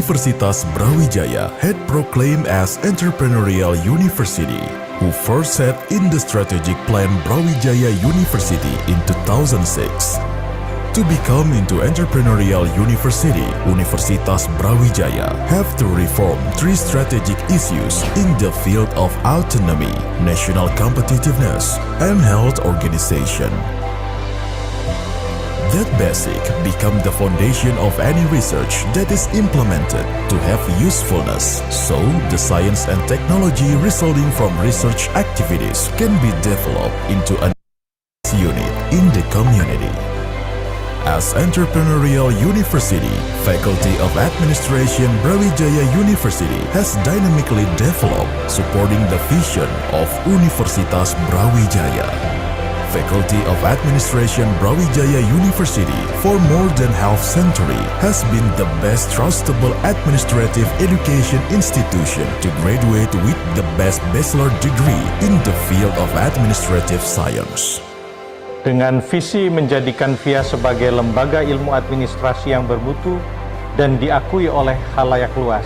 Universitas Brawijaya had proclaimed as entrepreneurial university, who first set in the strategic plan Brawijaya University in 2006. To become into entrepreneurial university, Universitas Brawijaya have to reform 3 strategic issues in the field of autonomy, national competitiveness, and health organization. That basic become the foundation of any research that is implemented to have usefulness. So, the science and technology resulting from research activities can be developed into a unit in the community. As entrepreneurial university, Faculty of Administration Brawijaya University has dynamically developed, supporting the vision of Universitas Brawijaya. Faculty of Administration Brawijaya University for more than half century has been the best trustable administrative education institution to graduate with the best bachelor degree in the field of administrative science. Dengan visi menjadikan VIA sebagai lembaga ilmu administrasi yang bermutu dan diakui oleh khalayak luas,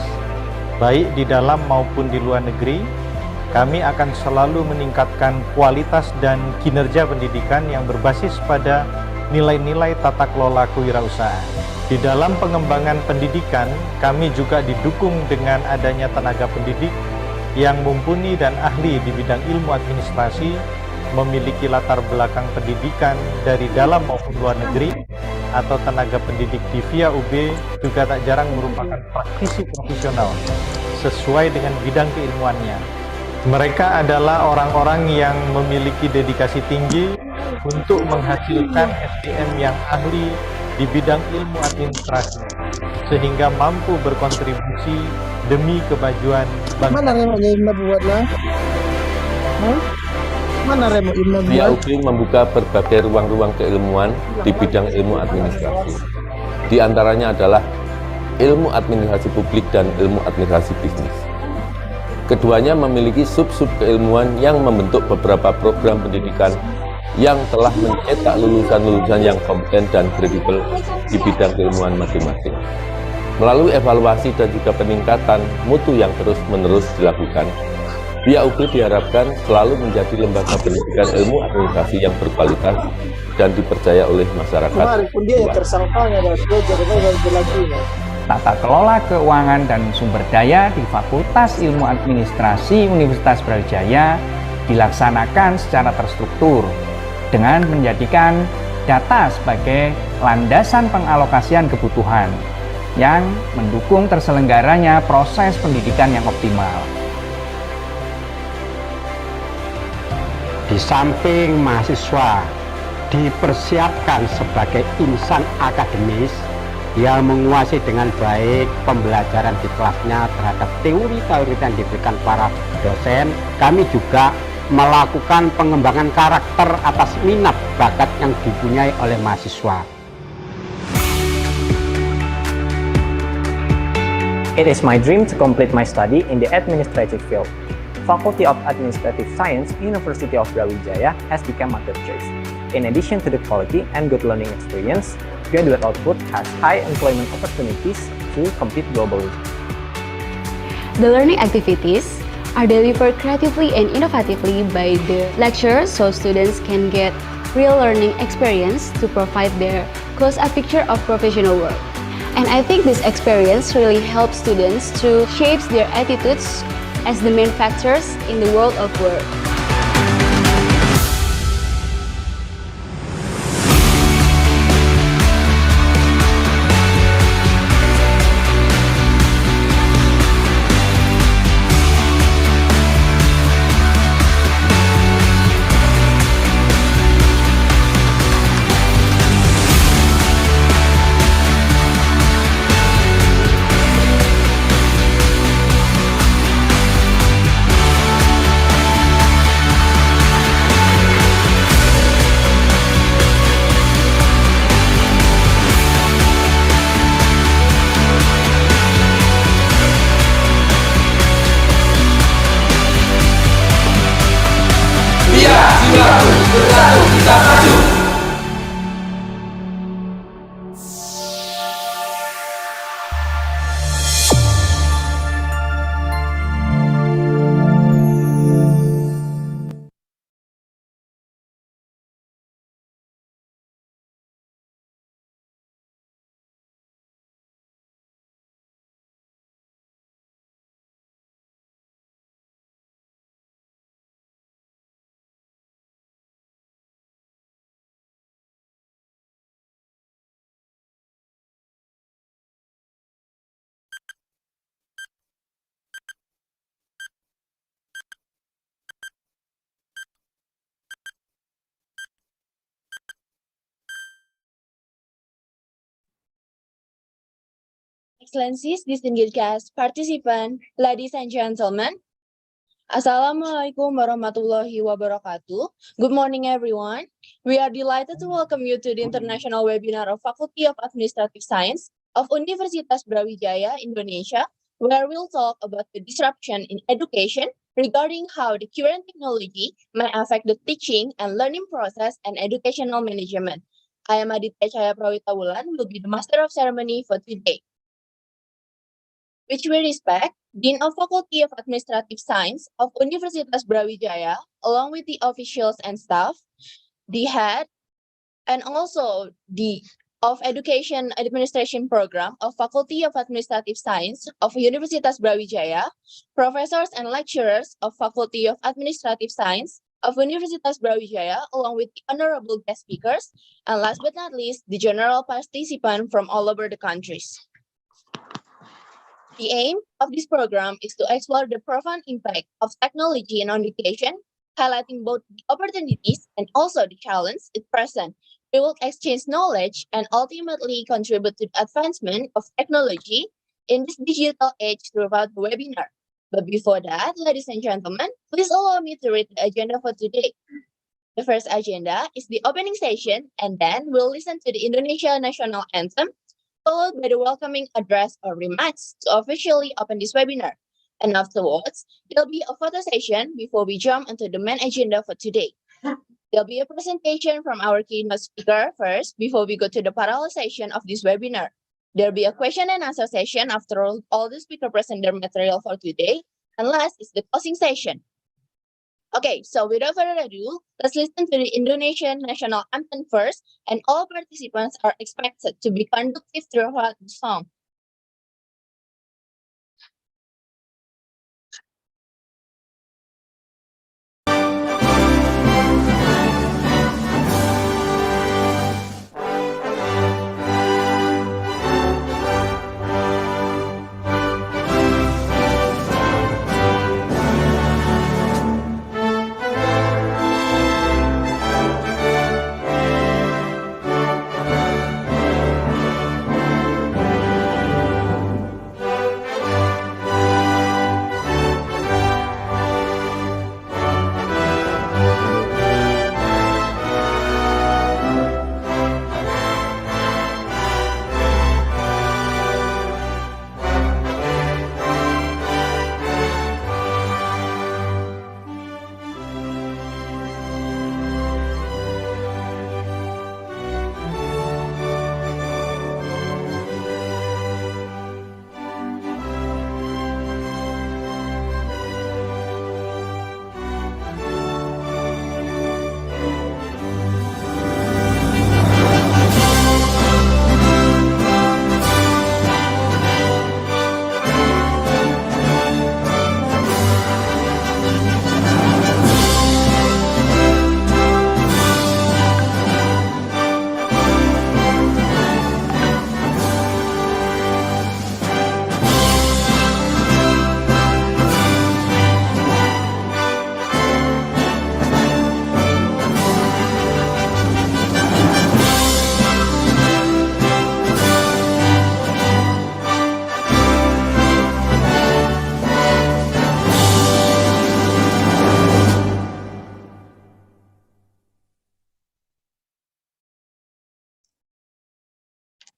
baik di dalam maupun di luar negeri, kami akan selalu meningkatkan kualitas dan kinerja pendidikan yang berbasis pada nilai-nilai tata kelola kewirausahaan. Di dalam pengembangan pendidikan, kami juga didukung dengan adanya tenaga pendidik yang mumpuni dan ahli di bidang ilmu administrasi, memiliki latar belakang pendidikan dari dalam maupun luar negeri, atau tenaga pendidik di VIA UB juga tak jarang merupakan praktisi profesional sesuai dengan bidang keilmuannya. Mereka adalah orang-orang yang memiliki dedikasi tinggi untuk menghasilkan SDM yang ahli di bidang ilmu administrasi, sehingga mampu berkontribusi demi kemajuan bangsa. Mana Remo Ilmu buatlah? Mana Remo Ilmu buat? VIA UB membuka berbagai ruang-ruang keilmuan di bidang ilmu administrasi. Di antaranya adalah ilmu administrasi publik dan ilmu administrasi bisnis. Keduanya memiliki sub-sub keilmuan yang membentuk beberapa program pendidikan yang telah mencetak lulusan-lulusan yang kompeten dan kredibel di bidang keilmuan masing-masing. Melalui evaluasi dan juga peningkatan mutu yang terus-menerus dilakukan, VIA UB diharapkan selalu menjadi lembaga pendidikan ilmu administrasi yang berkualitas dan dipercaya oleh masyarakat. Kemarin pun dia tersangkanya dan jadi lagi. Tata kelola keuangan dan sumber daya di Fakultas Ilmu Administrasi Universitas Brawijaya dilaksanakan secara terstruktur dengan menjadikan data sebagai landasan pengalokasian kebutuhan yang mendukung terselenggaranya proses pendidikan yang optimal. Di samping mahasiswa dipersiapkan sebagai insan akademis yang menguasai dengan baik pembelajaran di kelasnya terhadap teori-teori yang diberikan para dosen, kami juga melakukan pengembangan karakter atas minat bakat yang dipunyai oleh mahasiswa. It is my dream to complete my study in the administrative field. Faculty of Administrative Science, University of Brawijaya has become my third choice. In addition to the quality and good learning experience, graduate output has high employment opportunities to compete globally. The learning activities are delivered creatively and innovatively by the lecturers so students can get real learning experience to provide their close-up picture of professional work. And I think this experience really helps students to shape their attitudes as the main factors in the world of work. Bersatu kita maju. Excellencies, distinguished guests, participants, ladies and gentlemen. Assalamualaikum warahmatullahi wabarakatuh. Good morning, everyone. We are delighted to welcome you to the international webinar of Faculty of Administrative Science of Universitas Brawijaya, Indonesia, where we'll talk about the disruption in education regarding how the current technology may affect the teaching and learning process and educational management. I am Aditya Cahaya Prawita Wulan, will be the master of ceremony for today. Which we respect, Dean of Faculty of Administrative Science of Universitas Brawijaya, along with the officials and staff, the head, and also the of Education Administration Program of Faculty of Administrative Science of Universitas Brawijaya, professors and lecturers of Faculty of Administrative Science of Universitas Brawijaya, along with the honorable guest speakers, and last but not least, the general participant from all over the countries. The aim of this program is to explore the profound impact of technology on education, highlighting both the opportunities and also the challenges it presents. We will exchange knowledge and ultimately contribute to the advancement of technology in this digital age throughout the webinar. But before that, ladies and gentlemen, please allow me to read the agenda for today. The first agenda is the opening session, and then we'll listen to the Indonesia National Anthem, followed by the welcoming address or remarks to officially open this webinar. And afterwards, there'll be a photo session before we jump into the main agenda for today. There'll be a presentation from our keynote speaker first before we go to the parallel session of this webinar. There'll be a question and answer session after all the speakers present their material for today. And last is the closing session. Okay, so without further ado, let's listen to the Indonesian National Anthem first, and all participants are expected to be conducive throughout the song.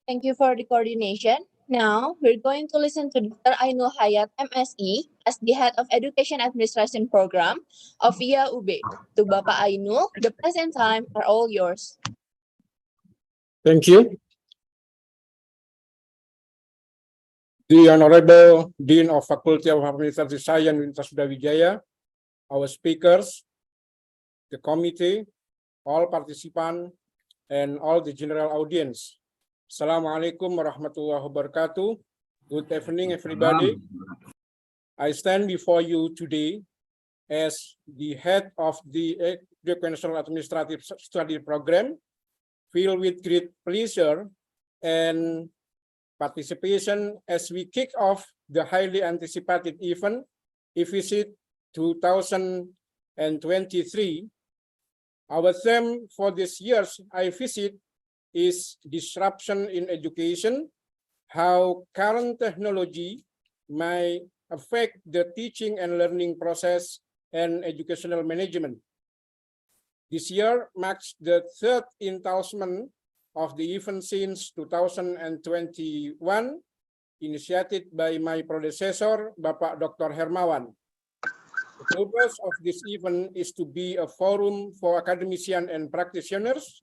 Thank you for the coordination. Now, we're going to listen to Dr. Ainul Hayat, MSE, as the Head of Education Administration Program of VIA UB. To Bapak Ainul, the place and time are all yours. Thank you. The Honorable Dean of Faculty of Administrative Science, Universitas Brawijaya, our speakers, the committee, all participants, and all the general audience. Assalamualaikum warahmatullahi wabarakatuh. Good evening, everybody. I stand before you today as the head of the Educational Administrative Study Program, filled with great pleasure and participation as we kick off the highly anticipated event, iVISID 2023. Our theme for this year's iVISID is disruption in education, how current technology may affect the teaching and learning process and educational management. This year marks the third installment of the event since 2021, initiated by my predecessor, Bapak Dr. Hermawan. The purpose of this event is to be a forum for academicians and practitioners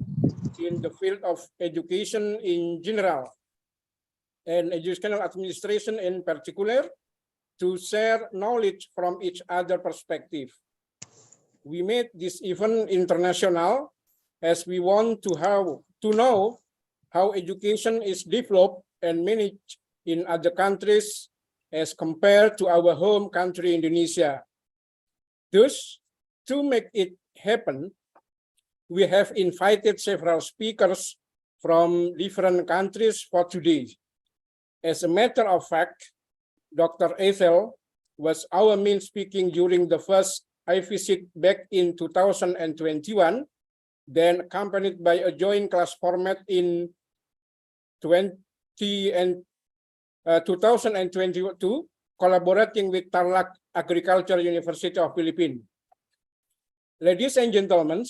in the field of education in general and educational administration in particular, to share knowledge from each other perspective. We made this event international as we want to know how education is developed and managed in other countries as compared to our home country, Indonesia. Thus, to make it happen, we have invited several speakers from different countries for today. As a matter of fact, Dr. Ethel was our main speaking during the first iVISID back in 2021, then accompanied by a joint class format in 2022, collaborating with Tarlac Agriculture University of Philippines. Ladies and gentlemen,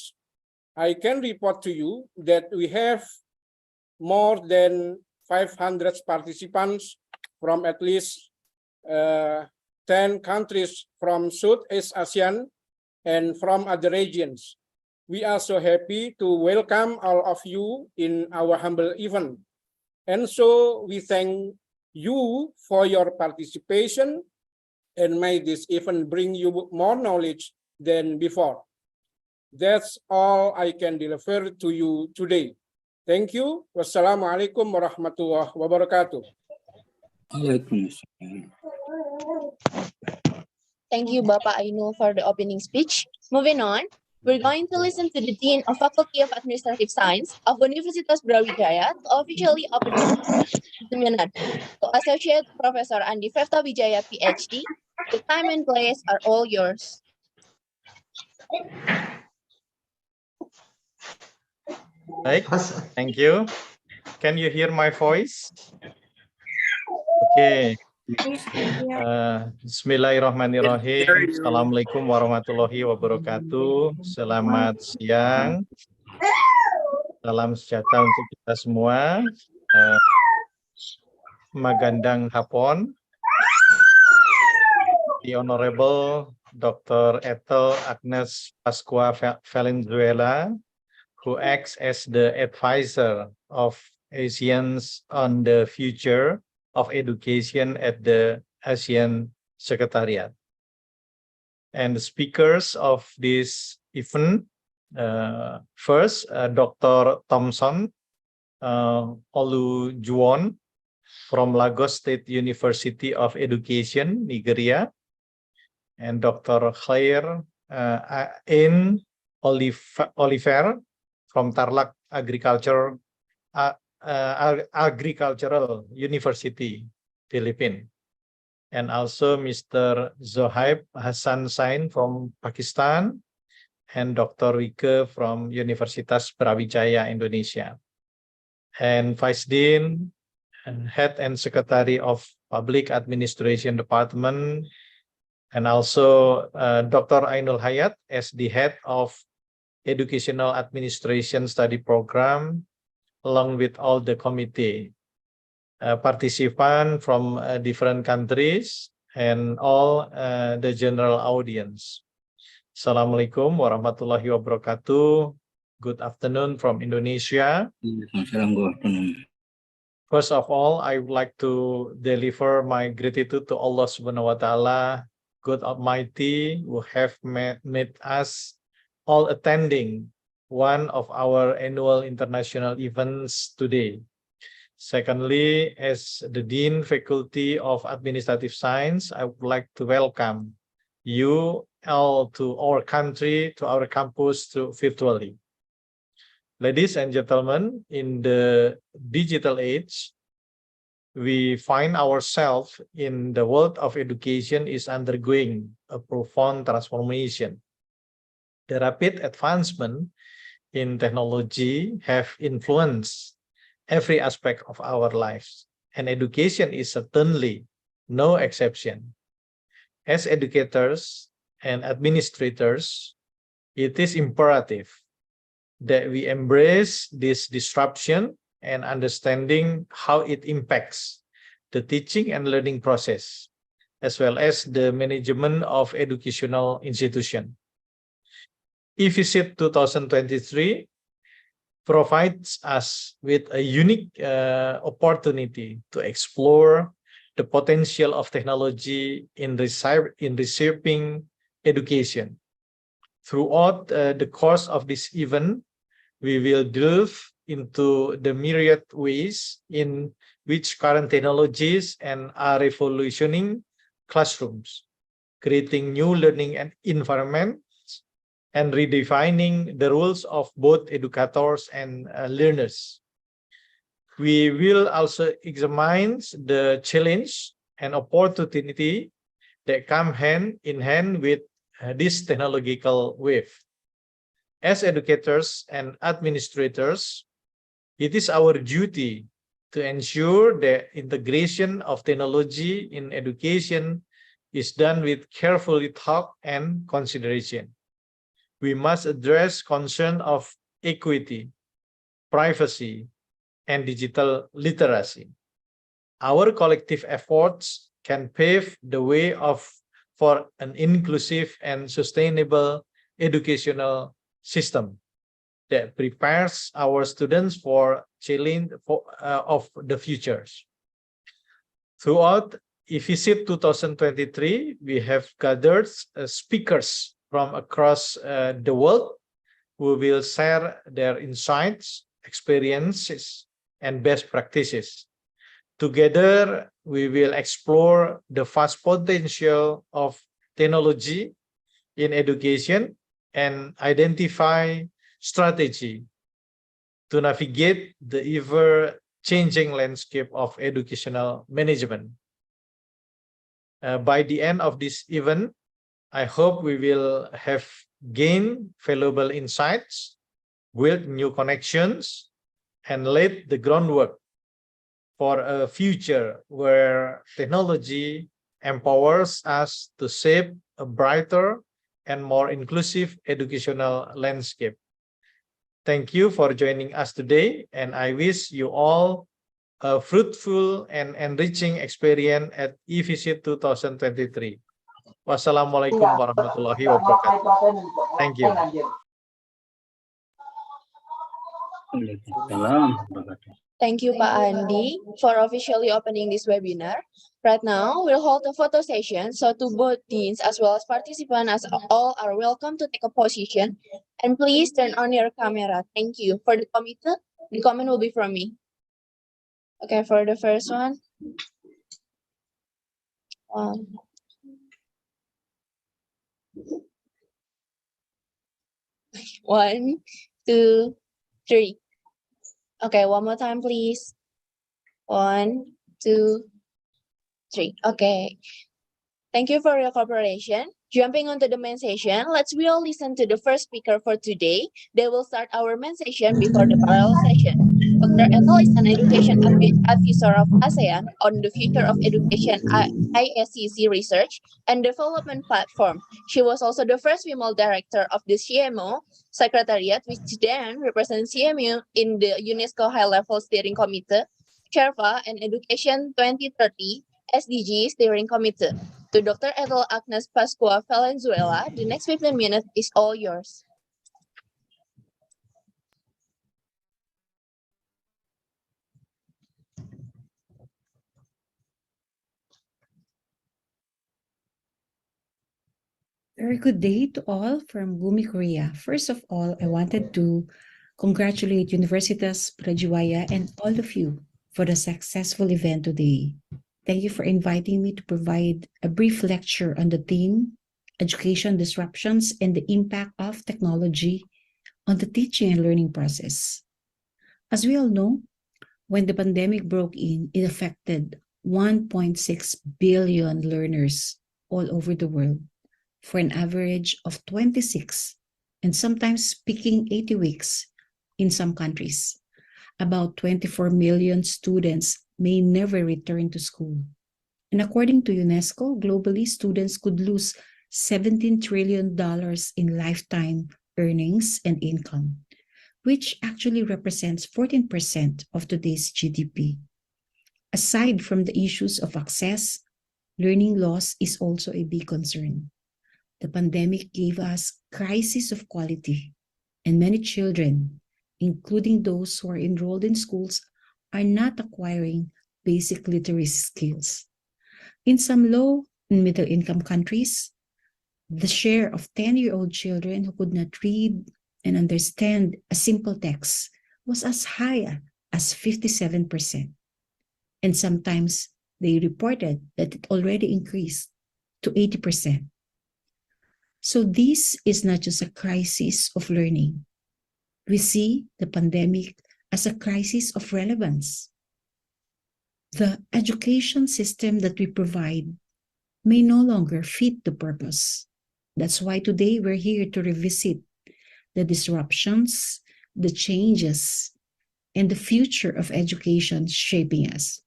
I can report to you that we have more than 500 participants from at least 10 countries from Southeast ASEAN and from other regions. We are so happy to welcome all of you in our humble event. And so we thank you for your participation, and may this event bring you more knowledge than before. That's all I can deliver to you today. Thank you. Wassalamualaikum warahmatullahi wabarakatuh. Thank you, Bapak Ainul, for the opening speech. Moving on, we're going to listen to the Dean of Faculty of Administrative Science of Universitas Brawijaya to officially open the seminar. To Associate Professor Andi Fefta Wijaya, PhD, the time and place are all yours. Baik, thank you. Can you hear my voice? Okay. Bismillahirrahmanirrahim. Assalamualaikum warahmatullahi wabarakatuh. Selamat siang. Salam sejahtera untuk kita semua. Magandang hapon. The Honorable Dr. Ethel Agnes Pascua Valenzuela, who acts as the advisor of ASEAN's on the future of education at the ASEAN Secretariat. And the speakers of this event, first, Dr. Thompson Olujuwon from Lagos State University of Education, Nigeria, and Dr. Claire N. Oliver from Tarlac Agricultural University, Philippines, and also Mr. Zohaib Hassan Sain from Pakistan, and Dr. Rike from Universitas Brawijaya, Indonesia, and Vice Dean and Head and Secretary of Public Administration Department, and also Dr. Ainul Hayat as the Head of Educational Administration Study Program, along with all the committee, participants from different countries, and all the general audience. Assalamualaikum warahmatullahi wabarakatuh. Good afternoon from Indonesia. First of all, I would like to deliver my gratitude to Allah Subhanahu wa Ta'ala, God Almighty, who have made us all attending one of our annual international events today. Secondly, as the Dean Faculty of Administrative Science, I would like to welcome you all to our country, to our campus virtually. Ladies and gentlemen, in the digital age, we find ourselves in the world of education is undergoing a profound transformation. The rapid advancement in technology have influenced every aspect of our lives, and education is certainly no exception. As educators and administrators, it is imperative that we embrace this disruption and understanding how it impacts the teaching and learning process, as well as the management of educational institution. iVISID 2023 provides us with a unique opportunity to explore the potential of technology in reshaping education. Throughout the course of this event, we will delve into the myriad ways in which current technologies are revolutioning classrooms, creating new learning and environments, and redefining the roles of both educators and learners. We will also examine the challenge and opportunity that come hand in hand with this technological wave. As educators and administrators, it is our duty to ensure the integration of technology in education is done with carefully thought and consideration. We must address concerns of equity, privacy, and digital literacy. Our collective efforts can pave the way for an inclusive and sustainable educational system that prepares our students for challenge of the futures. Throughout iVISID 2023, we have gathered speakers from across the world who will share their insights, experiences, and best practices. Together, we will explore the vast potential of technology in education and identify strategy to navigate the ever-changing landscape of educational management. By the end of this event, I hope we will have gained valuable insights, built new connections, and laid the groundwork for a future where technology empowers us to shape a brighter and more inclusive educational landscape. Thank you for joining us today, and I wish you all a fruitful and enriching experience at iVISID 2023. Wassalamualaikum warahmatullahi wabarakatuh. Thank you. Thank you, Pak Andi, for officially opening this webinar. Right now, we'll hold a photo session, so to both deans as well as participants as all are welcome to take a position. And please turn on your camera. Thank you. For the committee, the comment will be from me. Okay, for the first one. 1, 2, 3. Okay, one more time, please. 1, 2, 3. Okay. Thank you for your cooperation. Jumping onto the main session, let's we all listen to the first speaker for today. They will start our main session before the parallel session. Dr. Ethel is an education advisor of ASEAN on the future of education ISCC research and development platform. She was also the first female director of the CMO Secretariat, which then represents CMU in the UNESCO High-Level Steering Committee, Sherpa, and Education 2030 SDG Steering Committee. To Dr. Ethel Agnes Pascua Valenzuela, the next 15 minutes is all yours. Very good day to all from Gumi, Korea. First of all, I wanted to congratulate Universitas Brawijaya and all of you for the successful event today. Thank you for inviting me to provide a brief lecture on the theme, Education Disruptions and the Impact of Technology on the Teaching and Learning Process. As we all know, when the pandemic broke in, it affected 1.6 billion learners all over the world for an average of 26 and sometimes peaking 80 weeks in some countries. About 24 million students may never return to school. And according to UNESCO, globally, students could lose $17 trillion in lifetime earnings and income, which actually represents 14% of today's GDP. Aside from the issues of access, learning loss is also a big concern. The pandemic gave us crisis of quality, and many children, including those who are enrolled in schools, are not acquiring basic literacy skills. In some low and middle income countries, the share of 10-year-old children who could not read and understand a simple text was as high as 57%. And sometimes they reported that it already increased to 80%. So this is not just a crisis of learning. We see the pandemic as a crisis of relevance. The education system that we provide may no longer fit the purpose. That's why today we're here to revisit the disruptions, the changes, and the future of education shaping us.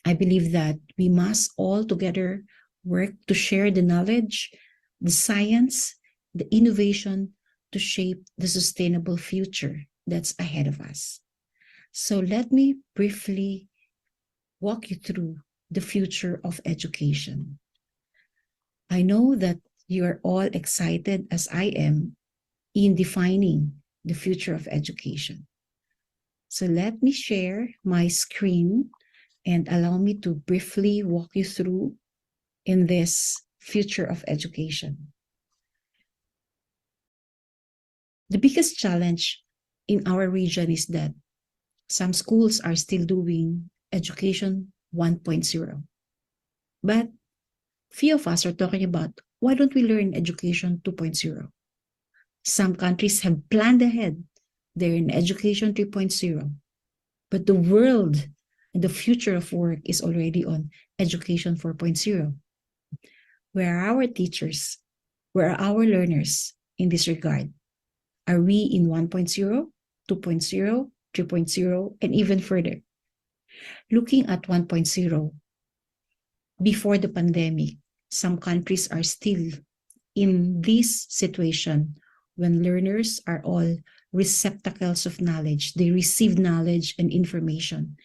I believe that we must all together work to share the knowledge, the science, the innovation to shape the sustainable future that's ahead of us. So let me briefly walk you through the future of education. I know that you are all excited as I am in defining the future of education. So let me share my screen and allow me to briefly walk you through in this future of education. The biggest challenge in our region is that some schools are still doing education 1.0. But few of us are talking about, why don't we learn education 2.0? Some countries have planned ahead. They're in education 3.0. But the world and the future of work is already on education 4.0. Where are our teachers? Where are our learners in this regard? Are we in 1.0, 2.0, 3.0, and even further? Looking at 1.0, before the pandemic, some countries are still in this situation when learners are all receptacles of knowledge. They receive knowledge and information.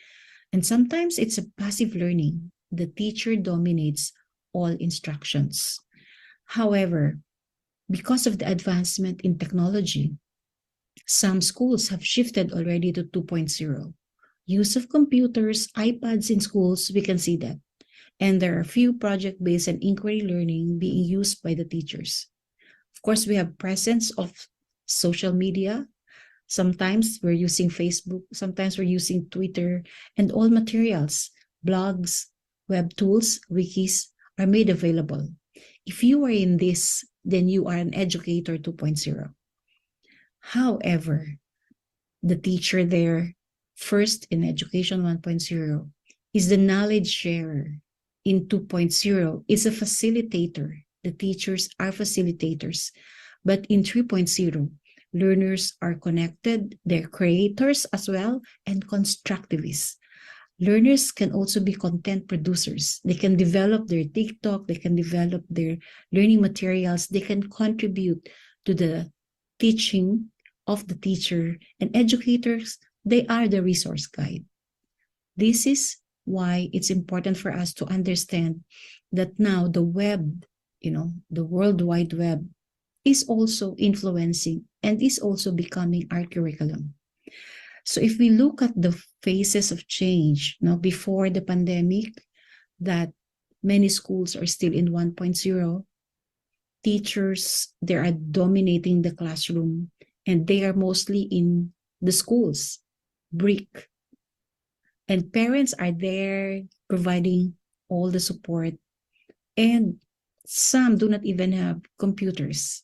And sometimes it's a passive learning. The teacher dominates all instructions. However, because of the advancement in technology, some schools have shifted already to 2.0. Use of computers, iPads in schools, we can see that. And there are few project-based and inquiry learning being used by the teachers. Of course, we have presence of social media. Sometimes we're using Facebook, sometimes we're using Twitter, and all materials, blogs, web tools, wikis are made available. If you are in this, then you are an educator 2.0. However, the teacher there, first in education 1.0, is the knowledge sharer. In 2.0, is a facilitator. The teachers are facilitators. But in 3.0, learners are connected, they're creators as well, and constructivists. Learners can also be content producers. They can develop their TikTok, they can develop their learning materials, they can contribute to the teaching of the teacher, and educators, they are the resource guide. This is why it's important for us to understand that now the web, the World Wide Web is also influencing and is also becoming our curriculum. So if we look at the phases of change, before the pandemic, that many schools are still in 1.0, teachers, they are dominating the classroom and they are mostly in the schools, brick. And parents are there providing all the support. And some do not even have computers.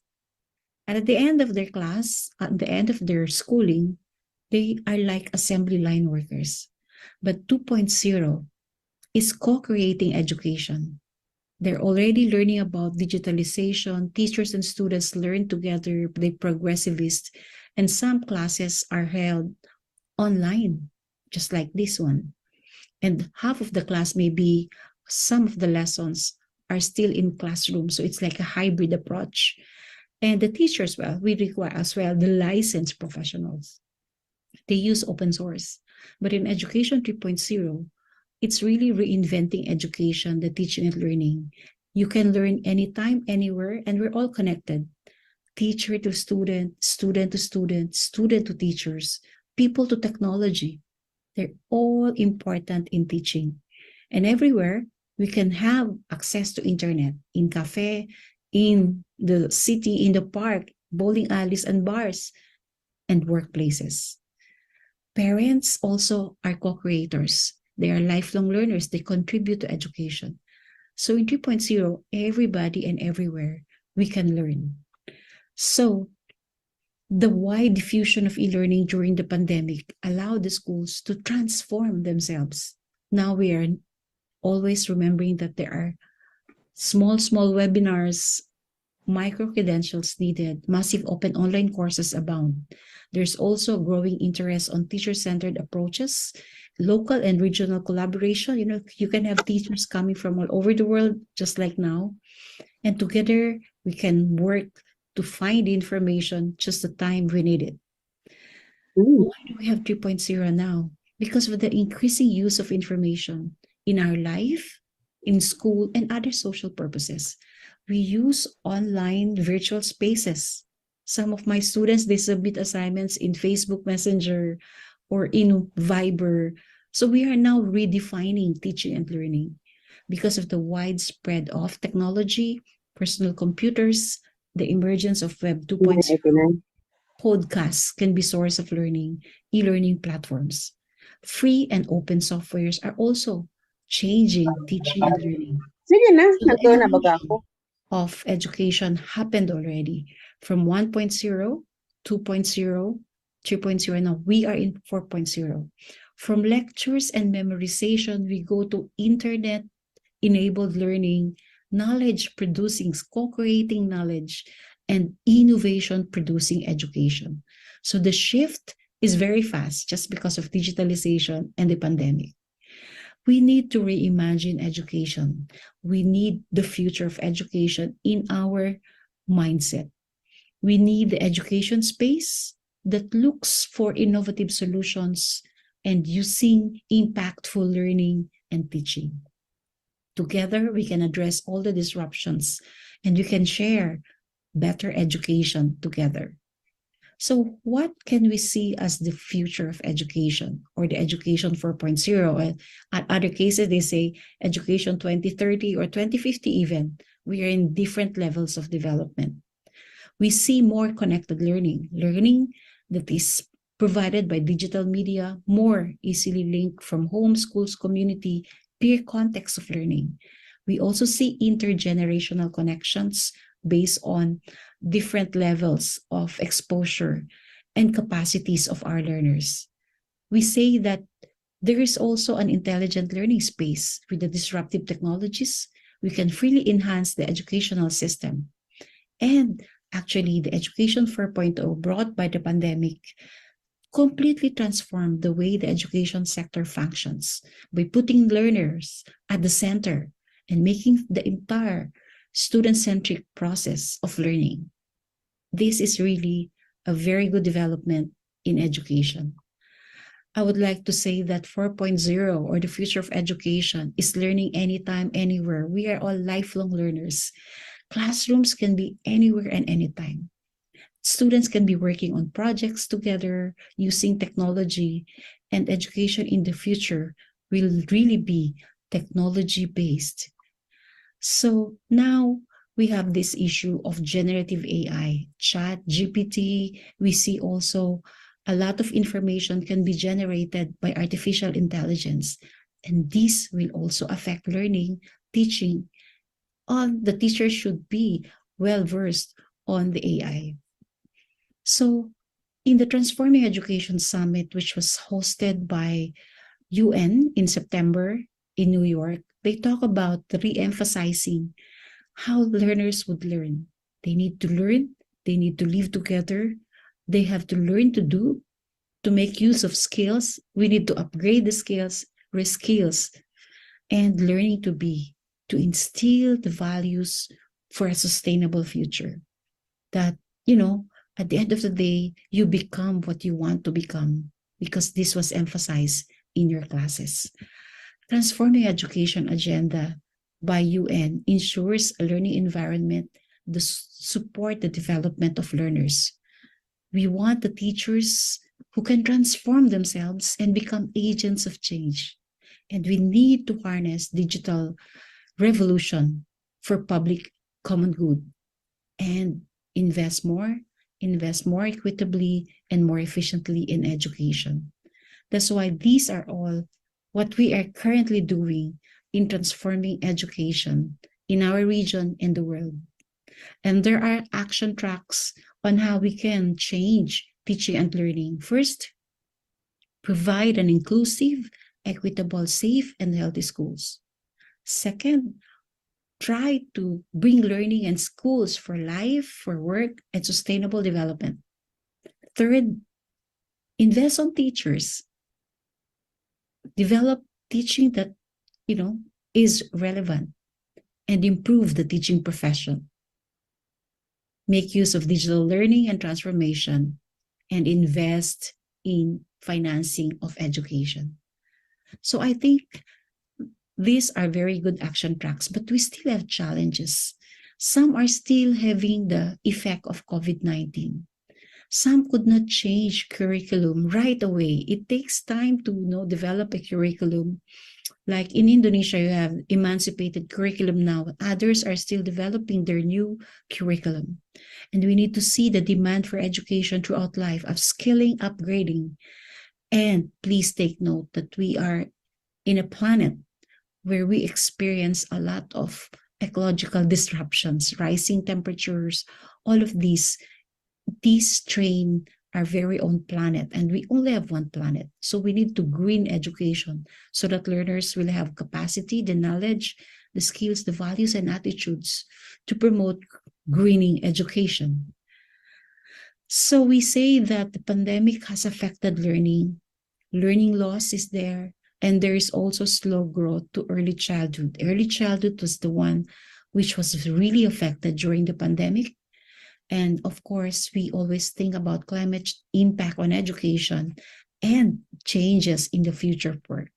And at the end of their class, at the end of their schooling, they are like assembly line workers. But 2.0 is co-creating education. They're already learning about digitalization. Teachers and students learn together, they progressivist, and some classes are held online, just like this one. and half of the class, maybe some of the lessons are still in classroom. So it's like a hybrid approach. And the teachers, well, we require as well the licensed professionals. They use open source. But in Education 3.0, it's really reinventing education, the teaching and learning. You can learn anytime, anywhere, and we're all connected. Teacher to student, student to student, student to teachers, people to technology. They're all important in teaching. And everywhere, we can have access to internet, in cafe, in the city, in the park, bowling alleys and bars, and workplaces. Parents also are co-creators. They are lifelong learners. They contribute to education. So in 3.0, everybody and everywhere, we can learn. So the wide diffusion of e-learning during the pandemic allowed the schools to transform themselves. Now we are always remembering that there are small webinars, micro-credentials needed, massive open online courses abound. There's also growing interest on teacher-centered approaches, local and regional collaboration. You know, you can have teachers coming from all over the world, just like now. And together, we can work to find information just the time we need it. Why do we have 3.0 now? Because of the increasing use of information in our life, in school, and other social purposes. We use online virtual spaces. Some of my students, they submit assignments in Facebook Messenger or in Viber. So we are now redefining teaching and learning because of the widespread of technology, personal computers, the emergence of Web 2.0. Podcasts can be source of learning, e-learning platforms. Free and open softwares are also changing teaching and learning. So the evolution of education happened already from 1.0, 2.0, 3.0. Now we are in 4.0. From lectures and memorization, we go to internet-enabled learning, knowledge producing, co-creating knowledge, and innovation producing education. So the shift is very fast just because of digitalization and the pandemic. We need to reimagine education. We need the future of education in our mindset. We need the education space that looks for innovative solutions and using impactful learning and teaching. Together, we can address all the disruptions and we can share better education together. So what can we see as the future of education or the education 4.0? And at other cases, they say education 2030 or 2050 even. We are in different levels of development. We see more connected learning that is provided by digital media, more easily linked from home, schools, community, peer context of learning. We also see intergenerational connections based on different levels of exposure and capacities of our learners. We say that there is also an intelligent learning space with the disruptive technologies. We can freely enhance the educational system. And actually, the Education 4.0 brought by the pandemic completely transformed the way the education sector functions by putting learners at the center and making the entire student-centric process of learning. This is really a very good development in education. I would like to say that 4.0 or the future of education is learning anytime, anywhere. We are all lifelong learners. Classrooms can be anywhere and anytime. Students can be working on projects together using technology, and education in the future will really be technology-based. So now we have this issue of generative AI, chat, GPT. We see also a lot of information can be generated by artificial intelligence. And this will also affect learning, teaching. All the teachers should be well-versed on the AI. So in the Transforming Education Summit, which was hosted by UN in September in New York, they talk about re-emphasizing how learners would learn. They need to learn, they need to live together, they have to learn to do, to make use of skills. We need to upgrade the skills, reskills, and learning to be, to instill the values for a sustainable future. That, at the end of the day, you become what you want to become, because this was emphasized in your classes. Transforming education agenda by UN ensures a learning environment that support the development of learners. We want the teachers who can transform themselves and become agents of change. And we need to harness digital revolution for public common good and invest more equitably and more efficiently in education. That's why these are all what we are currently doing in transforming education in our region and the world. And there are action tracks on how we can change teaching and learning. First, provide an inclusive, equitable, safe, and healthy schools. Second, try to bring learning and schools for life, for work, and sustainable development. Third, invest on teachers. Develop teaching that, is relevant, and improve the teaching profession. Make use of digital learning and transformation, and invest in financing of education. So I think these are very good action tracks, but we still have challenges. Some are still having the effect of COVID-19. Some could not change curriculum right away. It takes time to develop a curriculum. Like in Indonesia, you have emancipated curriculum now. Others are still developing their new curriculum. And we need to see the demand for education throughout life, upskilling, upgrading. And please take note that we are in a planet where we experience a lot of ecological disruptions, rising temperatures, all of these strain our very own planet, and we only have one planet. So we need to green education so that learners will have capacity, the knowledge, the skills, the values, and attitudes to promote greening education. So we say that the pandemic has affected learning. Learning loss is there, and there is also slow growth to early childhood. Early childhood was the one which was really affected during the pandemic. And of course, we always think about climate impact on education and changes in the future of work.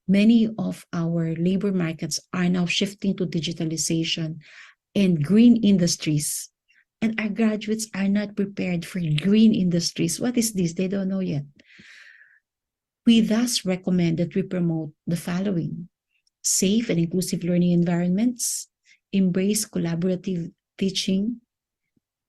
Many of our labor markets are now shifting to digitalization and green industries. And our graduates are not prepared for green industries. What is this? They don't know yet. We thus recommend that we promote the following: safe and inclusive learning environments, embrace collaborative teaching,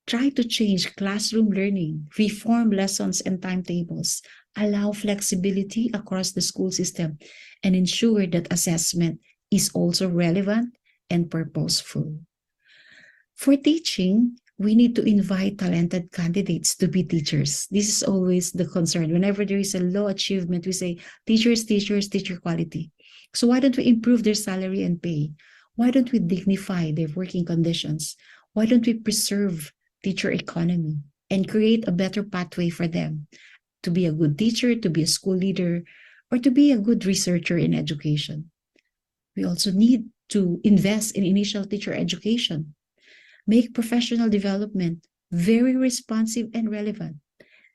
try to change classroom learning, reform lessons and timetables, allow flexibility across the school system, and ensure that assessment is also relevant and purposeful. For teaching, we need to invite talented candidates to be teachers. This is always the concern. Whenever there is a low achievement, we say, teachers, teacher quality. So why don't we improve their salary and pay? Why don't we dignify their working conditions? Why don't we preserve teacher economy and create a better pathway for them to be a good teacher, to be a school leader, or to be a good researcher in education? We also need to invest in initial teacher education, make professional development very responsive and relevant,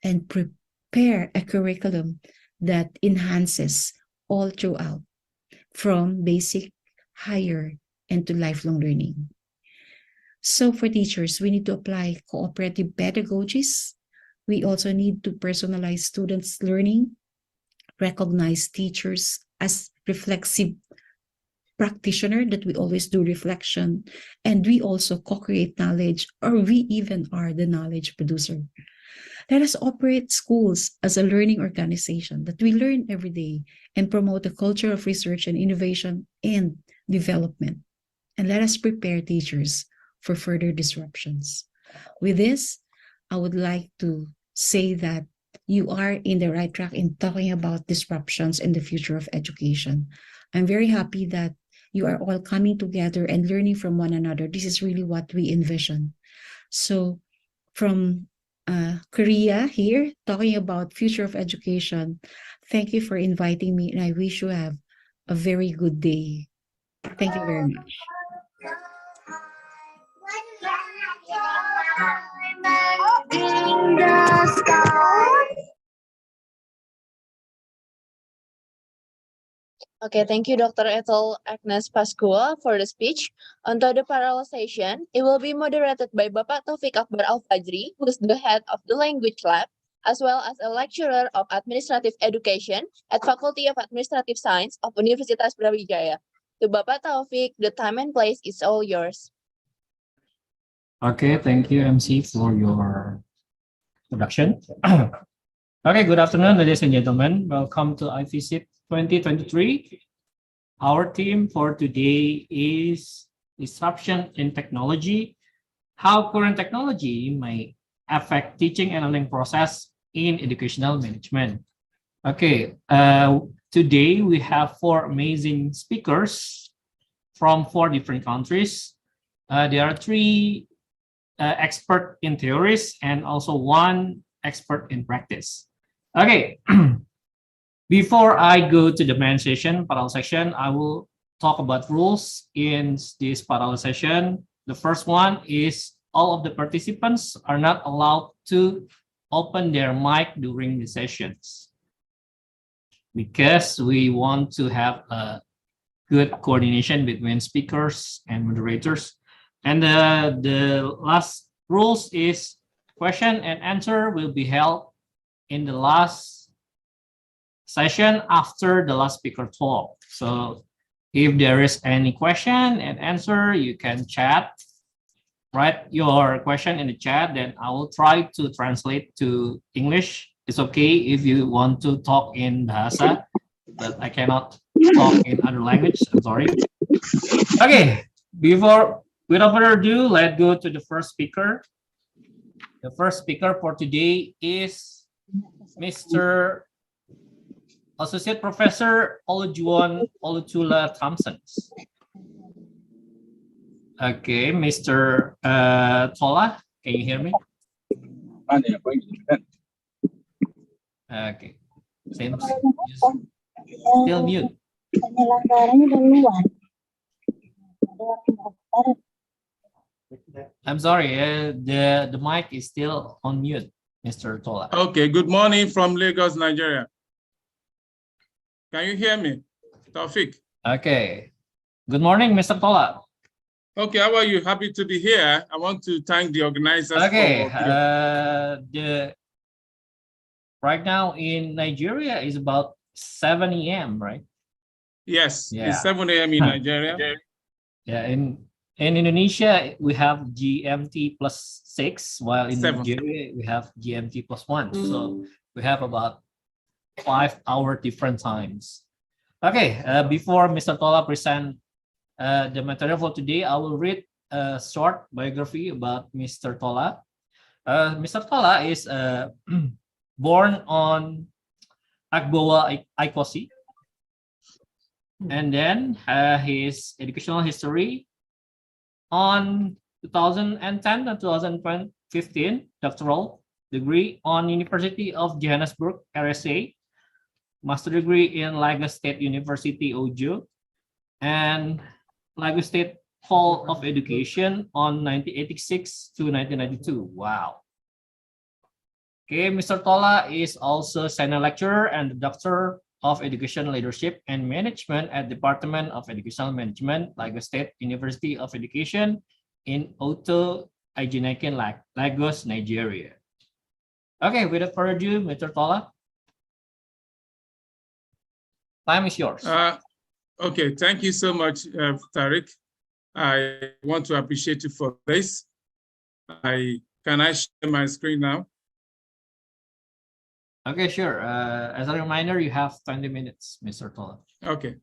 and prepare a curriculum that enhances all throughout, from basic, higher, and to lifelong learning. So for teachers, we need to apply cooperative pedagogies. We also need to personalize students' learning, recognize teachers as reflexive practitioner, that we always do reflection, and we also co-create knowledge, or we even are the knowledge producer. Let us operate schools as a learning organization, that we learn every day and promote a culture of research and innovation and development. And let us prepare teachers for further disruptions. With this, I would like to say that you are in the right track in talking about disruptions in the future of education. I'm very happy that you are all coming together and learning from one another. This is really what we envision. So from Korea here, talking about future of education, thank you for inviting me, and I wish you have a very good day. Thank you very much. Okay, thank you, Dr. Ethel Agnes Pascua, for the speech. Untuk the parallel session, it will be moderated by Bapak Taufik Akbar Al-Fajri, who is the head of the language lab, as well as a lecturer of administrative education at Faculty of Administrative Science of Universitas Brawijaya. To Bapak Taufik, the time and place is all yours. Okay, thank you, MC, for your introduction. Okay, good afternoon, ladies and gentlemen. Welcome to iVISID 2023. Our theme for today is disruption in technology, how current technology may affect teaching and learning process in educational management. Okay, today we have 4 amazing speakers from 4 different countries. There are 3 expert in theories and also 1 expert in practice. Okay, before I go to the main session, parallel section, I will talk about rules in this parallel session. The first one is all of the participants are not allowed to open their mic during the sessions because we want to have a good coordination between speakers and moderators. And the last rules is question and answer will be held in the last session after the last speaker talk. So if there is any question and answer, you can chat, write your question in the chat, then I will try to translate to English. It's okay if you want to talk in Bahasa, but I cannot talk in other language. I'm sorry. Okay, without further ado, let's go to the first speaker. The first speaker for today is Mr. Associate Professor Olujuwon Olutula Thompson. Okay, Mr. Tola, can you hear me? Okay, seems still mute. I'm sorry, the mic is still on mute, Mr. Tola. Okay, good morning from Lagos, Nigeria. Can you hear me, Taufik? Okay, good morning, Mr. Tola. Okay, how are you? Happy to be here. I want to thank the organizers. Okay, right now in Nigeria is about 7 a.m., right? Yes, Yeah. it's 7 a.m. in Nigeria. Yeah, in Indonesia, we have GMT +6, while in 7. Nigeria, we have GMT +1. So we have about 5-hour different times. Okay, before Mr. Tola present the material for today, I will read a short biography about Mr. Tola. Mr. Tola is born on Agbowa, Ikosi, and then his educational history on 2010 and 2015, doctoral degree on University of Johannesburg, RSA, master degree in Lagos State University, Ojo, and Lagos State Hall of Education on 1986 to 1992. Wow. Okay, Mr. Tola is also senior lecturer and doctor of Education Leadership and Management at Department of Educational Management, Lagos State University of Education in Oto Ajinekin, Lagos, Nigeria. Okay, without further ado, Mr. Tola, time is yours. Okay, thank you so much, Tariq. I want to appreciate you for this. Can I share my screen now? Okay, sure. As a reminder, you have 20 minutes, Mr. Tola. Okay.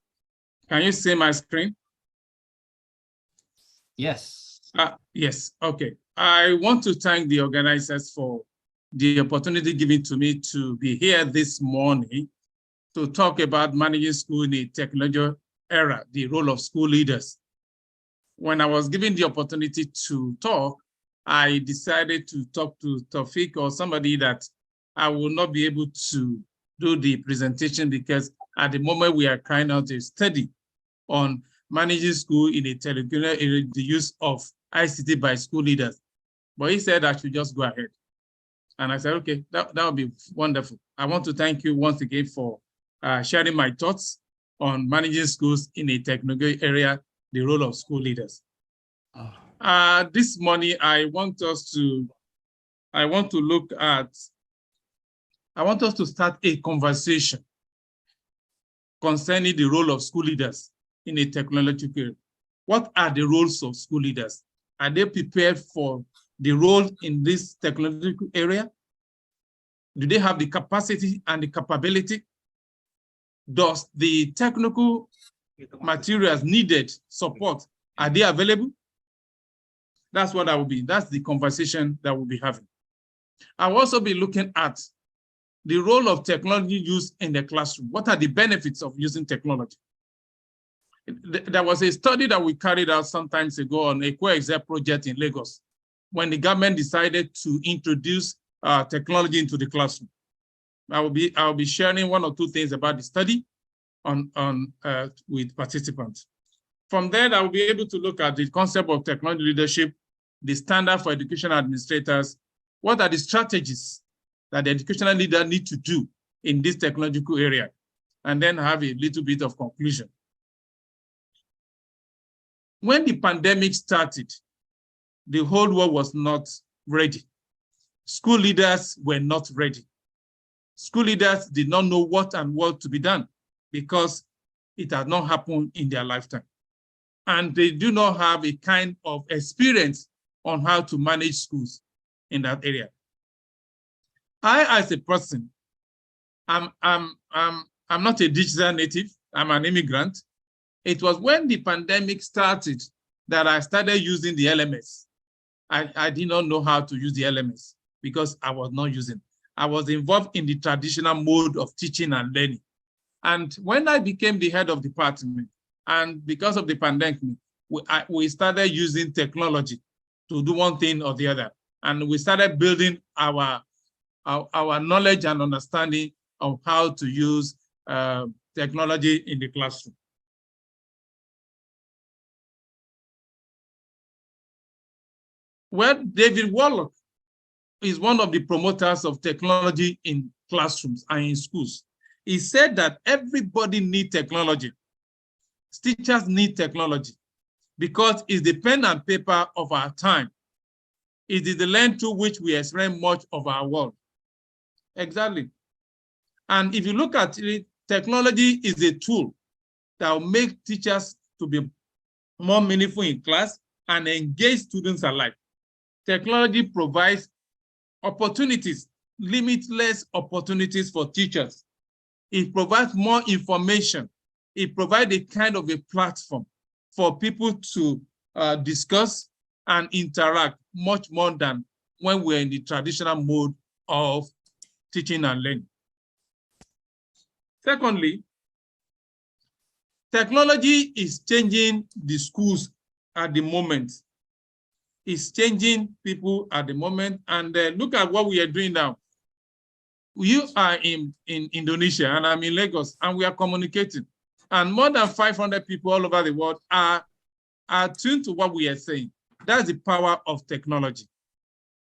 Can you see my screen? Yes. Yes. Okay. I want to thank the organizers for the opportunity given to me to be here this morning to talk about managing school in the technology era, the role of school leaders. When I was given the opportunity to talk, I decided to talk to Taufik or somebody that I will not be able to do the presentation because at the moment we are carrying out a study on managing school in a telecular area, the use of ICT by school leaders. But he said I should just go ahead. And I said, okay, that would be wonderful. I want to thank you once again for sharing my thoughts on managing schools in a technical area, the role of school leaders. This morning, I want us to start a conversation concerning the role of school leaders in a technological area. What are the roles of school leaders? Are they prepared for the role in this technological area? Do they have the capacity and the capability? Does the technical materials needed support, are they available? That's what that's the conversation that we'll be having. I'll also be looking at the role of technology used in the classroom. What are the benefits of using technology? There was a study that we carried out some time ago on a co-exec project in Lagos when the government decided to introduce technology into the classroom. I'll be sharing one or two things about the study with participants. From there, I will be able to look at the concept of technology leadership, the standard for education administrators. What are the strategies that the educational leader need to do in this technological area? And then have a little bit of conclusion. When the pandemic started, the whole world was not ready. School leaders were not ready. School leaders did not know what to be done because it had not happened in their lifetime. And they do not have a kind of experience on how to manage schools in that area. I, as a person, I'm not a digital native, I'm an immigrant. It was when the pandemic started that I started using the LMS. I did not know how to use the LMS because I was not using. I was involved in the traditional mode of teaching and learning. And when I became the head of department, and because of the pandemic, we started using technology to do one thing or the other. And we started building our knowledge and understanding of how to use technology in the classroom. Well, David Warlock is one of the promoters of technology in classrooms and in schools. He said that everybody needs technology. Teachers need technology because it's the pen and paper of our time. It is the lens through which we experience much of our world. Exactly. And if you look at it, technology is a tool that will make teachers to be more meaningful in class and engage students alike. Technology provides opportunities, limitless opportunities for teachers. It provides more information. It provides a kind of a platform for people to discuss and interact much more than when we're in the traditional mode of teaching and learning. Secondly, technology is changing the schools at the moment. It's changing people at the moment. And look at what we are doing now. You are in Indonesia and I'm in Lagos and we are communicating. And more than 500 people all over the world are tuned to what we are saying. That's the power of technology.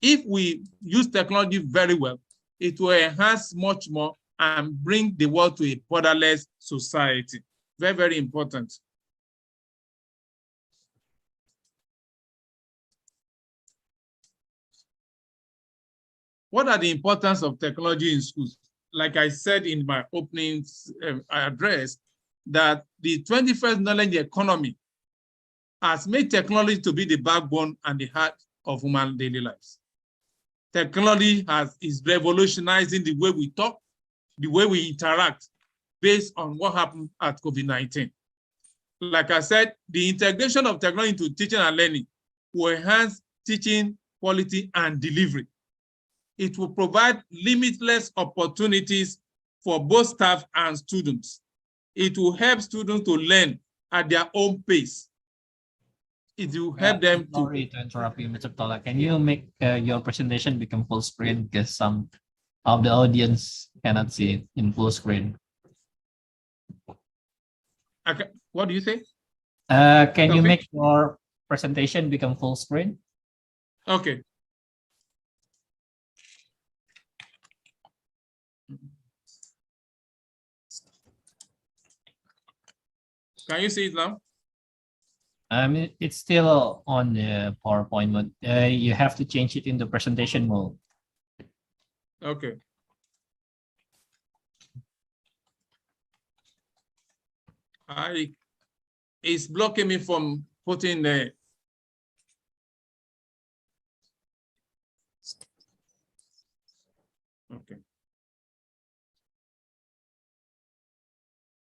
If we use technology very well, it will enhance much more and bring the world to a borderless society. Very, very important. What are the importance of technology in schools? Like I said in my opening address, that the 21st knowledge economy has made technology to be the backbone and the heart of human daily lives. Technology is revolutionizing the way we talk, the way we interact based on what happened at COVID-19. Like I said, the integration of technology into teaching and learning will enhance teaching quality and delivery. It will provide limitless opportunities for both staff and students. It will help students to learn at their own pace. It will help them to... Sorry to interrupt you, Mr. Tola. Can you make your presentation become full screen because some of the audience cannot see it in full screen? What do you say? Can you Okay. make your presentation become full screen? Okay. Can you see it now? It's still on the PowerPoint mode. You have to change it into presentation mode. Okay. It's blocking me from putting the. Okay.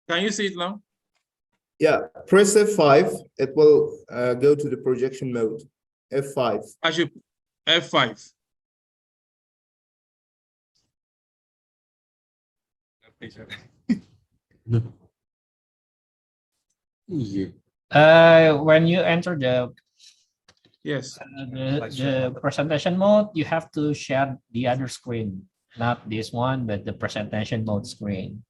Can you see it now? Yeah, press F5. It will go to the projection mode. F5. I should F5. When you enter the yes the presentation mode, you have to share the other screen, not this one, but the presentation mode screen.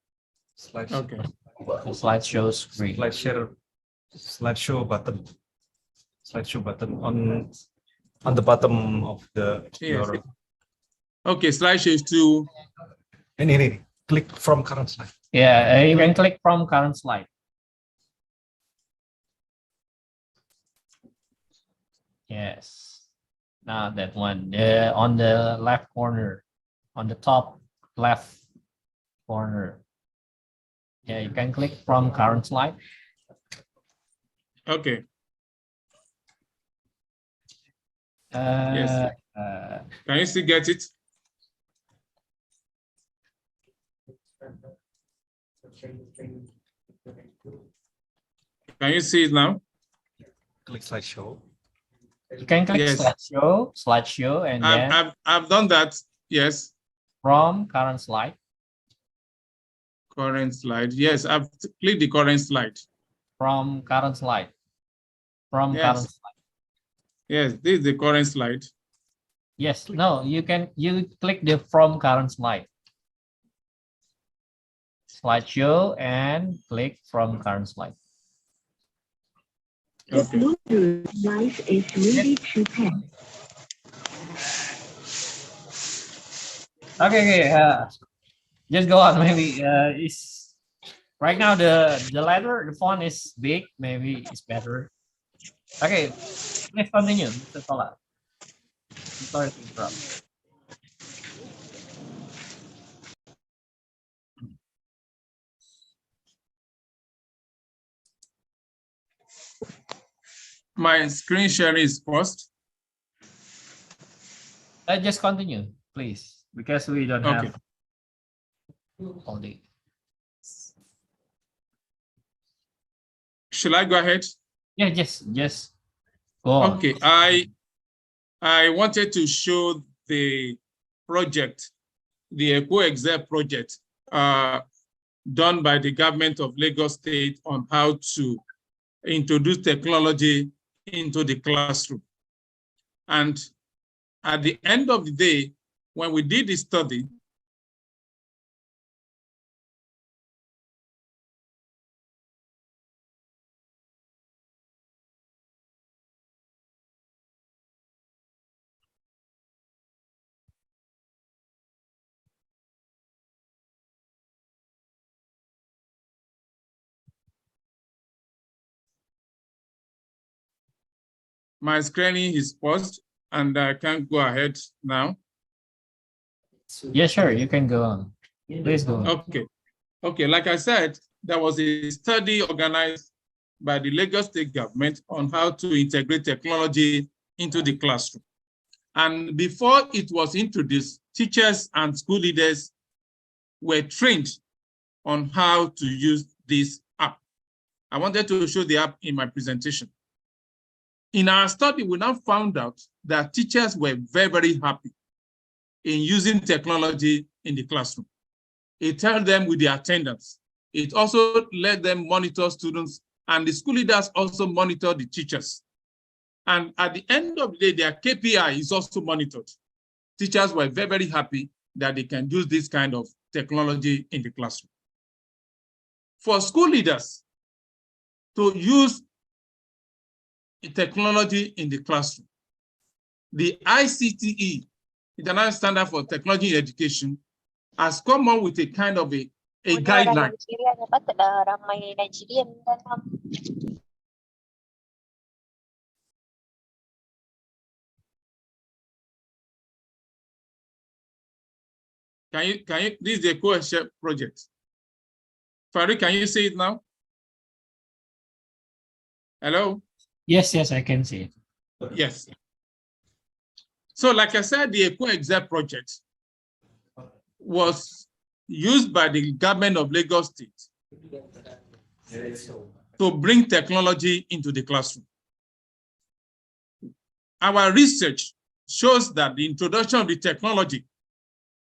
Okay. The slideshow screen. Slideshow button. Slideshow button on the bottom of the Yes. your. Okay, slideshow is to. Any click from current slide. Yeah, you can click from current slide. Yes. Now that one, on the left corner, on the top left corner. Yeah, you can click from current slide. Okay. Yes. Can you still get it? Can you see it now? Click slideshow. You can click Yes. slideshow, and then I've done that. Yes. From current slide. Current slide. Yes, I've clicked the current slide. From current slide. From Yes. current slide. Yes, this is the current slide. Yes. No, you click the from current slide. Slideshow and click from current slide. The Bluetooth device is ready to pair. Okay. Just go on. Maybe it's right now the font is big. Maybe it's better. Okay, let's continue. Mr. Tola. Sorry to interrupt. My screen sharing is paused. Just continue, please, because we don't Okay. have all the. Shall I go ahead? Yeah, just go on. Okay, I wanted to show the project, the EcoExec project done by the government of Lagos State on how to introduce technology into the classroom. And at the end of the day, when we did the study, my screening is paused and I can't go ahead now. Yeah, sure, you can go on. Please go on. Okay, like I said, there was a study organized by the Lagos State government on how to integrate technology into the classroom. And before it was introduced, teachers and school leaders were trained on how to use this app. I wanted to show the app in my presentation. In our study, we now found out that teachers were very, very happy in using technology in the classroom. It helped them with the attendance. It also let them monitor students, and the school leaders also monitor the teachers. And at the end of the day, their KPI is also monitored. Teachers were very, very happy that they can use this kind of technology in the classroom. for school leaders to use technology in the classroom. The ICTE, International Standard for Technology in Education, has come up with a kind of a guideline. This is a co-share project. Farid, can you see it now? Hello? Yes, I can see it. Yes. So like I said, the co-exec project was used by the government of Lagos State to bring technology into the classroom. Our research shows that the introduction of the technology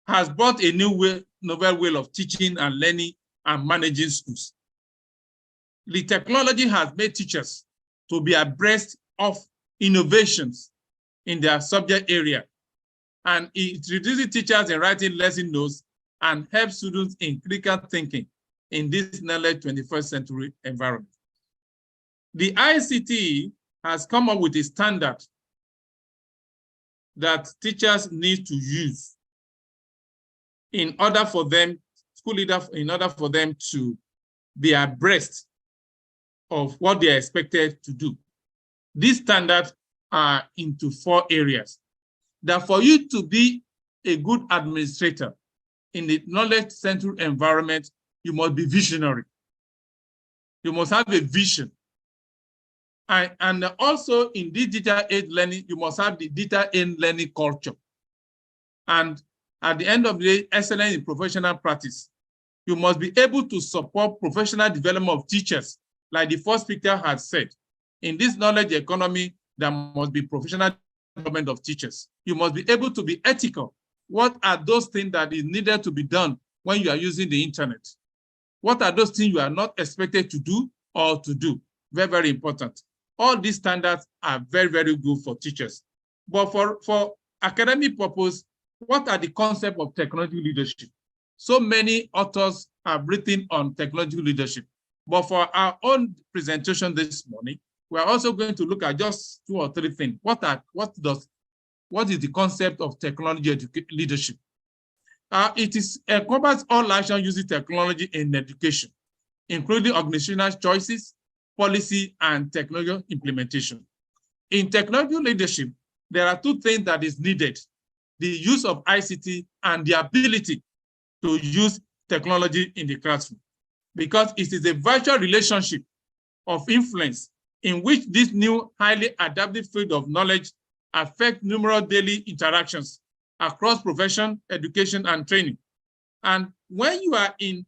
has brought a novel way of teaching and learning and managing schools. The technology has made teachers to be abreast of innovations in their subject area, and it reduces teachers in writing lesson notes and helps students in critical thinking in this knowledge 21st century environment. The ICT has come up with a standard that teachers need to use in order for them, school leaders, in order for them to be abreast of what they are expected to do. These standards are into 4 areas. That for you to be a good administrator in the knowledge-centered environment, you must be visionary. You must have a vision. And also in digital age learning, you must have the digital age learning culture. And at the end of the day, excellence in professional practice. You must be able to support professional development of teachers, like the first speaker has said. In this knowledge economy, there must be professional development of teachers. You must be able to be ethical. What are those things that is needed to be done when you are using the internet? What are those things you are not expected to do or to do? Very, very important. All these standards are very, very good for teachers. But for academic purpose, what are the concepts of technology leadership? So many authors have written on technology leadership. But for our own presentation this morning, we are also going to look at just 2 or 3 things. What is the concept of technology leadership? It encompasses all action using technology in education, including organizational choices, policy, and technology implementation. In technology leadership, there are 2 things that is needed: the use of ICT and the ability to use technology in the classroom, because it is a virtual relationship of influence in which this new highly adaptive field of knowledge affects numerous daily interactions across profession, education, and training. And when you are in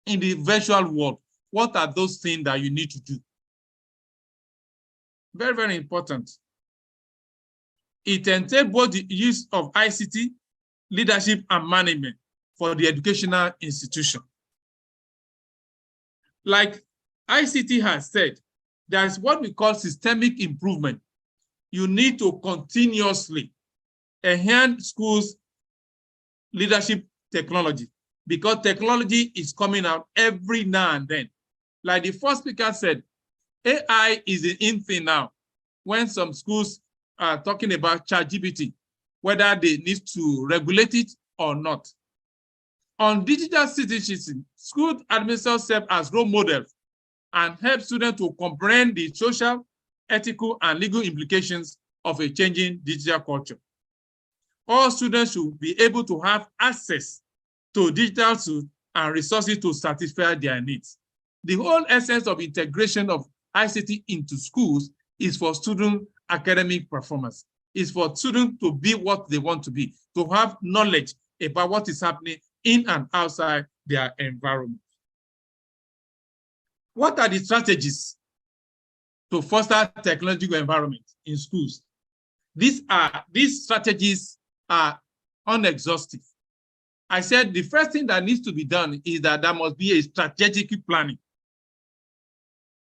the virtual world, what are those things that you need to do? Very, very important. It entails both the use of ICT, leadership, and management for the educational institution. Like ICT has said, there's what we call systemic improvement. You need to continuously enhance schools' leadership technology, because technology is coming out every now and then. Like the first speaker said, AI is an in thing now. When some schools are talking about ChatGPT, whether they need to regulate it or not. On digital citizenship, school administrators serve as role models and help students to comprehend the social, ethical, and legal implications of a changing digital culture. All students should be able to have access to digital tools and resources to satisfy their needs. The whole essence of integration of ICT into schools is for student academic performance. It's for students to be what they want to be, to have knowledge about what is happening in and outside their environment. What are the strategies to foster technological environment in schools? These strategies are unexhaustive. I said the first thing that needs to be done is that there must be a strategic planning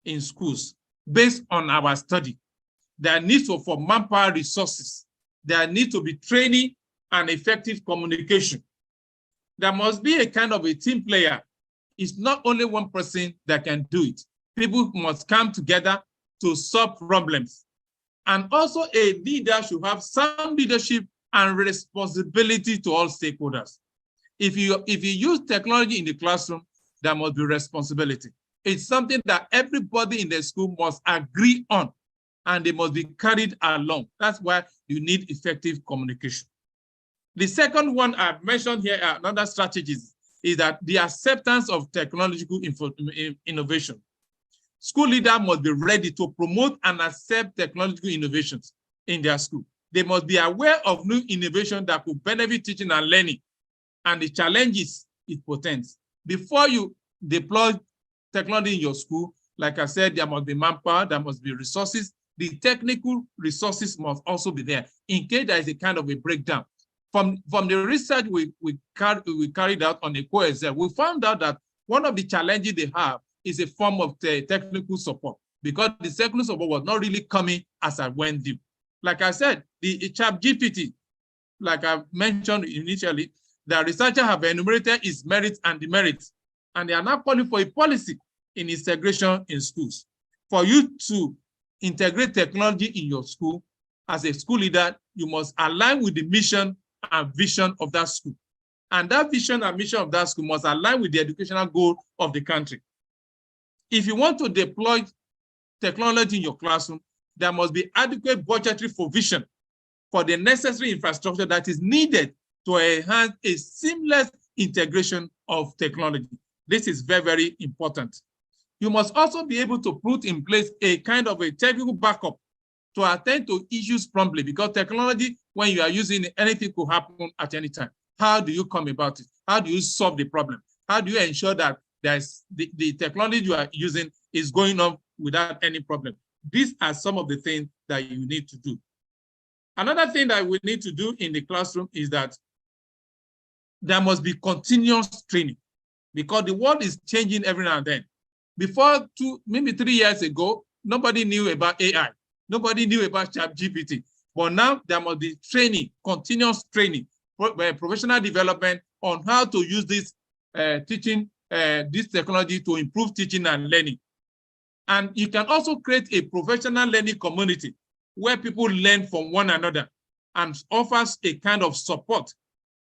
in schools based on our study. There needs to for manpower resources. There needs to be training and effective communication. There must be a kind of a team player It's not only one person that can do it. People must come together to solve problems. And also a leader should have some leadership and responsibility to all stakeholders. If you use technology in the classroom, there must be responsibility. It's something that everybody in the school must agree on, and they must be carried along. That's why you need effective communication. The second one I've mentioned here, another strategies, is that the acceptance of technological innovation. School leaders must be ready to promote and accept technological innovations in their school. They must be aware of new innovation that could benefit teaching and learning and the challenges it portends. Before you deploy technology in your school, like I said, there must be manpower, there must be resources. The technical resources must also be there in case there is a kind of a breakdown. From the research we carried out on EcoExcel, we found out that one of the challenges they have is a form of technical support, because the technical support was not really coming as I went deep. Like I said, the ChatGPT, like I mentioned initially, the researchers have enumerated its merits and demerits, and they are now calling for a policy in integration in schools. For you to integrate technology in your school, as a school leader, you must align with the mission and vision of that school. And that vision and mission of that school must align with the educational goal of the country. If you want to deploy technology in your classroom, there must be adequate budgetary provision for the necessary infrastructure that is needed to enhance a seamless integration of technology. This is very, very important. You must also be able to put in place a kind of a technical backup to attend to issues promptly, because technology, when you are using it, anything could happen at any time. How do you come about it? How do you solve the problem? How do you ensure that the technology you are using is going on without any problem? These are some of the things that you need to do. Another thing that we need to do in the classroom is that there must be continuous training, because the world is changing every now and then. Before maybe 3 years ago, nobody knew about AI. Nobody knew about ChatGPT. But now there must be training, continuous training, professional development on how to use this this technology to improve teaching and learning. And you can also create a professional learning community where people learn from one another and offers a kind of support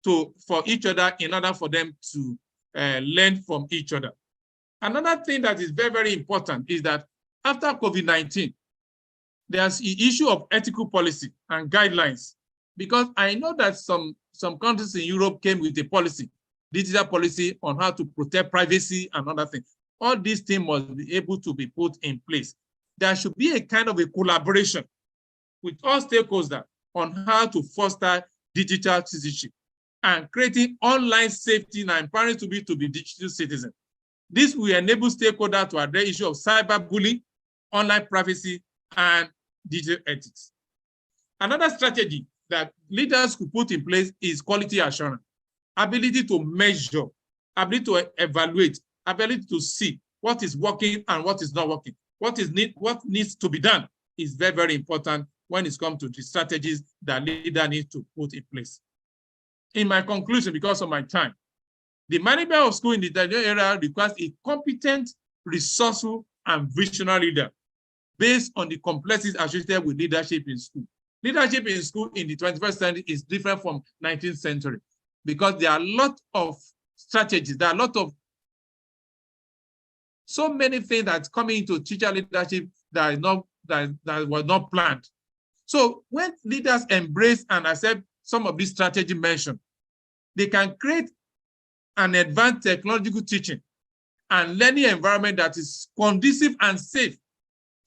for each other in order for them to learn from each other. Another thing that is very, very important is that after COVID-19, there's the issue of ethical policy and guidelines, because I know that some countries in Europe came with a policy, digital policy on how to protect privacy and other things. All these things must be able to be put in place. There should be a kind of a collaboration with all stakeholders on how to foster digital citizenship and creating online safety and empowering to be digital citizens. This will enable stakeholders to address the issue of cyberbullying, online privacy, and digital ethics. Another strategy that leaders could put in place is quality assurance, ability to measure, ability to evaluate, ability to see what is working and what is not working. What needs to be done is very, very important when it comes to the strategies that leader needs to put in place. In my conclusion, because of my time, the management of school in the digital era requires a competent, resourceful, and visionary leader based on the complexities associated with leadership in school. Leadership in school in the 21st century is different from 19th century because there are a lot of strategies, there are a lot of so many things that's coming into teacher leadership that was not planned. So when leaders embrace and accept some of these strategies mentioned, they can create an advanced technological teaching and learning environment that is conducive and safe,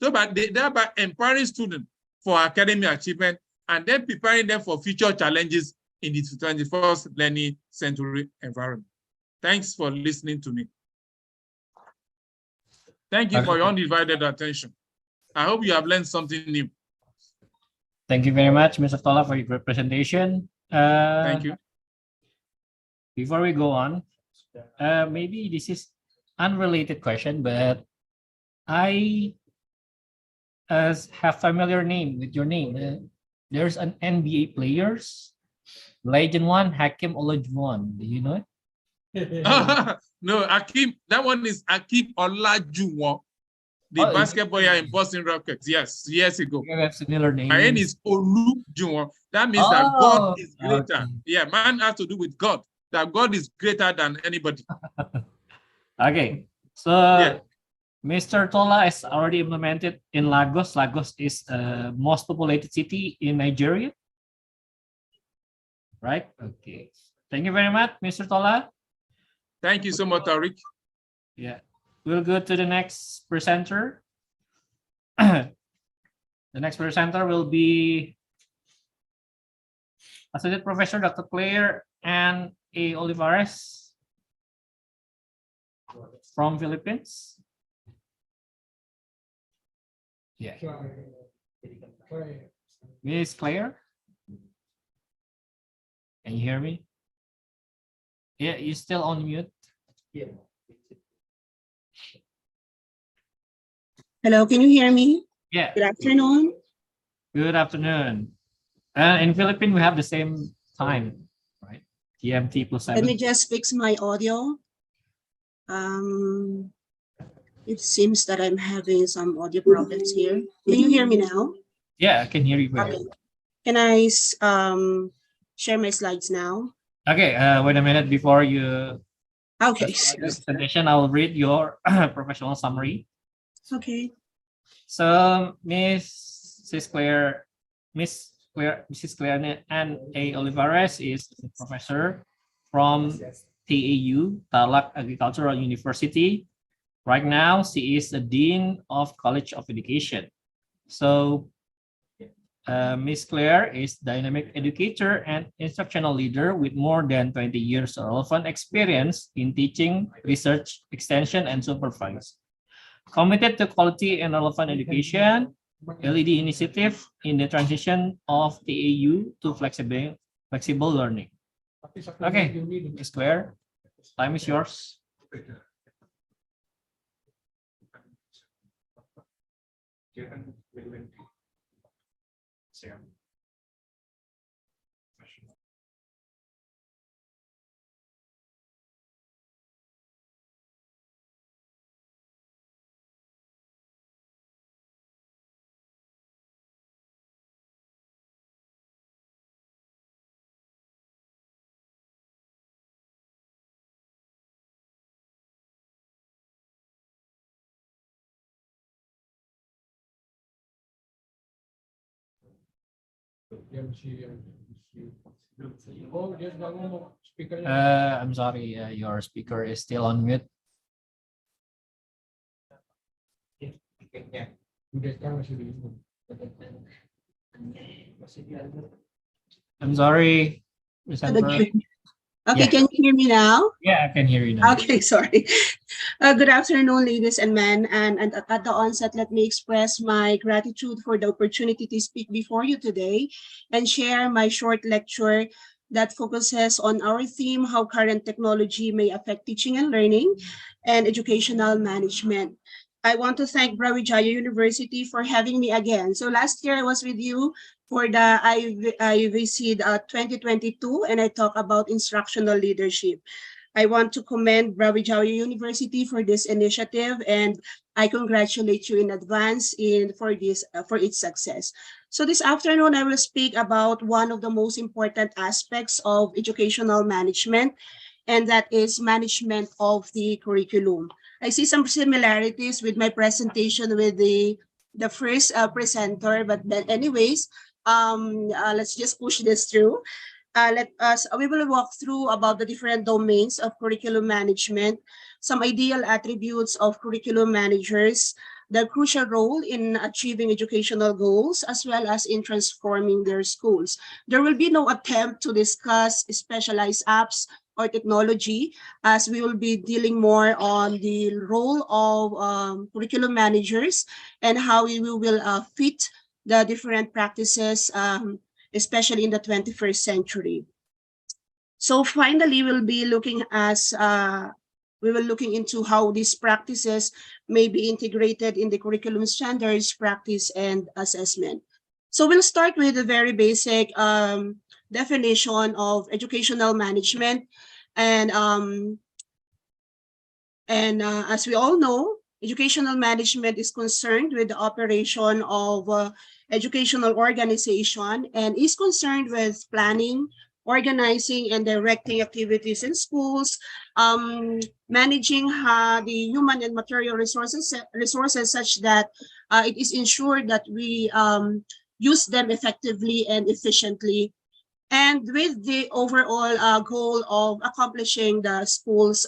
so thereby empowering students for academic achievement and then preparing them for future challenges in the 21st learning century environment. Thanks for listening to me. Thank you for your undivided attention. I hope you have learned something new. Thank you very much, Mr. Tola, for your presentation. Thank you. Before we go on, maybe this is unrelated question, but I have familiar name with your name. There's an NBA players, Legend One, Hakeem Olajuwon. Do you know it? No, Akim, that one is Akim Olajuwon, the basketball player in Boston Rockets. Yes, years ago. We have similar names. My name is Olujuwon. That means that God is greater. Yeah, man has to do with God. That God is greater than anybody. Okay, so Mr. Tola is already implemented in Lagos. Lagos is the most populated city in Nigeria, right? Okay, thank you very much, Mr. Tola. Thank you so much, Tariq. Yeah, we'll go to the next presenter. The next presenter will be Associate Professor Dr. Claire and A. Olivares from Philippines. Yeah. Miss Claire? Can you hear me? Yeah, you're still on mute. Yeah. Hello, can you hear me? Yeah. Good afternoon. Good afternoon. In Philippines, we have the same time, right? GMT +7. Let me just fix my audio. It seems that I'm having some audio problems here. Can you hear me now? Yeah, I can hear you well. Okay. Can I share my slides now? Okay, wait a minute before you Okay. presentation, I'll read your professional summary. Okay. So Mrs. Claire and A. Olivares is a professor from TAU, Tarlac Agricultural University. Right now, she is the Dean of College of Education. So Ms. Claire is dynamic educator and instructional leader with more than 20 years of relevant experience in teaching, research, extension, and supervision. Committed to quality and relevant education, LED initiative in the transition of TAU to flexible learning. Okay, Ms. Claire, time is yours. I'm sorry, your speaker is still on mute. I'm sorry. Okay, can you hear me now? Yeah, I can hear you now. Okay, sorry. Good afternoon, ladies and men. And at the onset, let me express my gratitude for the opportunity to speak before you today and share my short lecture that focuses on our theme, how current technology may affect teaching and learning and educational management. I want to thank Brawijaya University for having me again. So last year I was with you for the iVISID 2022, and I talk about instructional leadership. I want to commend Brawijaya University for this initiative, and I congratulate you in advance for its success. So this afternoon, I will speak about one of the most important aspects of educational management, and that is management of the curriculum. I see some similarities with my presentation with the first presenter, but then anyways, let's just push this through. We will walk through about the different domains of curriculum management, some ideal attributes of curriculum managers, the crucial role in achieving educational goals, as well as in transforming their schools. There will be no attempt to discuss specialized apps or technology, as we will be dealing more on the role of curriculum managers and how we will fit the different practices, especially in the 21st century. So finally, we'll be looking into how these practices may be integrated in the curriculum standards, practice, and assessment. So we'll start with a very basic definition of educational management. And as we all know, educational management is concerned with the operation of educational organization and is concerned with planning, organizing, and directing activities in schools, managing the human and material resources such that it is ensured that we use them effectively and efficiently, and with the overall goal of accomplishing the school's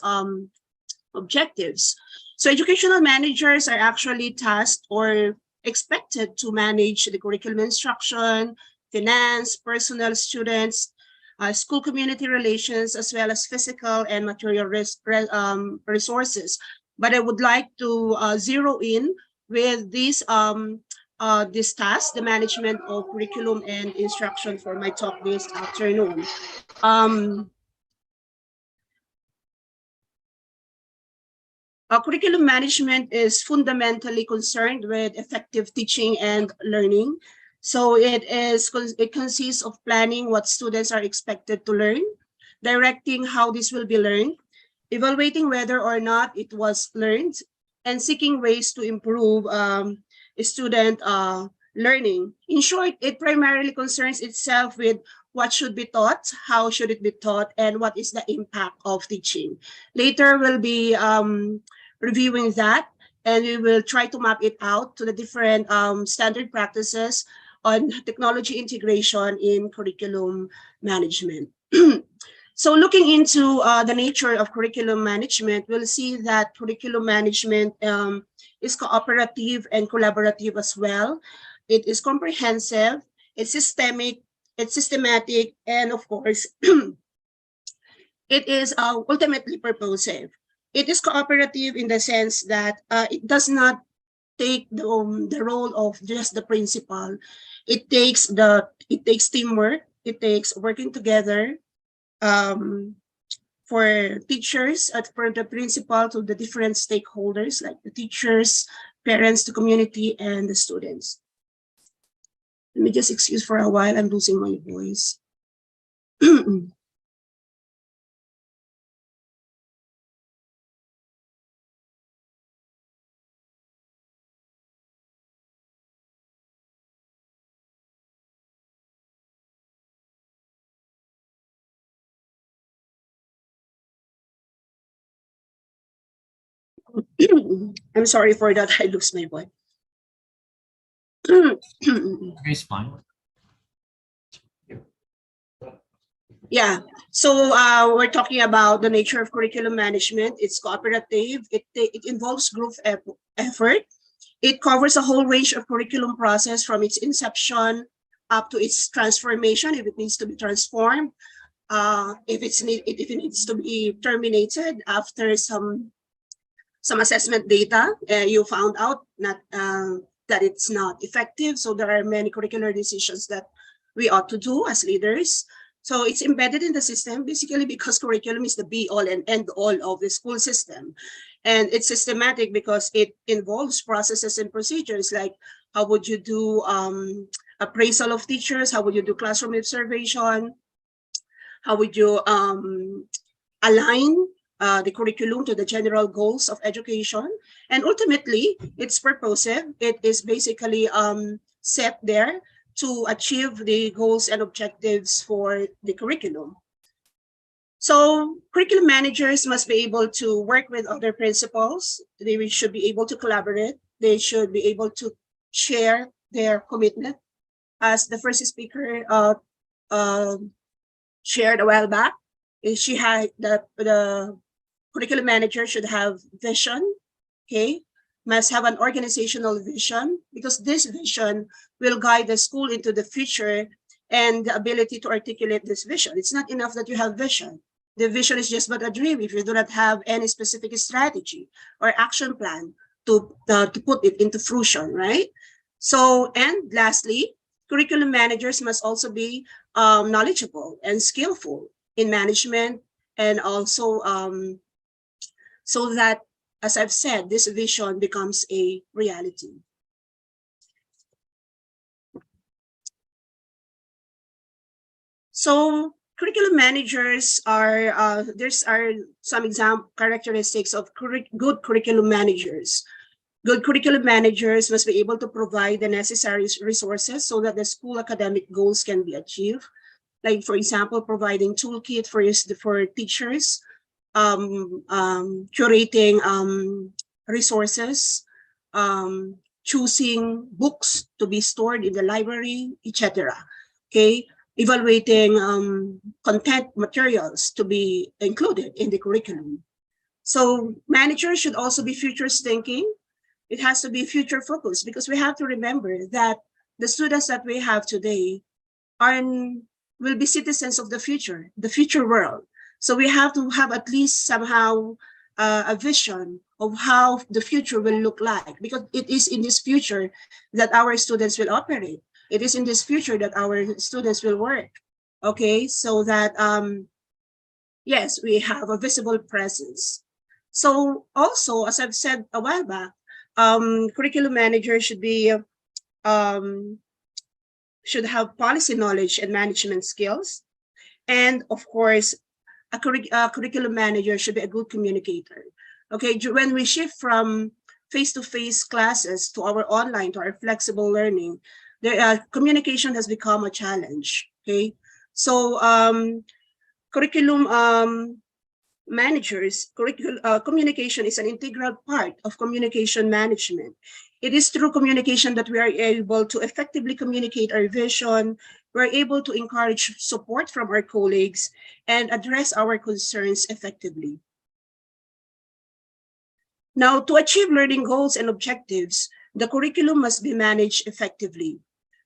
objectives. So educational managers are actually tasked or expected to manage the curriculum instruction, finance, personnel, students, school community relations, as well as physical and material resources. But I would like to zero in with this task, the management of curriculum and instruction, for my talk this afternoon. Curriculum management is fundamentally concerned with effective teaching and learning. So it consists of planning what students are expected to learn, directing how this will be learned, evaluating whether or not it was learned, and seeking ways to improve student learning. In short, it primarily concerns itself with what should be taught, how should it be taught, and what is the impact of teaching. Later, we'll be reviewing that, and we will try to map it out to the different standard practices on technology integration in curriculum management. So looking into the nature of curriculum management, we'll see that curriculum management is cooperative and collaborative as well. It is comprehensive, it's systemic, it's systematic, and of course, it is ultimately purposive. It is cooperative in the sense that it does not take the role of just the principal. It takes teamwork. It takes working together for teachers, for the principal, to the different stakeholders like the teachers, parents, the community, and the students. Let me just excuse for a while. I'm losing my voice. I'm sorry for that. I lose my voice. It's fine. Yeah, so we're talking about the nature of curriculum management. It's cooperative. It involves group effort. It covers a whole range of curriculum process from its inception up to its transformation, if it needs to be transformed, if it needs to be terminated after some assessment data, you found out that it's not effective. So there are many curricular decisions that we ought to do as leaders. So it's embedded in the system basically because curriculum is the be all and end all of the school system. And it's systematic because it involves processes and procedures like how would you do appraisal of teachers, how would you do classroom observation, how would you align the curriculum to the general goals of education. And ultimately, it's purposive. It is basically set there to achieve the goals and objectives for the curriculum. So curriculum managers must be able to work with other principals. They should be able to collaborate. They should be able to share their commitment. As the first speaker shared a while back, she had the curriculum manager should have vision, okay? Must have an organizational vision, because this vision will guide the school into the future and the ability to articulate this vision. It's not enough that you have vision. The vision is just but a dream if you do not have any specific strategy or action plan to put it into fruition, right? So, and lastly, curriculum managers must also be knowledgeable and skillful in management, and also so that, as I've said, this vision becomes a reality. So Curriculum managers are, there's some example characteristics of good curriculum managers. Good curriculum managers must be able to provide the necessary resources so that the school academic goals can be achieved. Like, for example, providing toolkit for teachers, curating resources, choosing books to be stored in the library, etc. Okay, evaluating content materials to be included in the curriculum. So managers should also be futures thinking. It has to be future focused, because we have to remember that the students that we have today will be citizens of the future world. So we have to have at least somehow a vision of how the future will look like, because it is in this future that our students will operate. It is in this future that our students will work. Okay, so that yes, we have a visible presence. So also, as I've said a while back, curriculum managers should have policy knowledge and management skills. And of course, a curriculum manager should be a good communicator. Okay, when we shift from face-to-face classes to our online, to our flexible learning, communication has become a challenge. Okay, so curriculum managers, communication is an integral part of communication management. It is through communication that we are able to effectively communicate our vision. We're able to encourage support from our colleagues and address our concerns effectively. Now, to achieve learning goals and objectives, the curriculum must be managed effectively.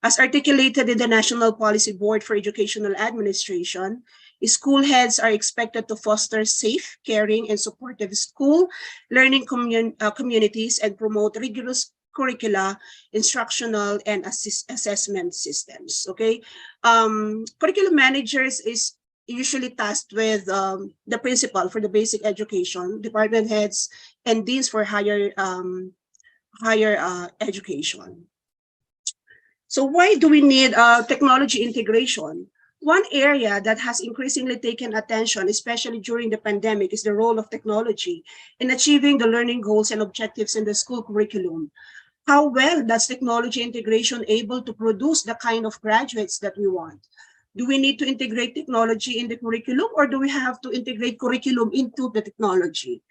As articulated in the National Policy Board for Educational Administration, school heads are expected to foster safe, caring, and supportive school learning communities and promote rigorous curricula, instructional, and assessment systems. Okay, curriculum managers is usually tasked with the principal for the basic education, department heads, and deans for higher education. So why do we need technology integration? One area that has increasingly taken attention, especially during the pandemic, is the role of technology in achieving the learning goals and objectives in the school curriculum. How well does technology integration able to produce the kind of graduates that we want? Do we need to integrate technology in the curriculum, or do we have to integrate curriculum into the technology?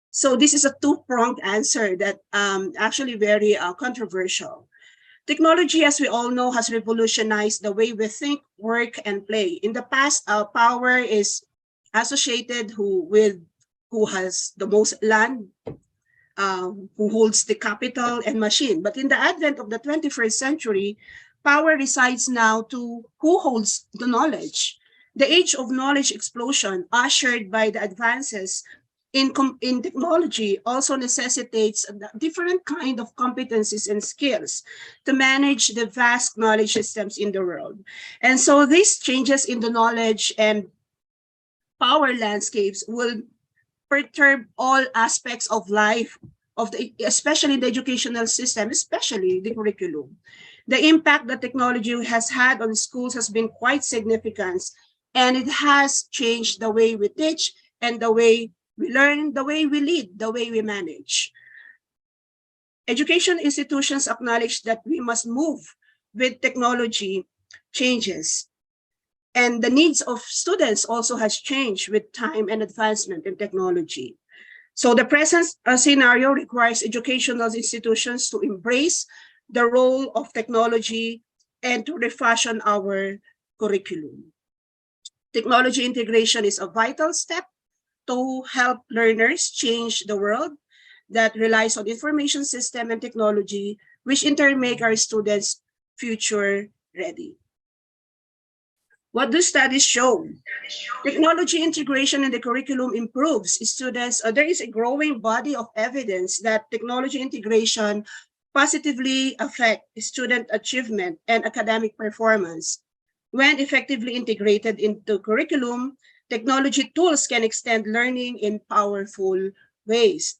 So this is a two-pronged answer that actually very controversial. Technology, as we all know, has revolutionized the way we think, work, and play. In the past, power is associated with who has the most land, who holds the capital and machine. But in the advent of the 21st century, power resides now to who holds the knowledge. The age of knowledge explosion, ushered by the advances in technology, also necessitates a different kind of competencies and skills to manage the vast knowledge systems in the world. And so these changes in the knowledge and power landscapes will perturb all aspects of life, especially the educational system, especially the curriculum. The impact that technology has had on schools has been quite significant, and it has changed the way we teach and the way we learn, the way we lead, the way we manage. Education institutions acknowledge that we must move with technology changes, and the needs of students also has changed with time and advancement in technology. So the present scenario requires educational institutions to embrace the role of technology and to refashion our curriculum. Technology integration is a vital step to help learners change the world that relies on information system and technology, which in turn make our students future ready. What do studies show? Technology integration in the curriculum improves students. There is a growing body of evidence that technology integration positively affects student achievement and academic performance. When effectively integrated into curriculum, technology tools can extend learning in powerful ways.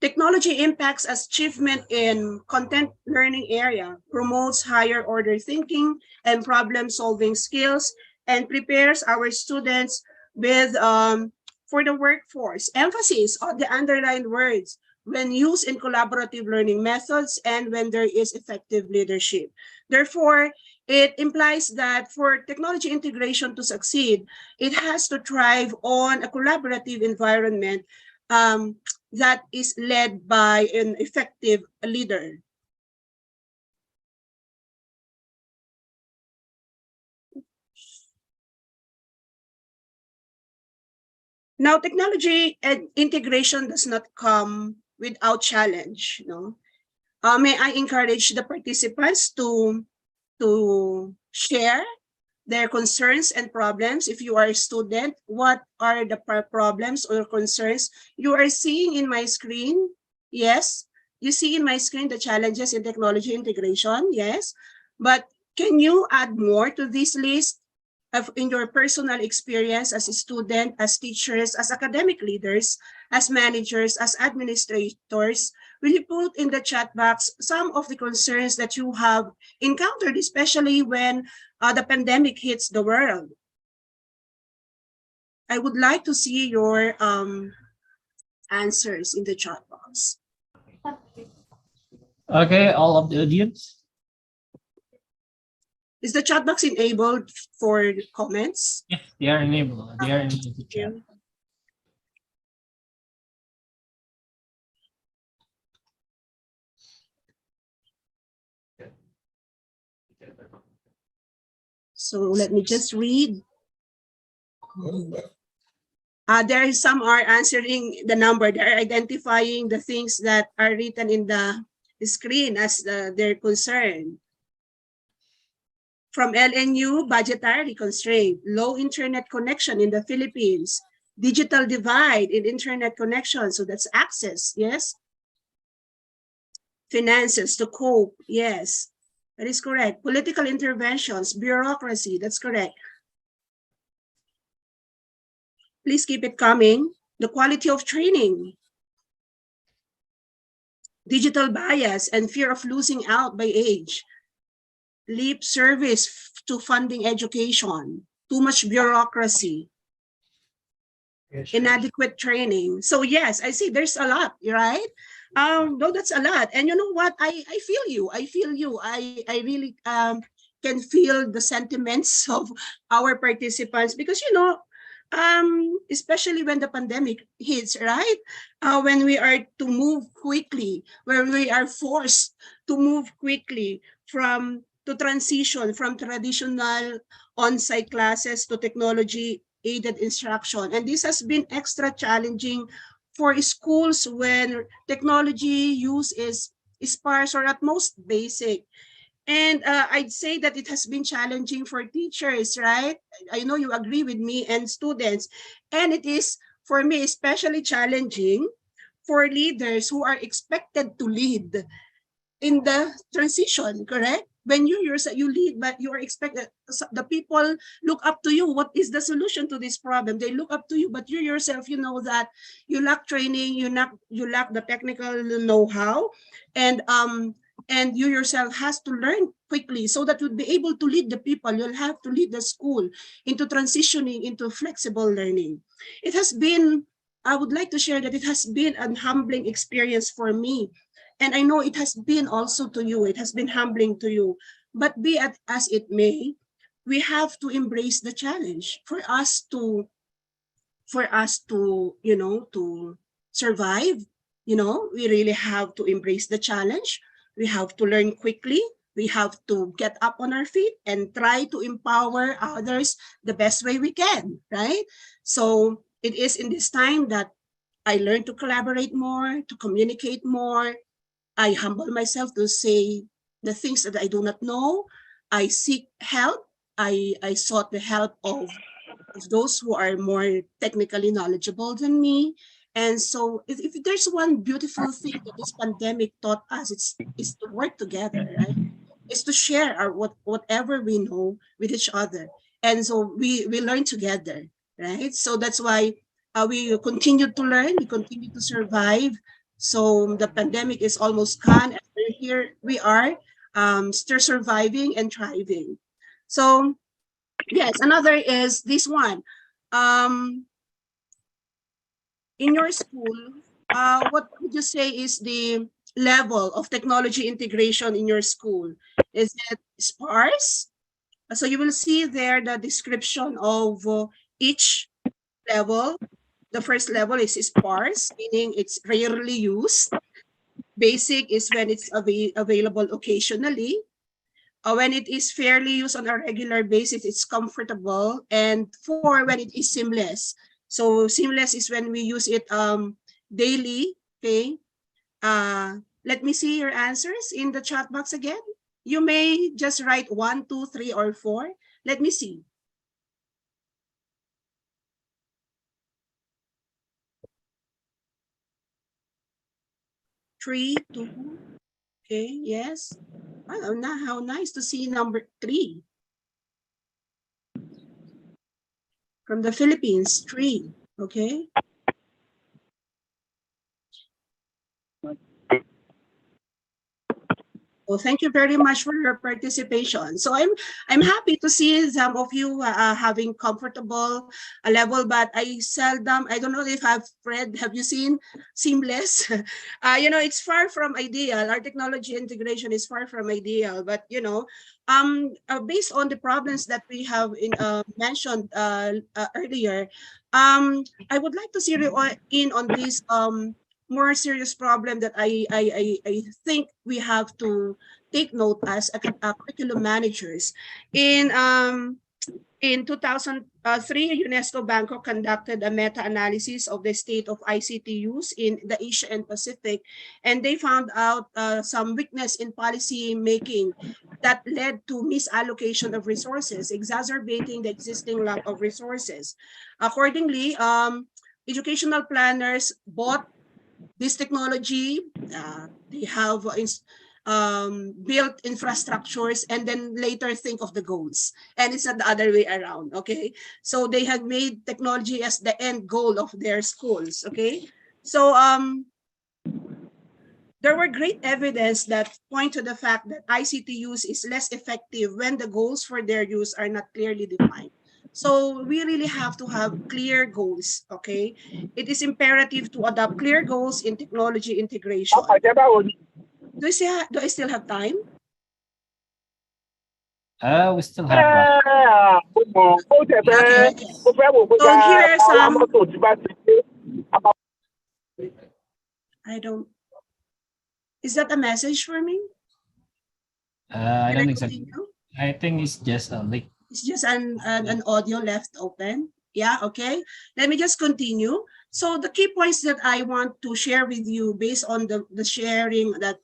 Technology impacts achievement in content learning area, promotes higher order thinking and problem solving skills, and prepares our students with for the workforce. Emphasis on the underlined words when used in collaborative learning methods and when there is effective leadership. Therefore, it implies that for technology integration to succeed, it has to thrive on a collaborative environment that is led by an effective leader. Now, technology and integration does not come without challenge. No? May I encourage the participants to share their concerns and problems. If you are a student, what are the problems or concerns you are seeing in my screen? Yes, you see in my screen the challenges in technology integration, yes. But can you add more to this list of in your personal experience as a student, as teachers, as academic leaders, as managers, as administrators? Will you put in the chat box some of the concerns that you have encountered, especially when the pandemic hits the world? I would like to see your answers in the chat box. Okay, all of the audience. Is the chat box enabled for comments? Yes, they are enabled. They are in the chat. So let me just read. There is some are answering the number. They're identifying the things that are written in the screen as their concern. From LNU, budgetary constraint, low internet connection in the Philippines, digital divide in internet connection, so that's access, yes. Finances to cope, yes, that is correct. Political interventions, bureaucracy, that's correct. Please keep it coming. The quality of training, digital bias and fear of losing out by age, lip service to funding education, too much bureaucracy, inadequate training. So yes, I see there's a lot, right? No, that's a lot. And you know what? I feel you. I feel you. I really can feel the sentiments of our participants because, you know, especially when the pandemic hits, right? When we are to move quickly, when we are forced to move quickly to transition from traditional on-site classes to technology-aided instruction. And this has been extra challenging for schools when technology use is sparse or at most basic. And I'd say that it has been challenging for teachers, right? I know you agree with me, and students. And it is, for me, especially challenging for leaders who are expected to lead in the transition, correct? When you yourself, you lead, but you are expected, the people look up to you. What is the solution to this problem? They look up to you, but you yourself, you know that you lack training, you lack the technical know-how, and you yourself has to learn quickly so that you'll be able to lead the people. You'll have to lead the school into transitioning into flexible learning. It has been, I would like to share that it has been a humbling experience for me. And I know it has been also to you, it has been humbling to you, but be it as it may, we have to embrace the challenge for us to, you know, to survive. You know, we really have to embrace the challenge. We have to learn quickly. We have to get up on our feet and try to empower others the best way we can, right? So it is in this time that I learn to collaborate more, to communicate more. I humble myself to say the things that I do not know. I seek help. I sought the help of those who are more technically knowledgeable than me. And so if there's one beautiful thing that this pandemic taught us, is to work together, right? Is to share our whatever we know with each other. And so we learn together, right? So that's why we continue to learn, we continue to survive, So the pandemic is almost gone, and here we are, still surviving and thriving. So yes, another is this one. In your school, what would you say is the level of technology integration in your school? Is it sparse? So you will see there the description of each level. The first level is sparse, meaning it's rarely used. Basic is when it's available occasionally. When it is fairly used on a regular basis, it's comfortable. And 4, when it is seamless. So seamless is when we use it daily, okay? Let me see your answers in the chat box again. You may just write 1, 2, 3, or 4. Let me see. Three, 2, okay, yes. Oh, how nice to see number 3. From the Philippines, 3, okay. Well, thank you very much for your participation. So I'm happy to see some of you having comfortable level, but I don't know if have you seen seamless? It's far from ideal. Our technology integration is far from ideal, but based on the problems that we have mentioned earlier, I would like to zero in on this more serious problem that I think we have to take note as curriculum managers. In 2003, UNESCO Bangkok conducted a meta-analysis of the state of ICT use in the Asia and Pacific, and they found out some weakness in policy making that led to misallocation of resources, exacerbating the existing lack of resources. Accordingly, educational planners bought this technology, they have built infrastructures and then later think of the goals. And it's not the other way around, okay? So they have made technology as the end goal of their schools, okay? So there were great evidence that point to the fact that ICT use is less effective when the goals for their use are not clearly defined. So we really have to have clear goals, okay? It is imperative to adopt clear goals in technology integration. Do I still have time? We still have Okay. So here are some. I don't. Is that a message for me? I don't think so. I think it's just a link. It's just an audio left open. Yeah, okay. Let me just continue. So the key points that I want to share with you based on the sharing that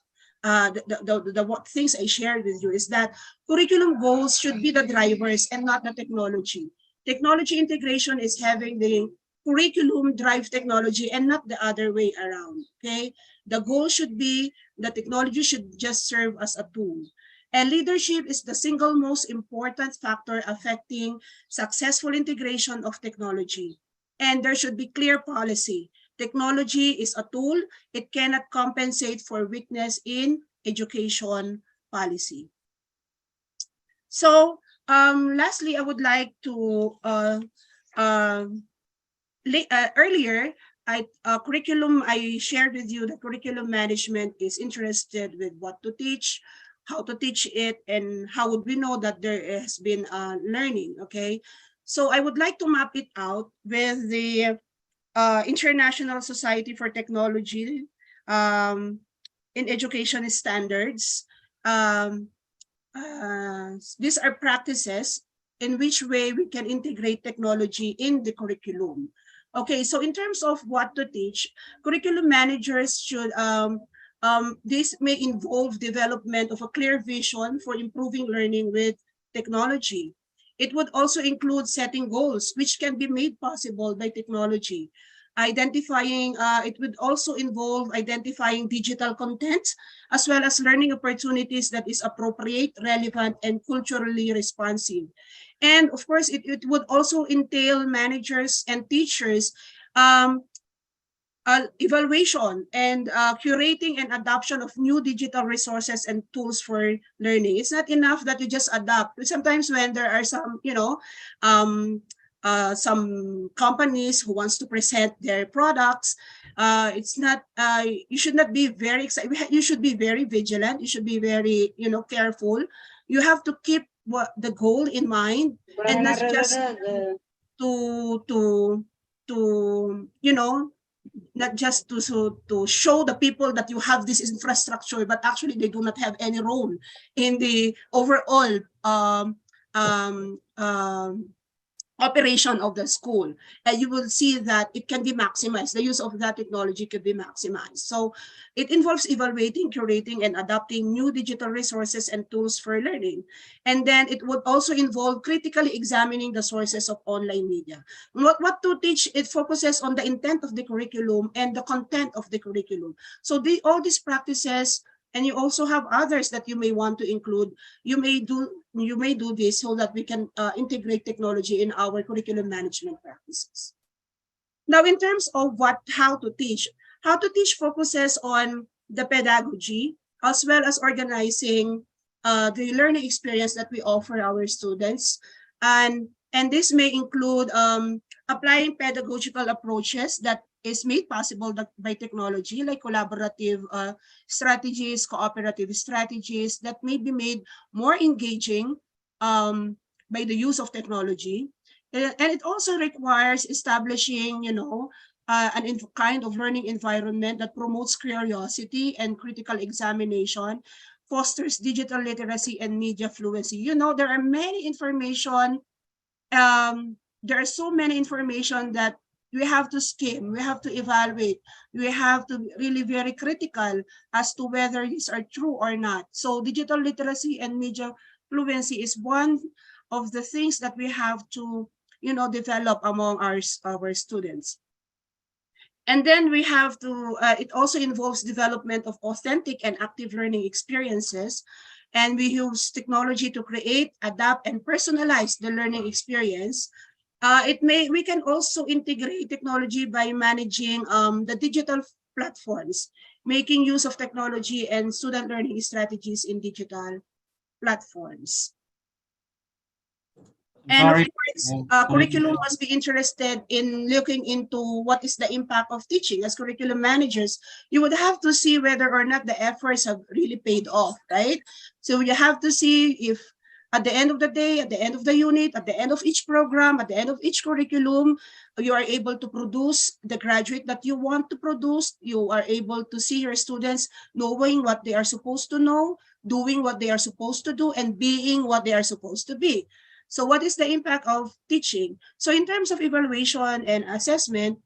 what things I shared with you is that curriculum goals should be the drivers and not the technology. Technology integration is having the curriculum drive technology and not the other way around, okay? The goal should be the technology should just serve as a tool. And leadership is the single most important factor affecting successful integration of technology. And there should be clear policy. Technology is a tool. It cannot compensate for weakness in education policy. So lastly, I would like to, earlier, curriculum, I shared with you that curriculum management is interested with what to teach, how to teach it, and how would we know that there has been learning, okay? So I would like to map it out with the International Society for Technology in Education Standards. These are practices in which way we can integrate technology in the curriculum. Okay, so in terms of what to teach, curriculum managers should this may involve development of a clear vision for improving learning with technology. It would also include setting goals, which can be made possible by technology. It would also involve identifying digital content, as well as learning opportunities that is appropriate, relevant, and culturally responsive. And of course, it would also entail managers and teachers evaluation and curating and adoption of new digital resources and tools for learning. It's not enough that you just adopt. Sometimes when there are some, some companies who wants to present their products, it's not, you should not be very excited. You should be very vigilant. You should be very, careful. You have to keep what the goal in mind, and not just to not just to show the people that you have this infrastructure, but actually they do not have any role in the overall operation of the school. And you will see that it can be maximized. The use of that technology could be maximized. So it involves evaluating, curating, and adapting new digital resources and tools for learning. And then it would also involve critically examining the sources of online media. What to teach, it focuses on the intent of the curriculum and the content of the curriculum. So all these practices, and you also have others that you may want to include. You may do this so that we can integrate technology in our curriculum management practices. Now, in terms of how to teach focuses on the pedagogy as well as organizing the learning experience that we offer our students, and this may include applying pedagogical approaches that is made possible by technology, like collaborative strategies, cooperative strategies that may be made more engaging by the use of technology. And it also requires establishing, kind of learning environment that promotes curiosity and critical examination, fosters digital literacy and media fluency. There are many information, there are so many information that we have to skim, we have to evaluate, we have to be really very critical as to whether these are true or not. So digital literacy and media fluency is one of the things that we have to, develop among our students. And then we have to, it also involves development of authentic and active learning experiences. And we use technology to create, adapt, and personalize the learning experience. We can also integrate technology by managing the digital platforms, making use of technology and student learning strategies in digital platforms. And of course, curriculum must be interested in looking into what is the impact of teaching. As curriculum managers, you would have to see whether or not the efforts have really paid off, right? So you have to see if at the end of the day, at the end of the unit, at the end of each program, at the end of each curriculum, you are able to produce the graduate that you want to produce. You are able to see your students knowing what they are supposed to know, doing what they are supposed to do, and being what they are supposed to be. So what is the impact of teaching? So in terms of evaluation and assessment,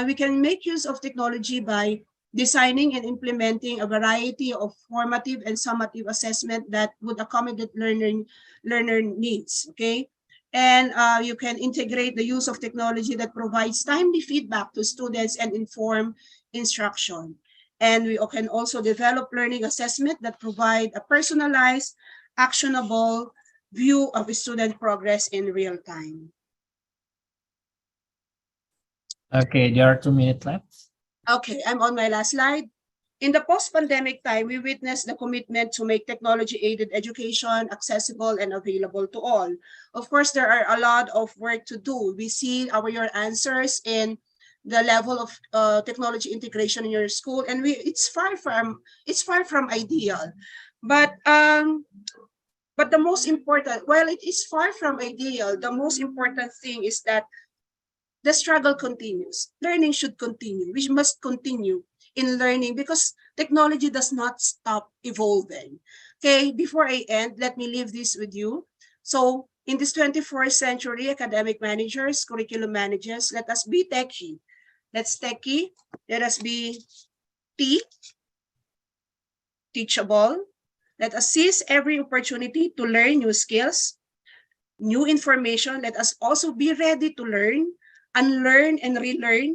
we can make use of technology by designing and implementing a variety of formative and summative assessment that would accommodate learner needs, okay? And you can integrate the use of technology that provides timely feedback to students and inform instruction. And we can also develop learning assessment that provide a personalized, actionable view of student progress in real time. Okay, there are 2 minutes left. Okay, I'm on my last slide. In the post-pandemic time, we witnessed the commitment to make technology-aided education accessible and available to all. Of course, there are a lot of work to do. We see your answers in the level of technology integration in your school, and it's far from ideal. But the most important, while it is far from ideal, the most important thing is that the struggle continues. Learning should continue. We must continue in learning because technology does not stop evolving. Okay, before I end, let me leave this with you. So in this 21st century, academic managers, curriculum managers, let us be techie. Let's techie. Let us be teachable. Let us seize every opportunity to learn new skills, new information. Let us also be ready to learn, unlearn, and relearn.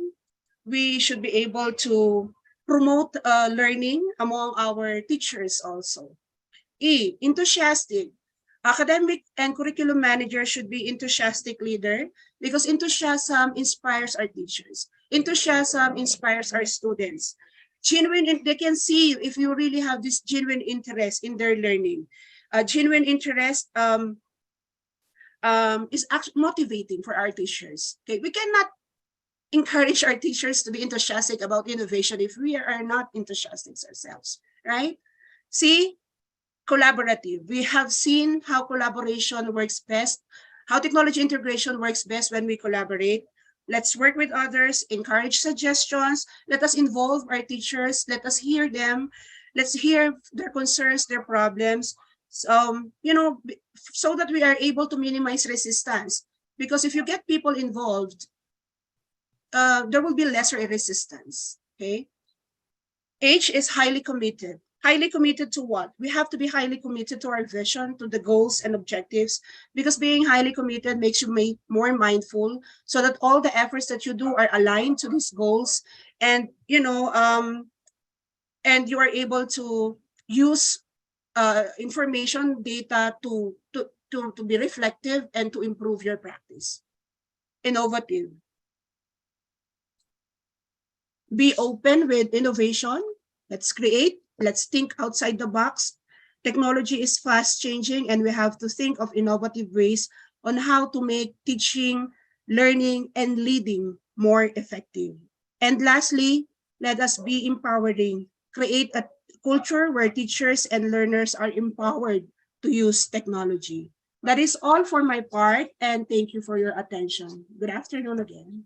We should be able to promote learning among our teachers also. Enthusiastic. Academic and curriculum managers should be enthusiastic leader because enthusiasm inspires our teachers. Enthusiasm inspires our students. They can see if you really have this genuine interest in their learning. Genuine interest is actually motivating for our teachers. Okay, we cannot encourage our teachers to be enthusiastic about innovation if we are not enthusiastic ourselves, right? See, collaborative. We have seen how collaboration works best, how technology integration works best when we collaborate. Let's work with others, encourage suggestions, let us involve our teachers, let us hear them, let's hear their concerns, their problems, so that we are able to minimize resistance. Because if you get people involved, there will be lesser resistance, okay? H is highly committed. Highly committed to what? We have to be highly committed to our vision, to the goals and objectives, because being highly committed makes you more mindful so that all the efforts that you do are aligned to these goals, and and you are able to use information, data to be reflective and to improve your practice. Innovative. Be open with innovation. Let's create. Let's think outside the box. Technology is fast changing, and we have to think of innovative ways on how to make teaching, learning, and leading more effective. And lastly, let us be empowering. Create a culture where teachers and learners are empowered to use technology. That is all for my part, and thank you for your attention. Good afternoon again.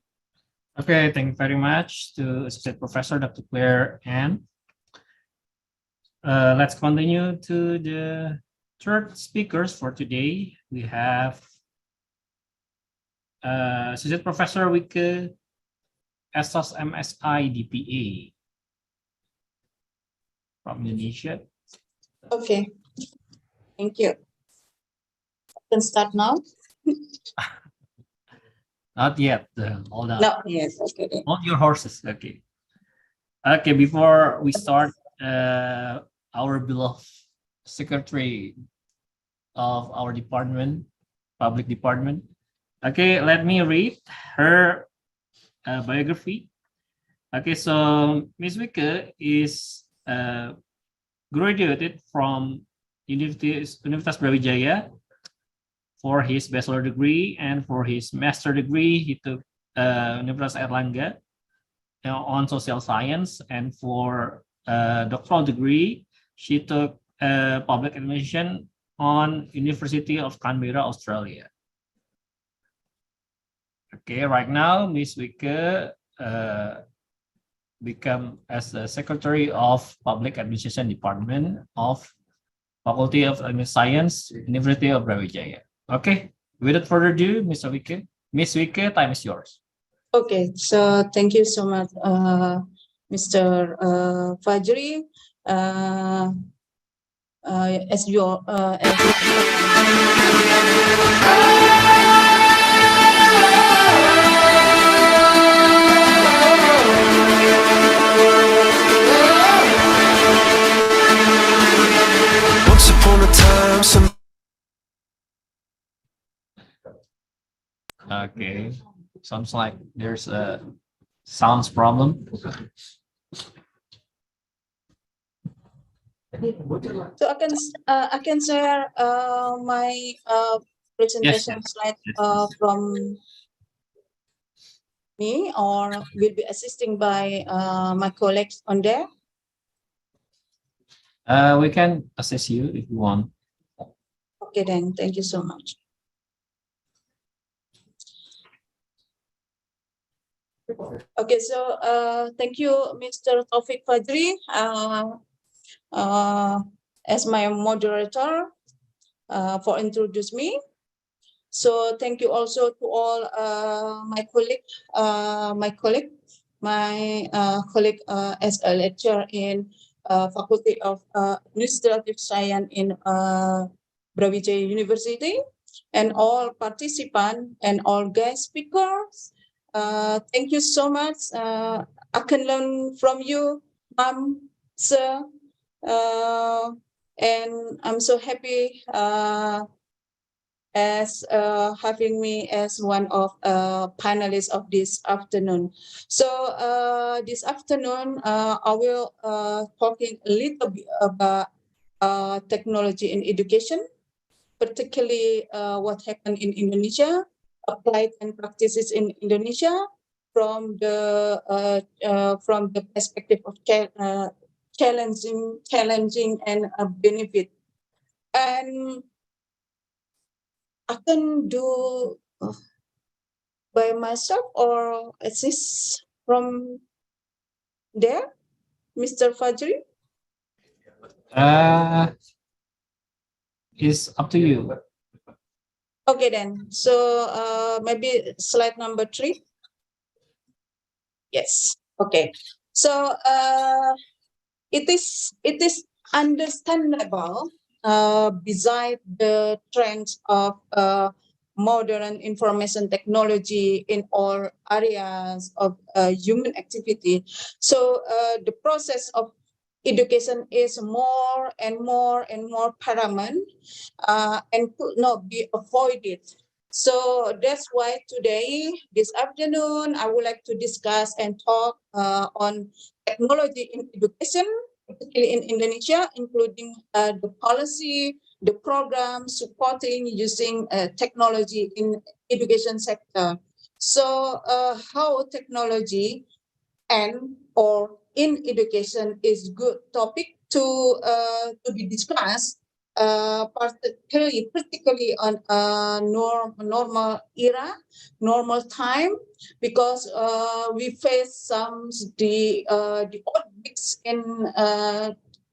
Okay, thank you very much to Associate Professor Dr. Claire Ann. Let's continue to the third speakers for today. We have Associate Professor Wike Esos MSI DPA from Indonesia. Okay, thank you. Can start now? Not yet. Hold on. No, yes. Okay. Hold your horses. Okay. Okay. Before we start, our beloved secretary of our department, public department. Okay, let me read her biography. Okay, so Ms. Wike is graduated from Universitas Brawijaya for his bachelor degree, and for his master degree, he took Universitas Airlangga on social science, and for doctoral degree, she took public administration on University of Canberra, Australia. Okay, right now, Ms. Wike become as the Secretary of Public Administration Department of Faculty of Science, University of Brawijaya. Okay, without further ado, Mr. Wike, Ms. Wike, time is yours. Okay, so thank you so much, Mr. Fajri. As your Once upon a time, some. Okay, sounds like there's a sounds problem. So I can share my presentation slide from me, or will be assisting by my colleagues on there. We can assist you if you want. Okay, then thank you so much. Okay, so thank you, Mr. Taufik Fajri, as my moderator for introduce me. So thank you also to all my colleague as a lecturer in Faculty of Administrative Science in Brawijaya University, and all participants and all guest speakers. Thank you so much. I can learn from you, Ma'am, Sir, and I'm so happy as having me as one of panelists of this afternoon. So this afternoon, I will talking a little bit about technology in education, particularly what happened in Indonesia, applied and practices in Indonesia from the perspective of challenging and benefit. And I can do by myself or assist from there, Mr. Fajri? It's up to you. Okay then. So maybe slide number 3. Yes. Okay. So it is understandable beside the trends of modern information technology in all areas of human activity. So the process of education is more and more paramount and could not be avoided. So that's why today, this afternoon, I would like to discuss and talk on technology in education, particularly in Indonesia, including the policy, the program supporting using technology in education sector. So how technology and or in education is good topic to be discussed, particularly on normal era, normal time, because we face some the outbreaks in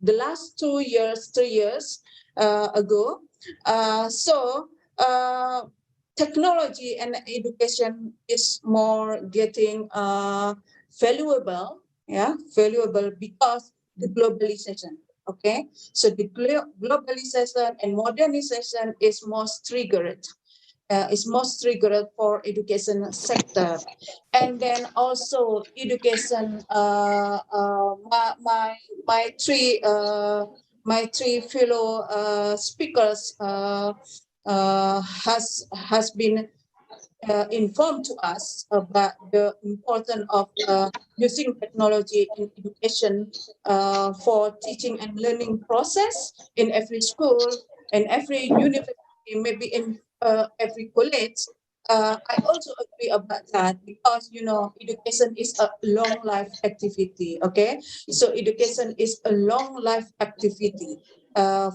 the last 2 years, 3 years ago. So technology and education is more getting valuable because the globalization. Okay, so the globalization and modernization is most triggered. For education sector, and then also education. My three fellow speakers has been informed to us about the importance of using technology in education for teaching and learning process in every school, in every university, maybe in every college. I also agree about that because, education is a long life activity, okay? So education is a long life activity.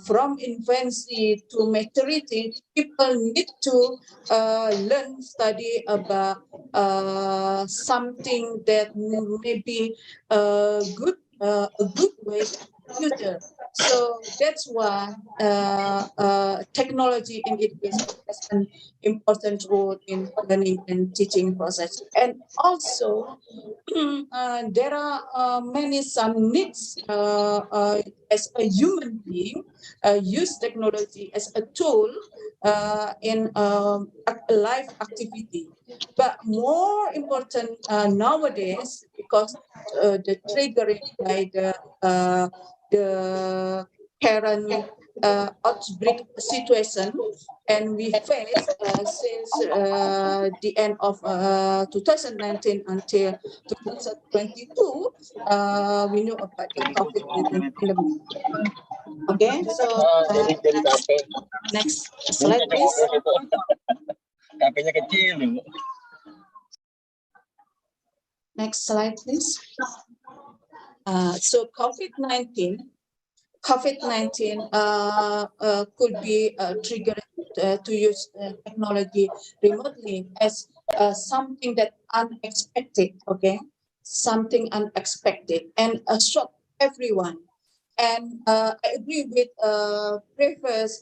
From infancy to maturity, people need to learn, study about something that may be a good way in the future. So that's why technology in education has an important role in learning and teaching process. And also, there are some needs as a human being use technology as a tool in a life activity. But more important nowadays, because the triggering by the current outbreak situation, and we face since the end of 2019 until 2022, we know about the COVID-19 pandemic. Okay, so next slide, please. Next slide, please. So COVID-19 could be triggered to use technology remotely as something that unexpected, okay? Something unexpected and shock everyone. And I agree with previous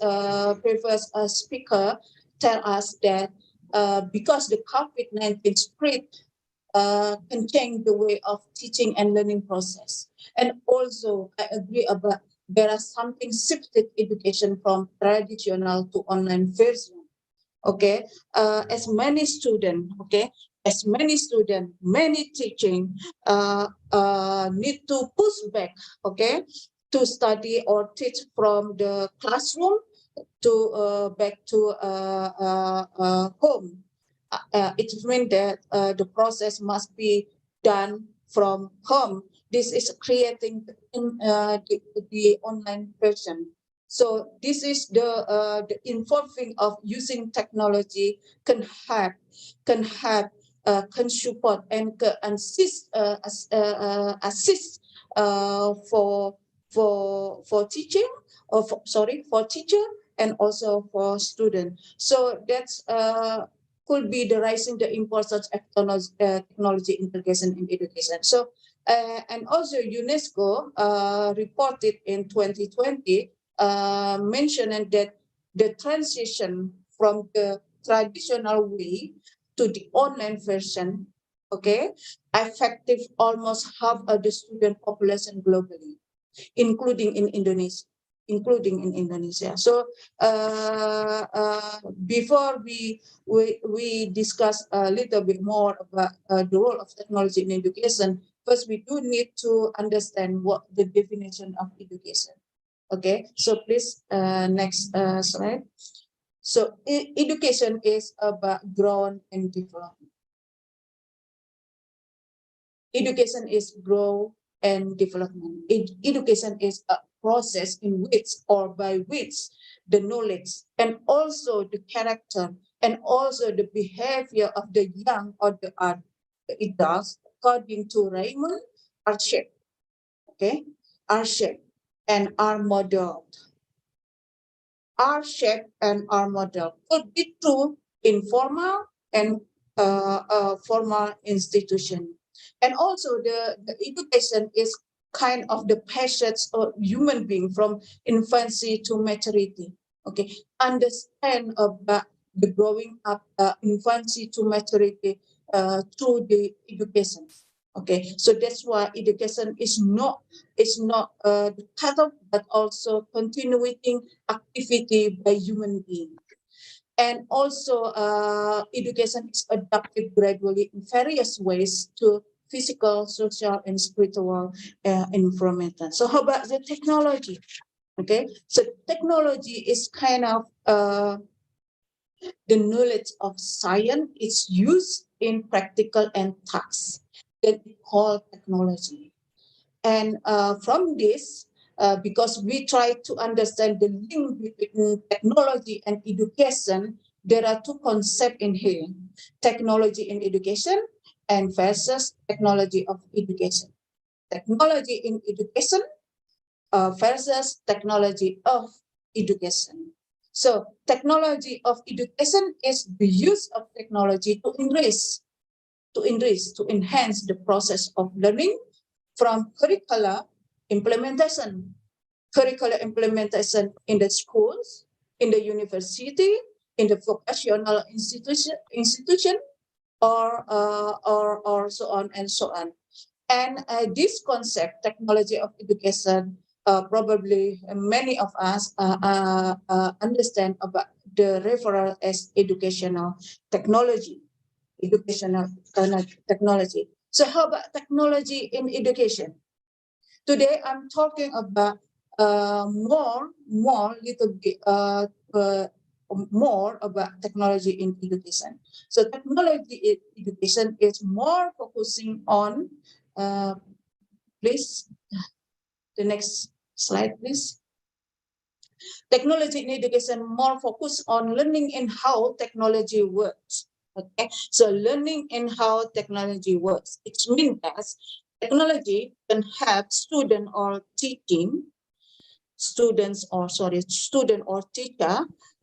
speaker tell us that because the COVID-19 spread can change the way of teaching and learning process. And also, I agree about there are something shifted education from traditional to online version. Okay, as many students, many teaching need to push back, okay, to study or teach from the classroom back to home. It means that the process must be done from home. This is creating the online version. So this is the involving of using technology can support and assist for teaching or for teacher and also for student. So that's could be the rising the importance of technology integration in education. So and also UNESCO reported in 2020 mentioning that the transition from the traditional way to the online version, okay, affected almost half of the student population globally, including in Indonesia. So before we discuss a little bit more about the role of technology in education, first we do need to understand what the definition of education. Okay, so please next slide. So education is about growth and development. Education is growth and development. Education is a process in which or by which the knowledge and also the character and also the behavior of the young or the adults, according to Raymond, are shaped. Okay, are shaped and are modeled. Are shaped and are modeled could be through informal and formal institution. And also the education is kind of the passage of human being from infancy to maturity. Okay, understand about the growing up infancy to maturity through the education. Okay, so that's why education is not the title, but also continuing activity by human being. And also education is adapted gradually in various ways to physical, social, and spiritual environment. So how about the technology? Okay, so technology is kind of the knowledge of science is used in practical and tasks that we call technology. And from this, because we try to understand the link between technology and education, there are two concepts in here: technology in education and versus technology of education. Technology in education versus technology of education. So technology of education is the use of technology to enhance the process of learning from curricular implementation in the schools, in the university, in the vocational institution, or so on and so on. And this concept, technology of education, probably many of us understand about the referral as educational technology. So how about technology in education? Today I'm talking about more about technology in education. So technology in education is more focusing on, please, the next slide, please. Technology in education more focused on learning and how technology works. Okay, so learning and how technology works. It means that technology can help student or teacher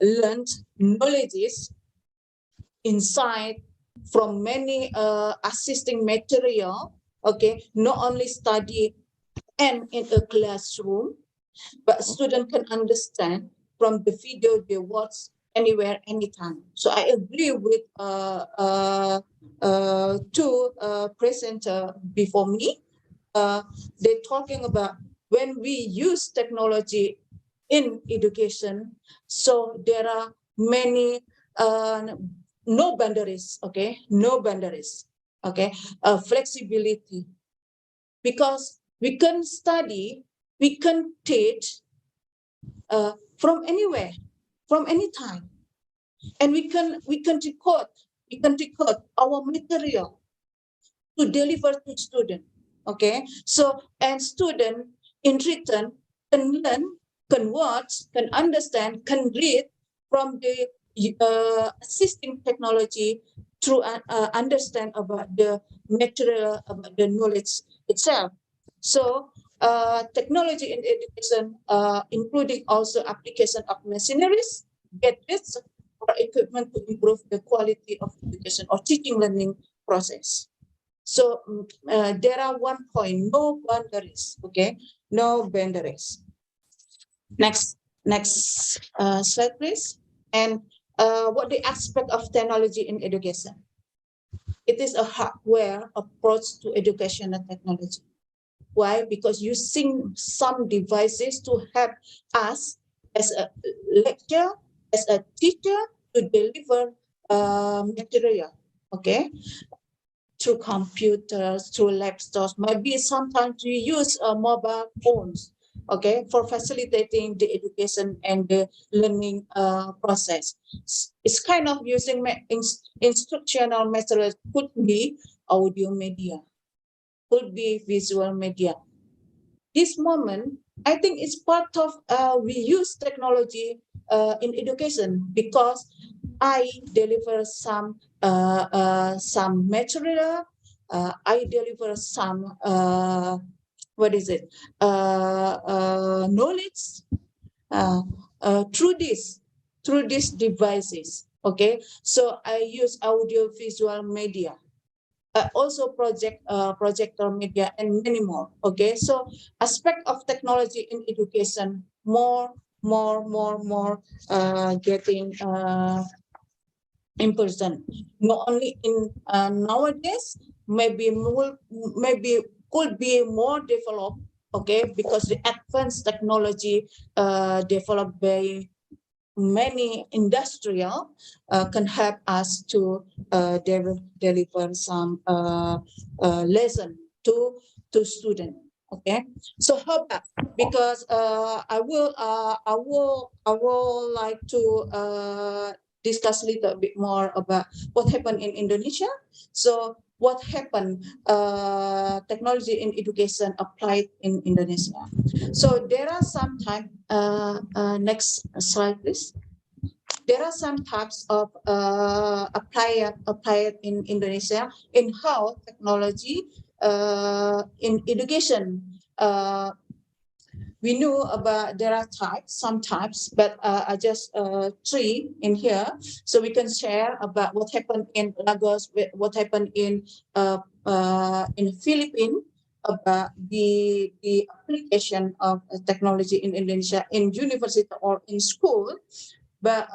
learn knowledges, insight from many assisting material. Okay, not only study and in a classroom, but student can understand from the video they watch anywhere, anytime. So I agree with two presenters before me. They're talking about when we use technology in education, so there are many no boundaries, okay? No boundaries, okay? Flexibility, because we can study, we can teach from anywhere, from any time, and we can decode our material to deliver to student. Okay, so and student in return can learn, can watch, can understand, can read from the assisting technology to understand about the material, about the knowledge itself. So technology in education, including also application of machineries, gadgets, or equipment to improve the quality of education or teaching learning process. So there are 1 point, no boundaries, okay? No boundaries. Next slide, please. And what the aspect of technology in education? It is a hardware approach to educational technology. Why? Because using some devices to help us as a lecturer, as a teacher, to deliver material, okay? Through computers, through laptops, maybe sometimes we use mobile phones, okay, for facilitating the education and the learning process. It's kind of using instructional methods, could be audio media, could be visual media. This moment, I think it's part of we use technology in education because I deliver some material. I deliver some knowledge through these devices. Okay, so I use audio visual media. Also projector media and many more. Okay, so aspect of technology in education more getting important. Not only in nowadays, maybe could be more developed. Okay, because the advanced technology developed by many industrial can help us to deliver some lesson to student. Okay, so how about, because I will like to discuss a little bit more about what happened in Indonesia. So what happened technology in education applied in Indonesia. So there are some type, next slide please. There are some types of applied in Indonesia in how technology in education. We know about there are some types, but I just 3 in here, so we can share about what happened in Lagos, what happened in Philippines, about the application of technology in Indonesia in university or in school. But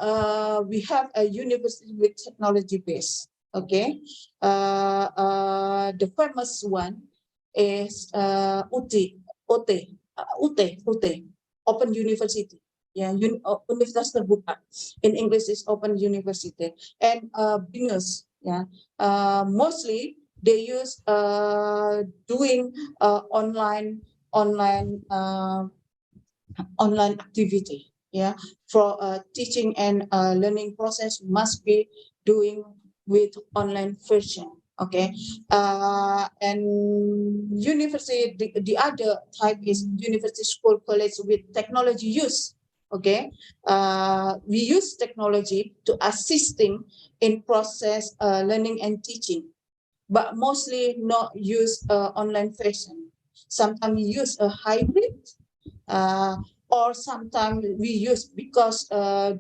we have a university with technology base. Okay, the famous one is UT, Open University. Yeah, Universitas Terbuka. In English is Open University. And BINUS. Yeah, mostly they use doing online activity. Yeah, for teaching and learning process must be doing with online version. Okay, and university, the other type is university, school, college with technology use. Okay, we use technology to assisting in process learning and teaching, but mostly not use online version. Sometimes we use a hybrid, or sometimes we use because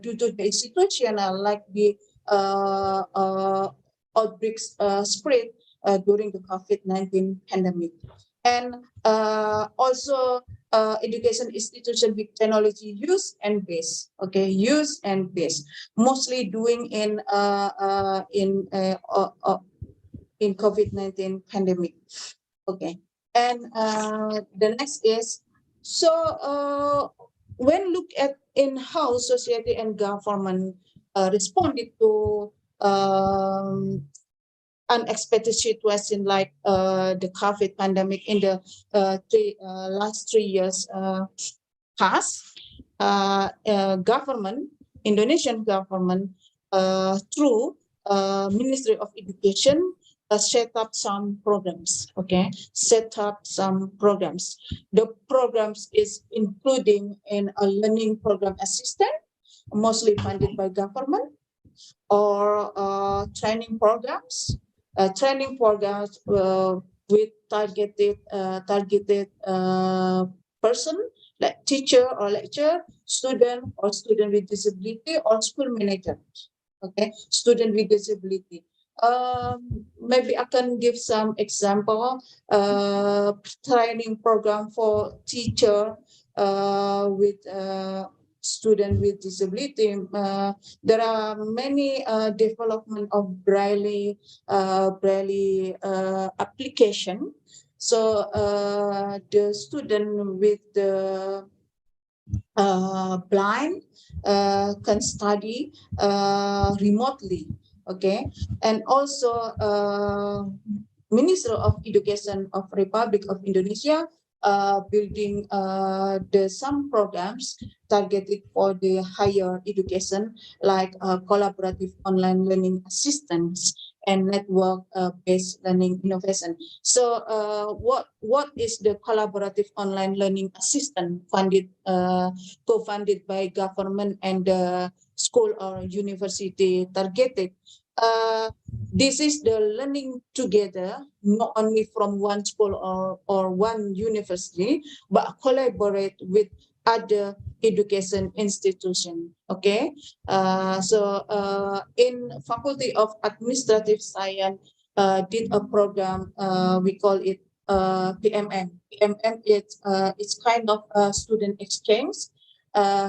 due to the situational, like the outbreaks spread during the COVID-19 pandemic. And also education institution with technology use and base. Okay, use and base. Mostly doing in COVID-19 pandemic. Okay, and the next is, so when look at in how society and government responded to unexpected situation like the COVID pandemic in the last 3 years past, government Indonesian government through Ministry of Education set up some programs. Okay, set up some programs. The programs is including in a learning program assistant, mostly funded by government, or training programs with targeted person like teacher or lecturer, student or student with disability, or school manager. Okay, student with disability. Maybe I can give some example. Training program for teacher with student with disability. There are many development of Braille application. So the student with the blind can study remotely. Okay, and also Ministry of Education of Republic of Indonesia building some programs targeted for the higher education, like collaborative online learning assistance and network-based learning innovation. So what is the collaborative online learning assistant funded, co-funded by government and school or university targeted? This is the learning together, not only from one school or one university, but collaborate with other education institution. Okay, so in Faculty of Administrative Science did a program, we call it PMM. PMM it's kind of a student exchange.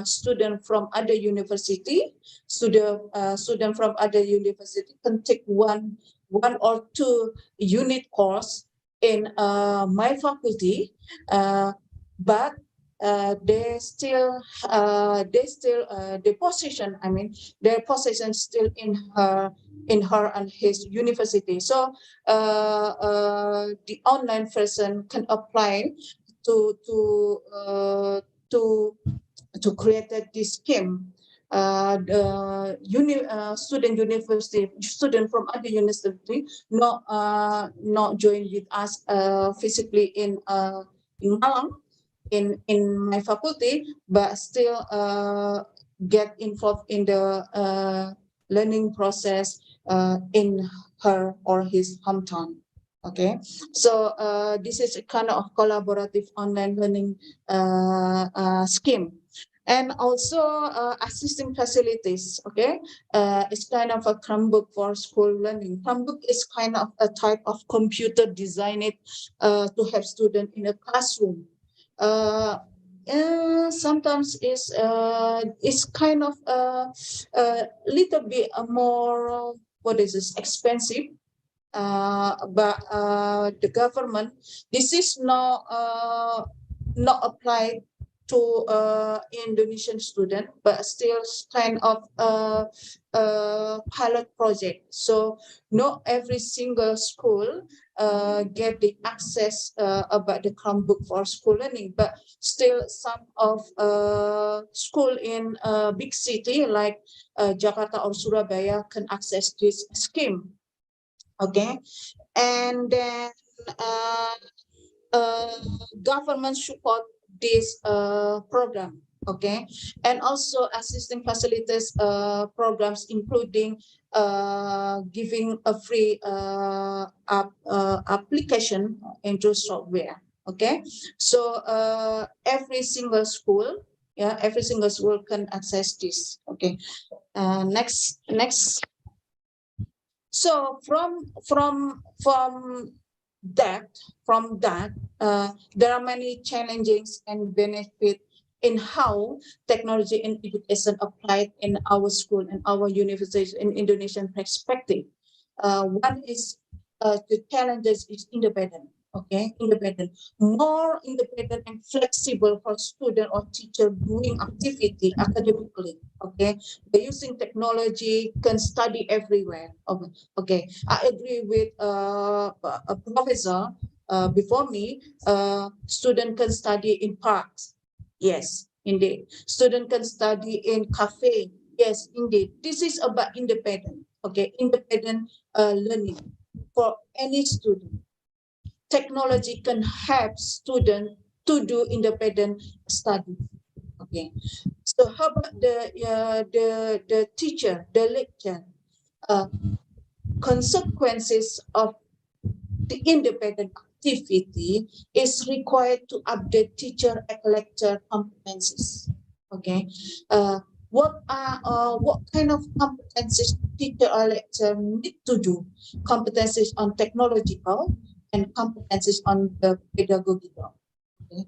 Student from other university, student from other university can take one or two unit course in my faculty, but they still the position, I mean their position still in her and his university. So the online person can apply to create this scheme. The student from other university not join with us physically in Malang in my faculty, but still get involved in the learning process in her or his hometown. Okay, so this is a kind of collaborative online learning scheme. And also assisting facilities. Okay, it's kind of a Chromebook for school learning. Chromebook is kind of a type of computer designed to have students in a classroom. Sometimes it's kind of a little bit more expensive. But the government, this is not applied to Indonesian student, but still kind of pilot project. So not every single school get the access about the Chromebook for school learning, but still some of school in big city like Jakarta or Surabaya can access this scheme. Okay, and then government support this program. Okay, and also assisting facilities programs, including giving a free application into software. Okay, so every single school can access this. Okay, next. So from that, there are many challenges and benefits in how technology and education applied in our school and our universities in Indonesian perspective. One is the challenges is independent. Okay, more independent and flexible for student or teacher doing activity academically. Okay, by using technology can study everywhere. Okay, I agree with a professor before me. Student can study in parks. Yes, indeed. Student can study in cafe, Yes, indeed. This is about independent, okay, independent learning for any student. Technology can help students to do independent study. Okay, so how about the teacher, the lecturer? Consequences of the independent activity is required to update teacher and lecturer competencies. Okay, what kind of competencies teacher or lecturer need to do? Competencies on technological and competencies on the pedagogical. Okay,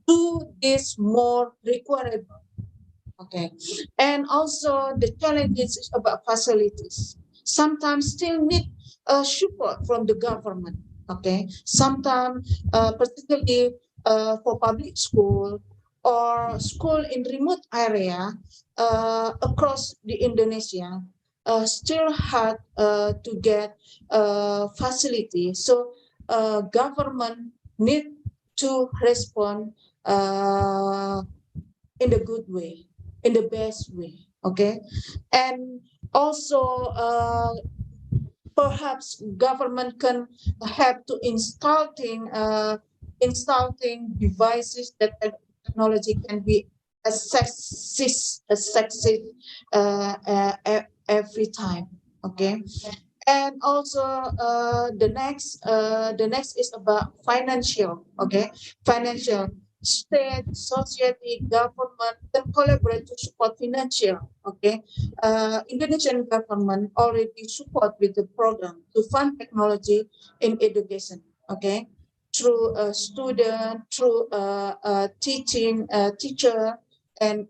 do this more requirable. Okay, and also the challenges is about facilities. Sometimes still need support from the government. Okay, sometimes particularly for public school or school in remote area across the Indonesia, still hard to get facility. So government need to respond in the good way, in the best way. Okay, and also perhaps government can help to installing devices that technology can be accessed every time. Okay, and also the next is about financial. Okay, financial. State, society, government can collaborate to support financial. Okay, Indonesian government already support with the program to fund technology in education. Okay, through a student, through teacher, and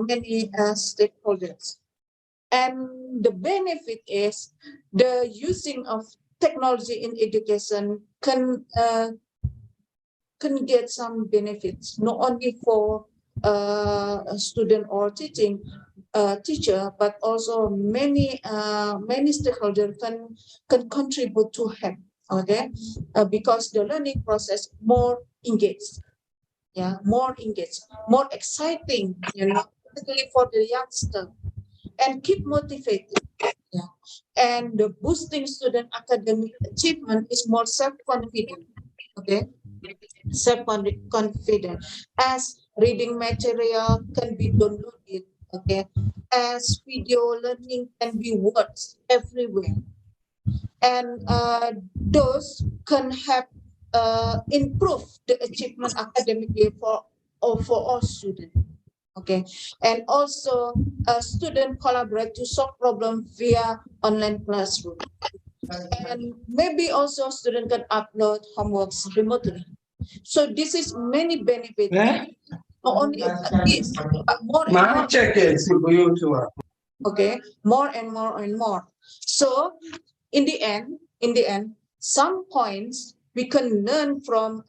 many stakeholders. And the benefit is the using of technology in education can get some benefits, not only for a student or teaching teacher, but also many stakeholders can contribute to help. Okay, because the learning process more engaged, more engaged, more exciting, particularly for the youngster, and keep motivated. And the boosting student academic achievement is more self-confident. Okay, self-confident as reading material can be downloaded. Okay, as video learning can be watched everywhere, and those can help improve the achievement academically for all students. Okay, and also student collaborate to solve problems via online classroom, and maybe also student can upload homeworks remotely. So this is many benefits. Not only this, but more and more. Okay, more and more and more. So in the end, some points we can learn from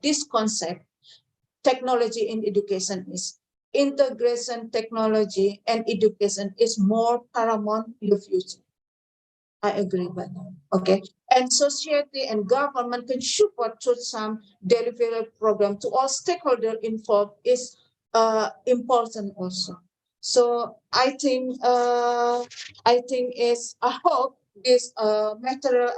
this concept. Technology in education is integration. Technology and education is more paramount in the future. I agree with that. Okay, and society and government can support through some delivery program to all stakeholders involved is important also. So I think I hope this material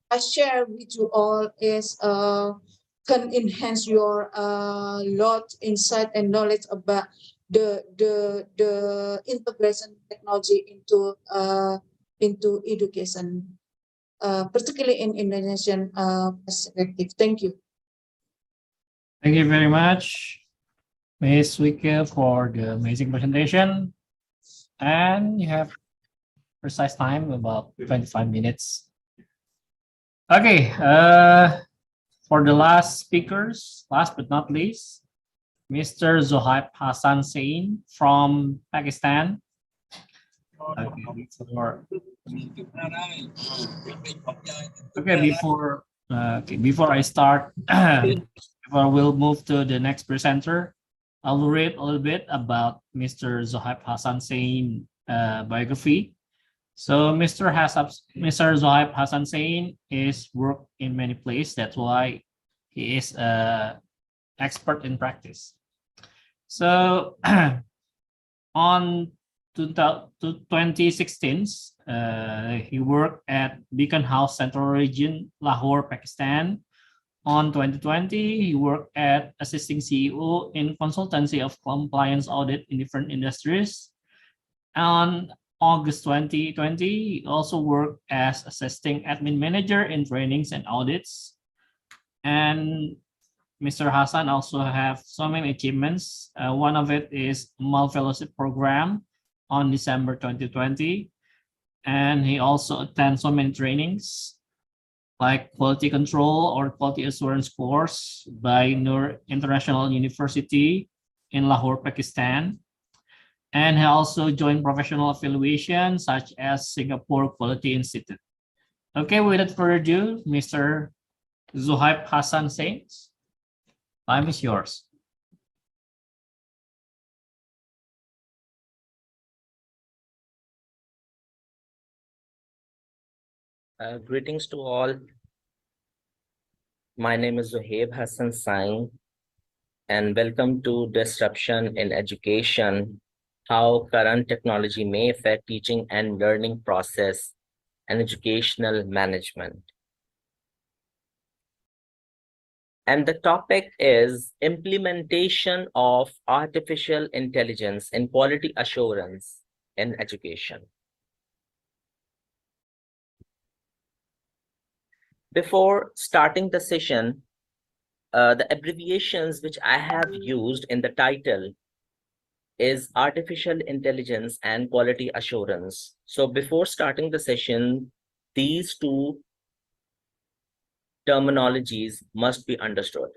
I share with you all is can enhance your lot insight and knowledge about the integration technology into education, particularly in Indonesian perspective. Thank you. Thank you very much, Ms. Wicke, for the amazing presentation. And you have precise time, about 25 minutes. Okay, for the last speakers, last but not least, Mr. Zohaib Hassan Sain from Pakistan. Before I start, before we'll move to the next presenter, I will read a little bit about Mr. Zohaib Hassan Sain biography. So Mr. Zohaib Hassan Sain is worked in many places. That's why he is an expert in practice. So on 2016, he worked at Beacon House Central Region, Lahore, Pakistan. On 2020, he worked at assisting CEO in consultancy of compliance audit in different industries. On August 2020, he also worked as assisting admin manager in trainings and audits. And Mr. Hassan also have so many achievements. One of it is MAL Fellowship Program on December 2020. And he also attends so many trainings like quality control or quality assurance course by Noor International University in Lahore, Pakistan. And he also joined professional affiliations such as Singapore Quality Institute. Okay, without further ado, Mr. Zuhaib Hassan Sains, time is yours. Greetings to all. My name is Zuhaib Hassan Sain, and welcome to Disruption in Education, how current technology may affect teaching and learning process and educational management. And the topic is implementation of artificial intelligence in quality assurance in education. Before starting the session, the abbreviations which I have used in the title is artificial intelligence and quality assurance. So before starting the session, these two terminologies must be understood.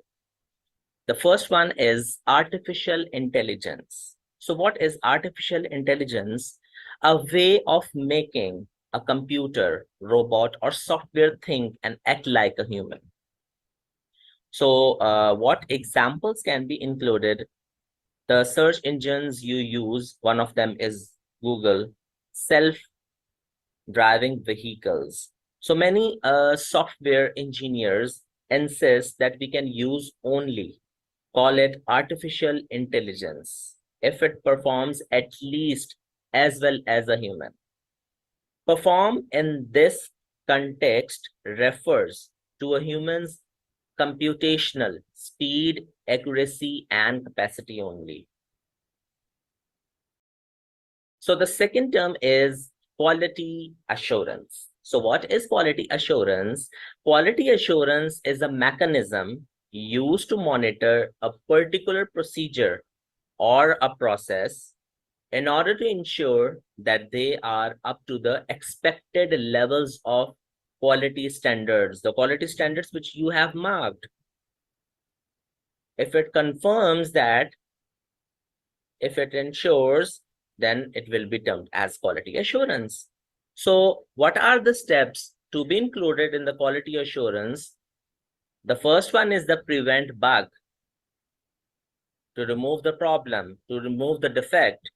The first one is artificial intelligence. So what is artificial intelligence? A way of making a computer, robot, or software think and act like a human. So what examples can be included? The search engines you use, one of them is Google, self-driving vehicles. So many software engineers insist that we can use only, call it artificial intelligence, if it performs at least as well as a human. Perform in this context refers to a human's computational speed, accuracy, and capacity only. So the second term is quality assurance. So what is quality assurance? Quality assurance is a mechanism used to monitor a particular procedure or a process in order to ensure that they are up to the expected levels of quality standards, the quality standards which you have marked. If it confirms that, if it ensures, then it will be termed as quality assurance. So what are the steps to be included in the quality assurance? The first one is the prevent bug, to remove the problem, to remove the defect.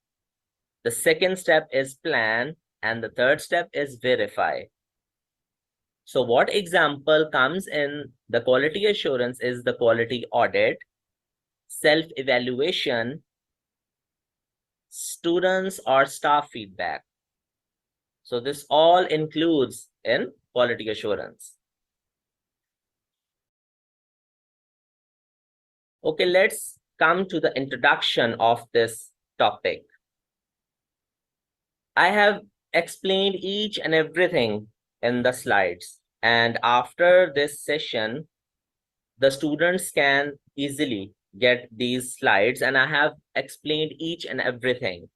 The second step is plan, and the third step is verify. So what example comes in the quality assurance is the quality audit, self-evaluation, students or staff feedback. So this all includes in quality assurance. Okay, let's come to the introduction of this topic. I have explained each and everything in the slides, and after this session, the students can easily get these slides, and I have explained each and everything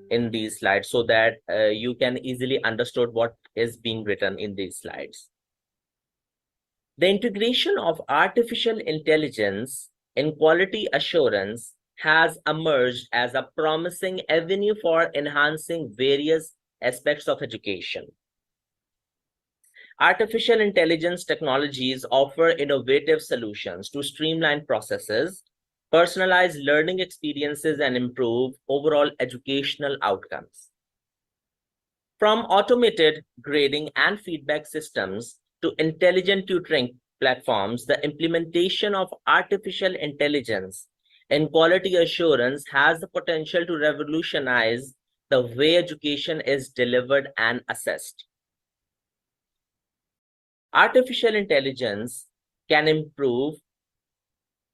in these slides so that you can easily understand what is being written in these slides. The integration of artificial intelligence in quality assurance has emerged as a promising avenue for enhancing various aspects of education. Artificial intelligence technologies offer innovative solutions to streamline processes, personalize learning experiences, and improve overall educational outcomes. From automated grading and feedback systems to intelligent tutoring platforms, the implementation of artificial intelligence in quality assurance has the potential to revolutionize the way education is delivered and assessed. Artificial intelligence can improve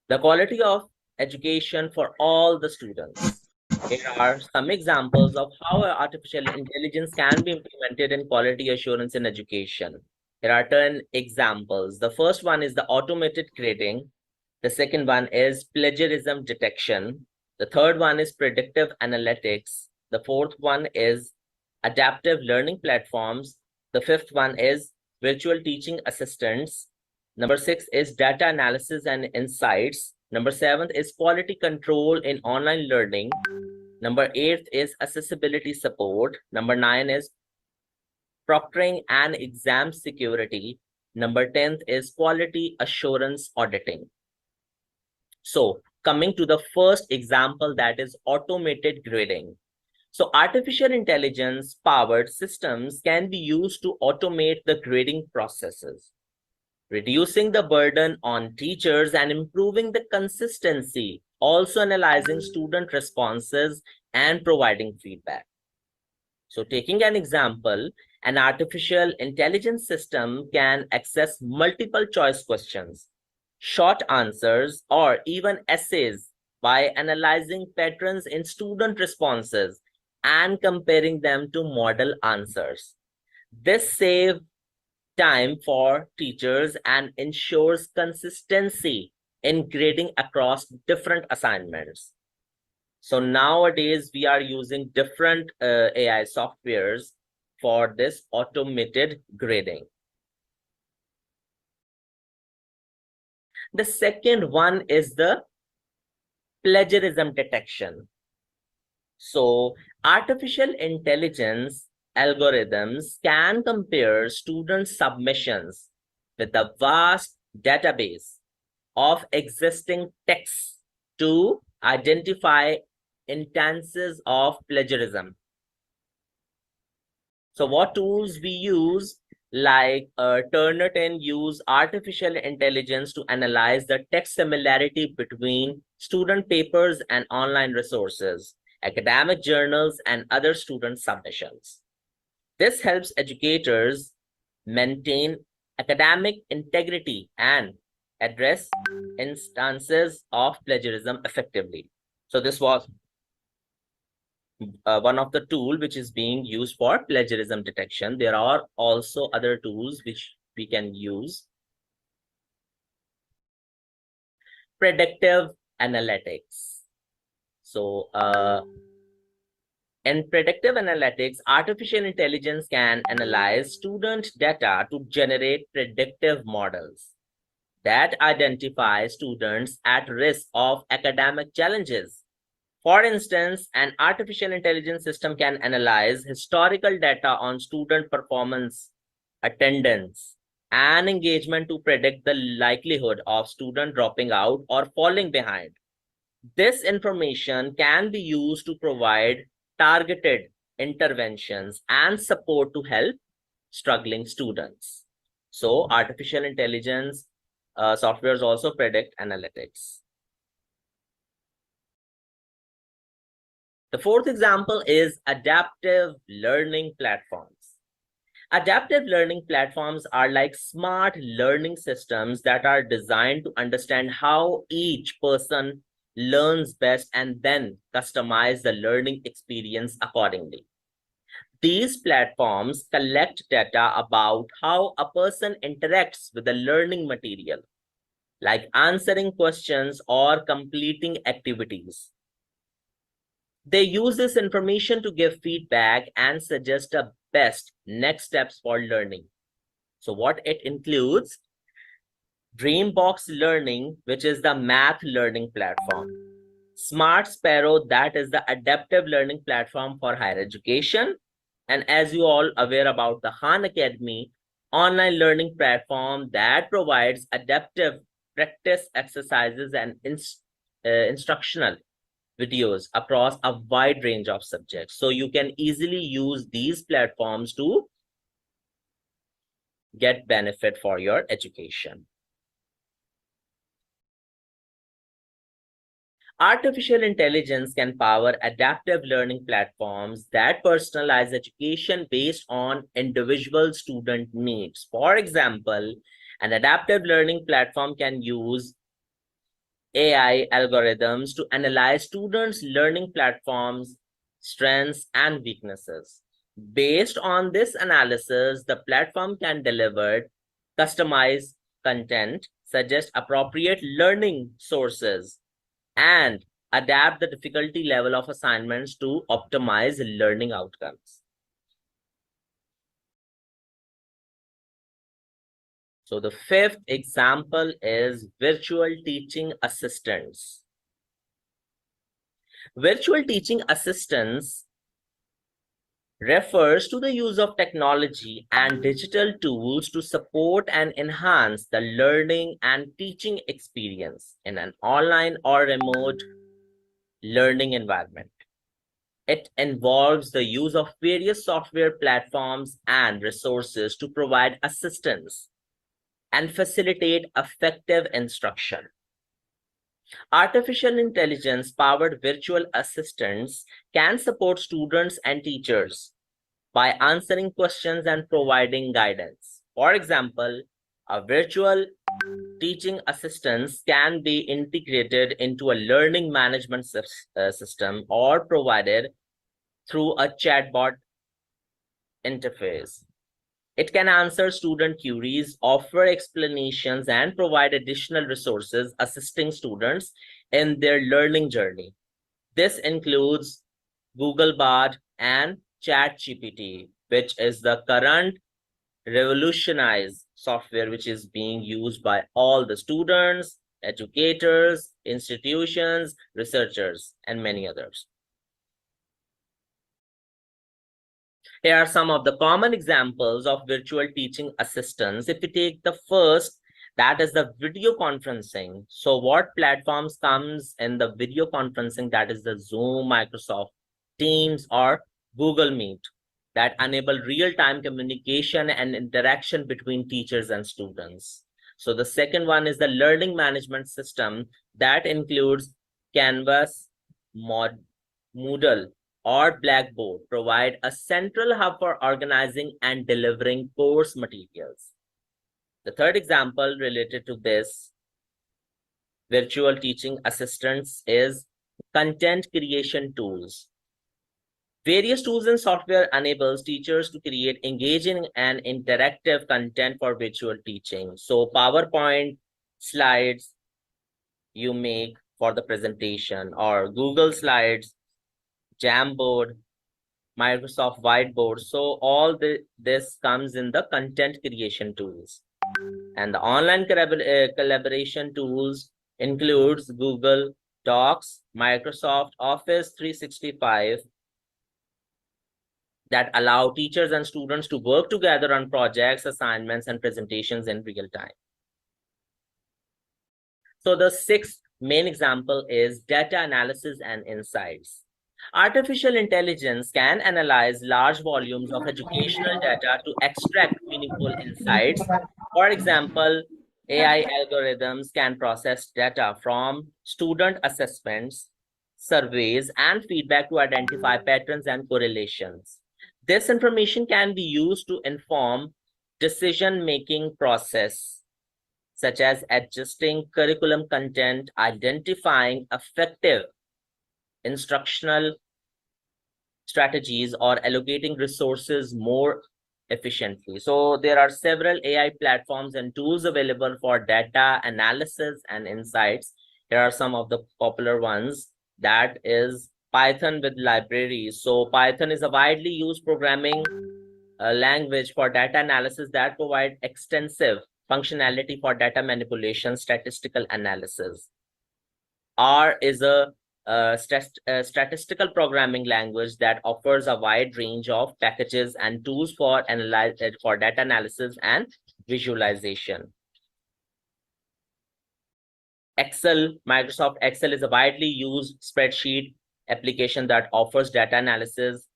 the quality of education for all the students. Here are some examples of how artificial intelligence can be implemented in quality assurance in education. Here are 10 examples. The first one is the automated grading. The second one is plagiarism detection. The third one is predictive analytics. The fourth one is adaptive learning platforms. The fifth one is virtual teaching assistants. Number 6 is data analysis and insights. Number 7 is quality control in online learning. Number 8 is accessibility support. Number 9 is proctoring and exam security. Number 10 is quality assurance auditing. So coming to the first example, that is automated grading. So artificial intelligence powered systems can be used to automate the grading processes, reducing the burden on teachers and improving the consistency, also analyzing student responses and providing feedback. So taking an example, an artificial intelligence system can access multiple choice questions, short answers, or even essays by analyzing patterns in student responses and comparing them to model answers. This saves time for teachers and ensures consistency in grading across different assignments. So nowadays we are using different AI softwares for this automated grading. The second one is the plagiarism detection. So artificial intelligence algorithms can compare student submissions with a vast database of existing texts to identify instances of plagiarism. So what tools we use, like Turnitin use artificial intelligence to analyze the text similarity between student papers and online resources, academic journals, and other student submissions. This helps educators maintain academic integrity and address instances of plagiarism effectively. So this was one of the tools which is being used for plagiarism detection. There are also other tools which we can use. Predictive analytics. So in predictive analytics, artificial intelligence can analyze student data to generate predictive models that identify students at risk of academic challenges. For instance, an artificial intelligence system can analyze historical data on student performance, attendance, and engagement to predict the likelihood of student dropping out or falling behind. This information can be used to provide targeted interventions and support to help struggling students. So artificial intelligence softwares also predict analytics. The fourth example is adaptive learning platforms. Adaptive learning platforms are like smart learning systems that are designed to understand how each person learns best and then customize the learning experience accordingly. These platforms collect data about how a person interacts with the learning material, like answering questions or completing activities. They use this information to give feedback and suggest the best next steps for learning. So what it includes: Dreambox Learning, which is the math learning platform; Smart Sparrow, that is the adaptive learning platform for higher education; and as you all aware about the Khan Academy, online learning platform that provides adaptive practice exercises and instructional videos across a wide range of subjects. So you can easily use these platforms to get benefit for your education. Artificial intelligence can power adaptive learning platforms that personalize education based on individual student needs. For example, an adaptive learning platform can use AI algorithms to analyze students' learning platforms, strengths, and weaknesses. Based on this analysis, the platform can deliver customized content, suggest appropriate learning sources, and adapt the difficulty level of assignments to optimize learning outcomes. So the fifth example is virtual teaching assistants. Virtual teaching assistants refers to the use of technology and digital tools to support and enhance the learning and teaching experience in an online or remote learning environment. It involves the use of various software platforms and resources to provide assistance and facilitate effective instruction. Artificial intelligence-powered virtual assistants can support students and teachers by answering questions and providing guidance. For example, a virtual teaching assistant can be integrated into a learning management system or provided through a chatbot interface. It can answer student queries, offer explanations, and provide additional resources assisting students in their learning journey. This includes Google Bard and ChatGPT, which is the current revolutionized software which is being used by all the students, educators, institutions, researchers, and many others. Here are some of the common examples of virtual teaching assistants. If we take the first, that is the video conferencing. So what platforms comes in the video conferencing? That is the Zoom, Microsoft Teams, or Google Meet that enable real-time communication and interaction between teachers and students. So the second one is the learning management system that includes Canvas, Moodle, or Blackboard, provide a central hub for organizing and delivering course materials. The third example related to this virtual teaching assistants is content creation tools. Various tools and software enables teachers to create engaging and interactive content for virtual teaching. So PowerPoint slides you make for the presentation, or Google Slides, Jamboard, Microsoft Whiteboard. So all this comes in the content creation tools. And the online collaboration tools includes Google Docs, Microsoft Office 365 that allow teachers and students to work together on projects, assignments, and presentations in real time. So the sixth main example is data analysis and insights. Artificial intelligence can analyze large volumes of educational data to extract meaningful insights. For example, AI algorithms can process data from student assessments, surveys, and feedback to identify patterns and correlations. This information can be used to inform decision-making process, such as adjusting curriculum content, identifying effective instructional strategies, or allocating resources more efficiently. So there are several AI platforms and tools available for data analysis and insights. Here are some of the popular ones. That is Python with libraries. So Python is a widely used programming language for data analysis that provide extensive functionality for data manipulation, statistical analysis. R is a statistical programming language that offers a wide range of packages and tools for data analysis and visualization. Excel, Microsoft Excel is a widely used spreadsheet application that offers data analysis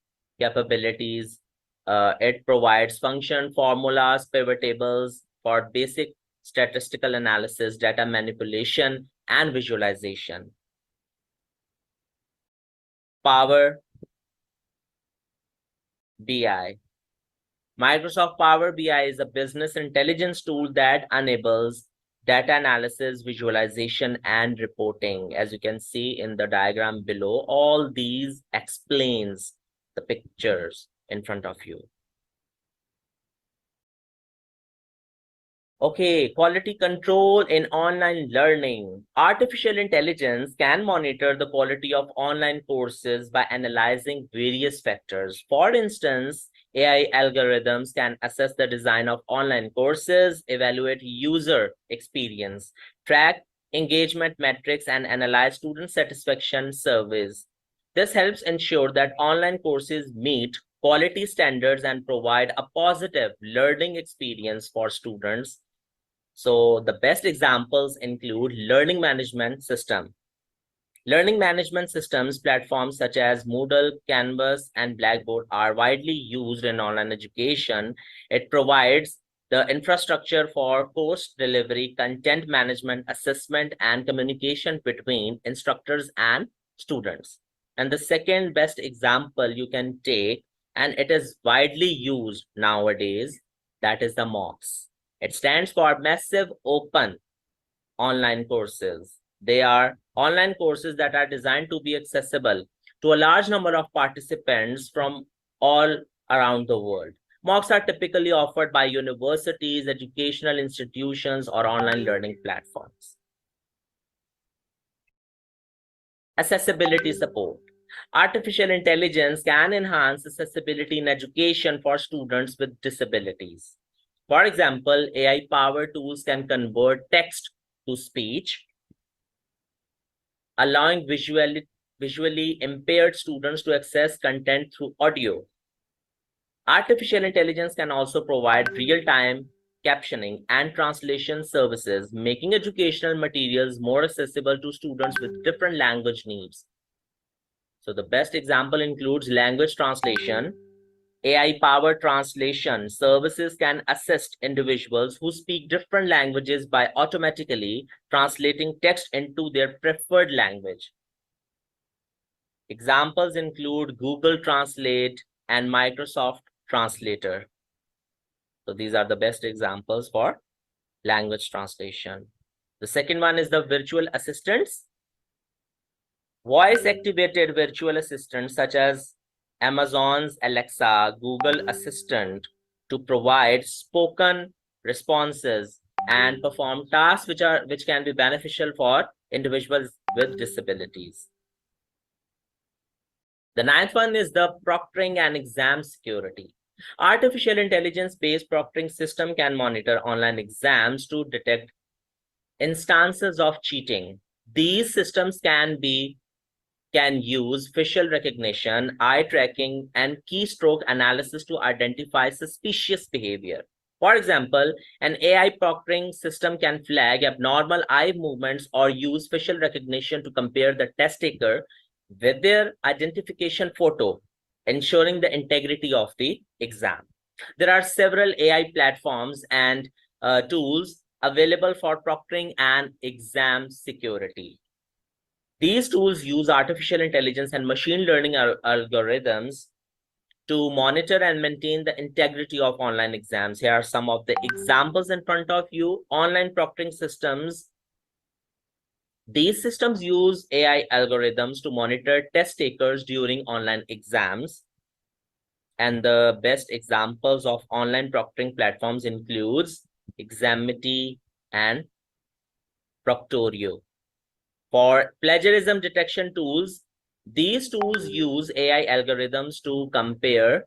capabilities. It provides function, formulas, pivot tables for basic statistical analysis, data manipulation, and visualization. Power BI. Microsoft Power BI is a business intelligence tool that enables data analysis, visualization, and reporting. As you can see in the diagram below, all these explains the pictures in front of you. Okay, quality control in online learning. Artificial intelligence can monitor the quality of online courses by analyzing various factors. For instance, AI algorithms can assess the design of online courses, evaluate user experience, track engagement metrics, and analyze student satisfaction surveys. This helps ensure that online courses meet quality standards and provide a positive learning experience for students. So the best examples include learning management system. Learning management systems platforms such as Moodle, Canvas, and Blackboard are widely used in online education. It provides the infrastructure for course delivery, content management, assessment, and communication between instructors and students. And the second best example you can take, and it is widely used nowadays, that is the MOOCs. It stands for Massive Open Online Courses. They are online courses that are designed to be accessible to a large number of participants from all around the world. MOOCs are typically offered by universities, educational institutions, or online learning platforms. Accessibility support. Artificial intelligence can enhance accessibility in education for students with disabilities. For example, AI-powered tools can convert text to speech, allowing visually impaired students to access content through audio. Artificial intelligence can also provide real-time captioning and translation services, making educational materials more accessible to students with different language needs. So the best example includes language translation. AI-powered translation services can assist individuals who speak different languages by automatically translating text into their preferred language. Examples include Google Translate and Microsoft Translator. So these are the best examples for language translation. The second one is the virtual assistants. Voice-activated virtual assistants such as Amazon's Alexa, Google Assistant to provide spoken responses and perform tasks which can be beneficial for individuals with disabilities. The ninth one is the proctoring and exam security. Artificial intelligence-based proctoring system can monitor online exams to detect instances of cheating. These systems can use facial recognition, eye tracking, and keystroke analysis to identify suspicious behavior. For example, an AI proctoring system can flag abnormal eye movements or use facial recognition to compare the test taker with their identification photo, ensuring the integrity of the exam. There are several AI platforms and tools available for proctoring and exam security. These tools use artificial intelligence and machine learning algorithms to monitor and maintain the integrity of online exams. Here are some of the examples in front of you. Online proctoring systems. These systems use AI algorithms to monitor test takers during online exams. And the best examples of online proctoring platforms includes Examity and Proctorio. For plagiarism detection tools, these tools use AI algorithms to compare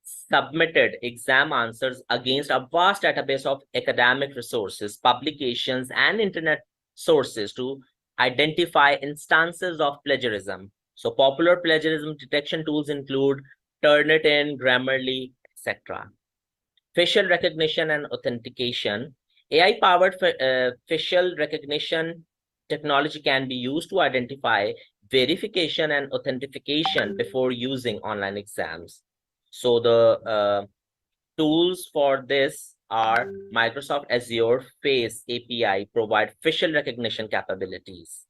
submitted exam answers against a vast database of academic resources, publications, and internet sources to identify instances of plagiarism. So popular plagiarism detection tools include Turnitin, Grammarly, etc. Facial recognition and authentication. AI-powered facial recognition technology can be used to identify verification and authentication before using online exams. So the tools for this are Microsoft Azure Face API provide facial recognition capabilities.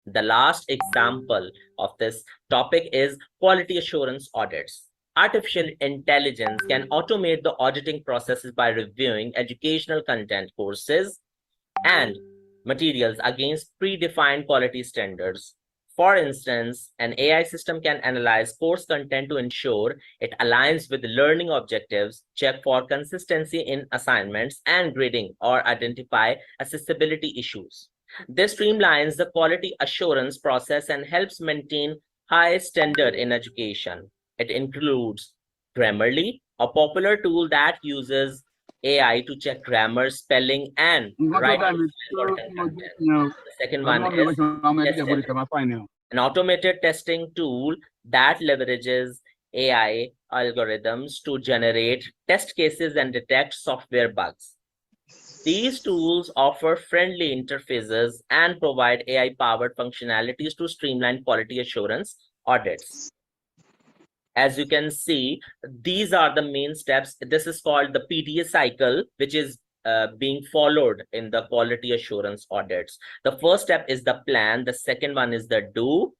The last example of this topic is quality assurance audits. Artificial intelligence can automate the auditing processes by reviewing educational content, courses, and materials against predefined quality standards. For instance, an AI system can analyze course content to ensure it aligns with learning objectives, check for consistency in assignments and grading, or identify accessibility issues. This streamlines the quality assurance process and helps maintain high standard in education. It includes Grammarly, a popular tool that uses AI to check grammar, spelling, and writing for content. The second one is testing, an automated testing tool that leverages AI algorithms to generate test cases and detect software bugs. These tools offer friendly interfaces and provide AI-powered functionalities to streamline quality assurance audits. As you can see, these are the main steps. This is called the PDA cycle, which is being followed in the quality assurance audits. The first step is the plan. The second one is the do.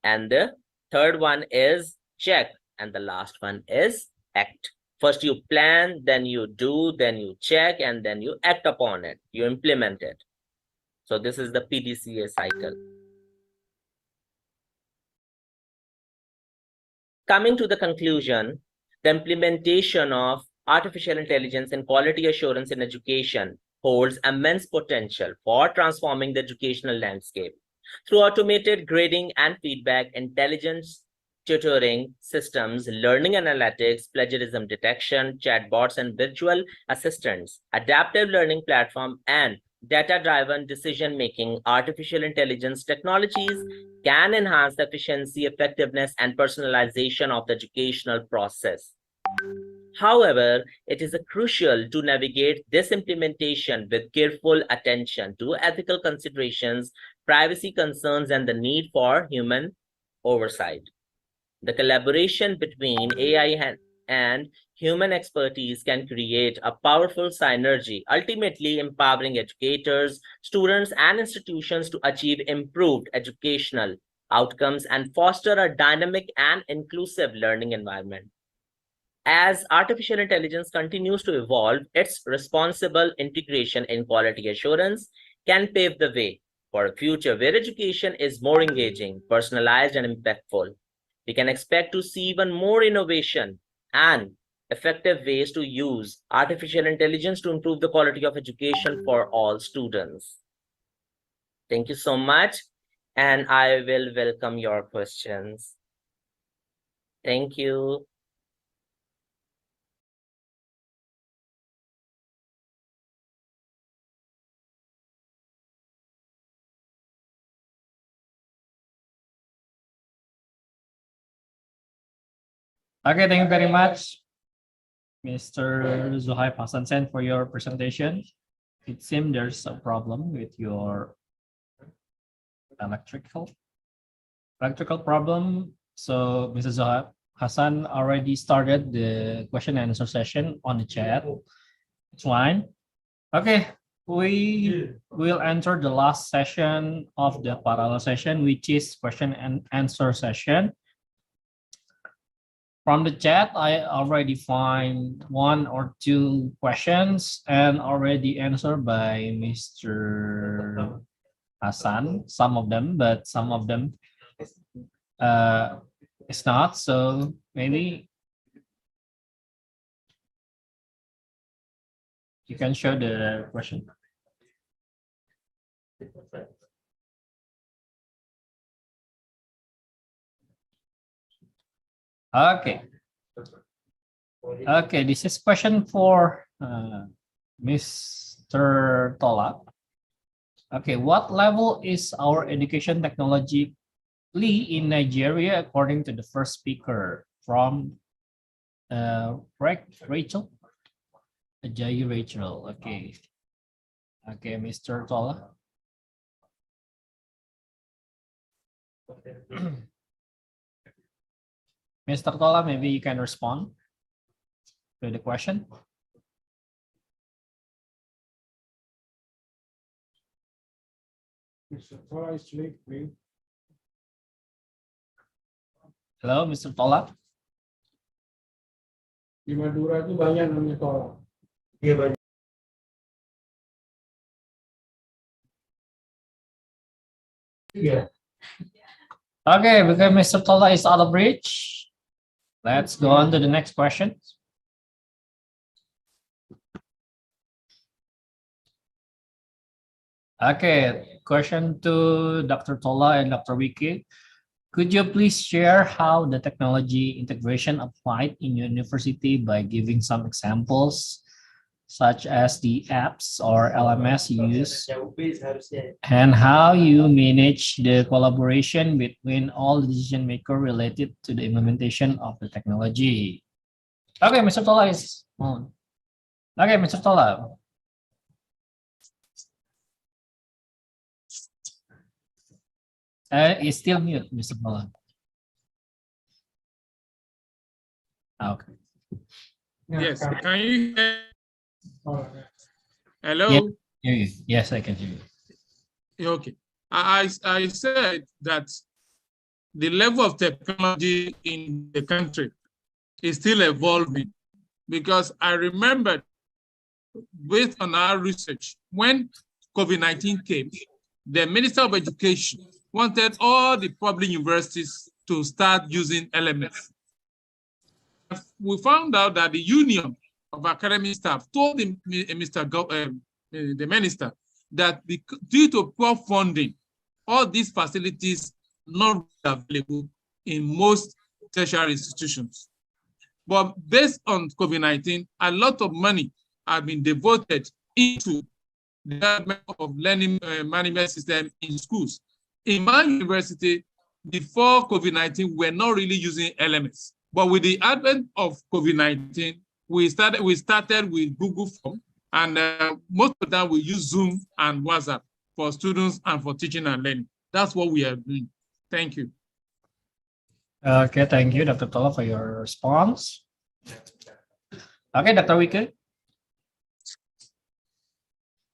And the third one is check. And the last one is act. First you plan, then you do, then you check, and then you act upon it. You implement it. So this is the PDCA cycle. Coming to the conclusion, the implementation of artificial intelligence and quality assurance in education holds immense potential for transforming the educational landscape. Through automated grading and feedback, intelligence tutoring systems, learning analytics, plagiarism detection, chatbots and virtual assistants, adaptive learning platform, and data-driven decision-making, artificial intelligence technologies can enhance the efficiency, effectiveness, and personalization of the educational process. However, it is crucial to navigate this implementation with careful attention to ethical considerations, privacy concerns, and the need for human oversight. The collaboration between AI and human expertise can create a powerful synergy, ultimately empowering educators, students, and institutions to achieve improved educational outcomes and foster a dynamic and inclusive learning environment. As artificial intelligence continues to evolve, its responsible integration in quality assurance can pave the way for a future where education is more engaging, personalized, and impactful. We can expect to see even more innovation and effective ways to use artificial intelligence to improve the quality of education for all students. Thank you so much, and I will welcome your questions. Thank you. Okay, thank you very much, Mr. Zuhaib Hassan for your presentation. It seems there's a problem with your electrical problem. So Mr. Zuhaib Hassan already started the question and answer session on the chat. It's fine. Okay, we will enter the last session of the parallel session, which is question and answer session. From the chat, I already find 1 or 2 questions and already answered by Mr. Hassan, some of them, but some of them it's not. So maybe you can show the question. Okay. Okay, this is question for Mr. Tola. Okay, what level is our education technologically in Nigeria according to the first speaker from Rachel? Ajayi Rachel. Okay. Okay, Mr. Tola. Mr. Tola, maybe you can respond to the question. Mr. Tola is sleeping. Hello, Mr. Tola. Di Madura itu banyak namanya Tola. Iya banyak. Yeah. Okay, because Mr. Tola is out of reach, let's go on to the next question. Okay, question to Dr. Tola and Dr. Wiki. Could you please share how the technology integration applied in university by giving some examples, such as the apps or LMS you use, and how you manage the collaboration between all decision makers related to the implementation of the technology? Okay, Mr. Tola is on. Okay, Mr. Tola. It's still mute, Mr. Tola. Okay. Yes, can you hear? Hello? Yeah, yes, I can hear you. Okay. I said that the level of technology in the country is still evolving, because I remember, based on our research, when COVID-19 came, the Minister of Education wanted all the public universities to start using LMS. We found out that the Union of Academic Staff told the minister that due to poor funding, all these facilities not available in most tertiary institutions. But based on COVID-19, a lot of money have been devoted into the development of learning management system in schools. In my university, before COVID-19, we're not really using LMS. But with the advent of COVID-19, we started with Google Form, and most of that we use Zoom and WhatsApp for students and for teaching and learning. That's what we are doing. Thank you. Okay, thank you, Dr. Tola, for your response. Okay, Dr. Wike.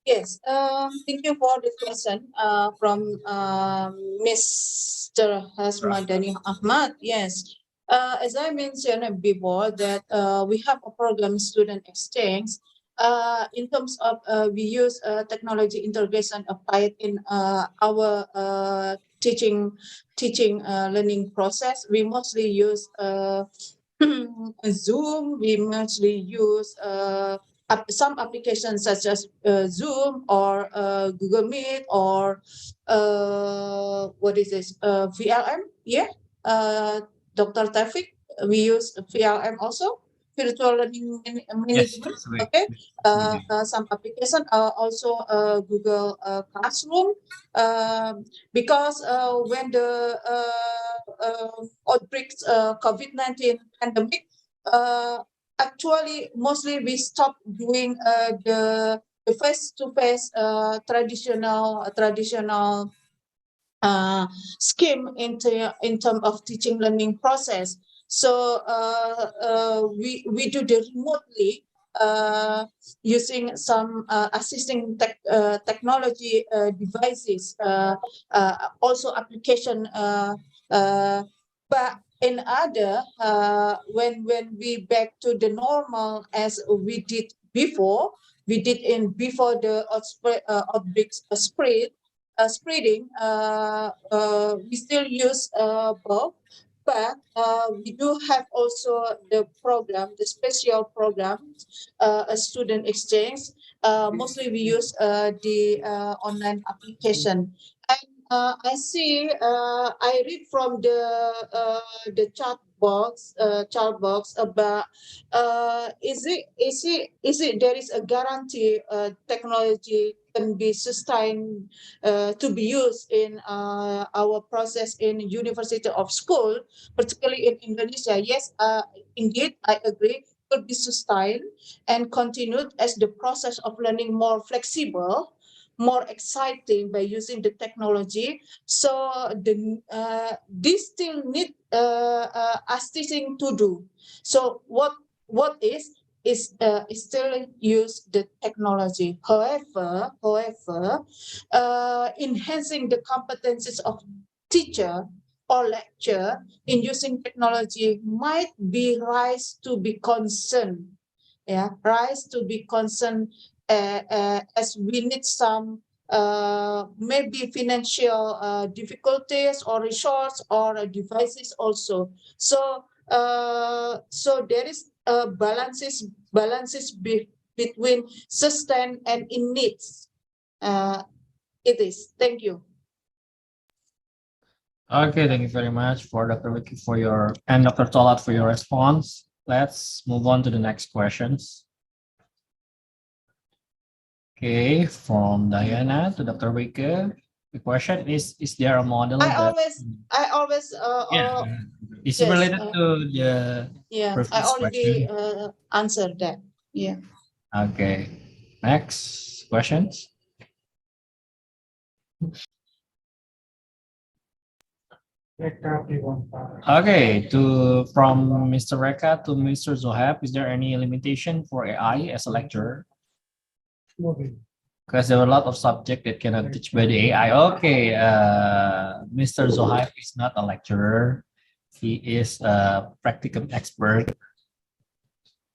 Yes, thank you for the question from Mr. Hasmadani Ahmad. Yes, as I mentioned before, that we have a program, student exchange. In terms of we use technology integration applied in our teaching learning process. We mostly use Zoom. We mostly use some applications such as Zoom or Google Meet or what is this? VLM, yeah. Dr. Tafik, we use VLM also, virtual learning management. Yes, okay. Some application also Google Classroom, because when the outbreaks COVID-19 pandemic, actually, mostly we stopped doing the face-to-face traditional scheme in terms of teaching learning process. So we do the remotely using some assisting technology devices, also application, but in other, when we back to the normal as we did before, before the outbreaks spreading, we still use both, but we do have also the program, the special program, a student exchange. Mostly we use the online application. I see. I read from the chat box about is it there is a guarantee technology can be sustained to be used in our process in university of school, particularly in Indonesia. Yes, indeed, I agree. Could be sustained and continued as the process of learning more flexible, more exciting by using the technology. So this still need assisting to do. So what is still use the technology. However, enhancing the competencies of teacher or lecturer in using technology might be rise to be concerned. Yeah, rise to be concerned as we need some maybe financial difficulties or resource or devices also. So there is balances between sustain and in needs. It is. Thank you. Okay, thank you very much for Dr. Vicky for your and Dr. Tolat for your response. Let's move on to the next questions. Okay, from Diana to Dr. Vicky. The question is there a model I that always is yes, related to the yeah, I previous already question? answered that. Yeah. Okay, next questions. Okay, from Mr. Reka to Mr. Zohab, is there any limitation for AI as a lecturer? Because there are a lot of subjects that cannot teach by the AI. Okay, Mr. Zohab is not a lecturer. He is a practicum expert.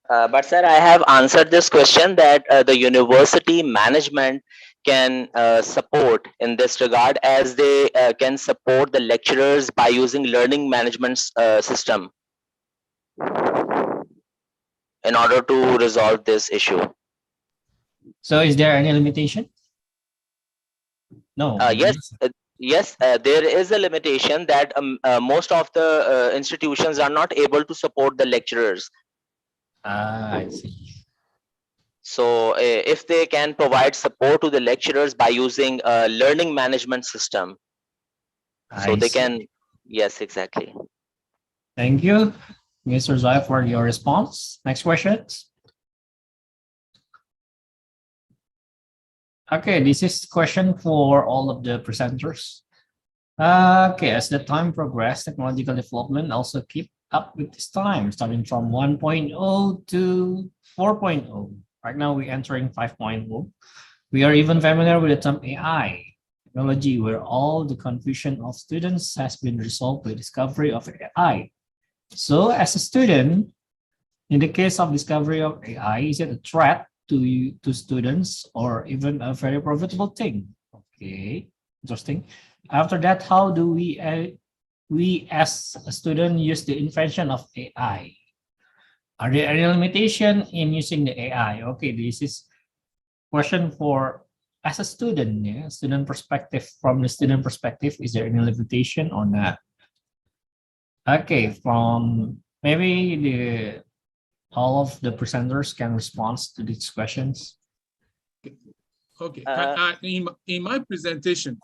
But sir, I have answered this question that the university management can support in this regard, as they can support the lecturers by using learning management system in order to resolve this issue. So is there any limitation? No. Yes, there is a limitation that most of the institutions are not able to support the lecturers. I see. So if they can provide support to the lecturers by using a learning management system, so they can, yes, exactly. Thank you, Mr. Zohab, for your response. Next questions. Okay, this is question for all of the presenters. Okay, as the time progressed, technological development also keep up with this time, starting from 1.0 to 4.0. Right now, we're entering 5.0. We are even familiar with the term AI, technology where all the confusion of students has been resolved by discovery of AI. So as a student, in the case of discovery of AI, is it a threat to students or even a very profitable thing? Okay, interesting. After that, how do we as a student use the invention of AI? Are there any limitation in using the AI? Okay, this is question for as a student, yeah, student perspective. From the student perspective, is there any limitation or not? Okay, from maybe all of the presenters can respond to these questions. Okay, in my presentation,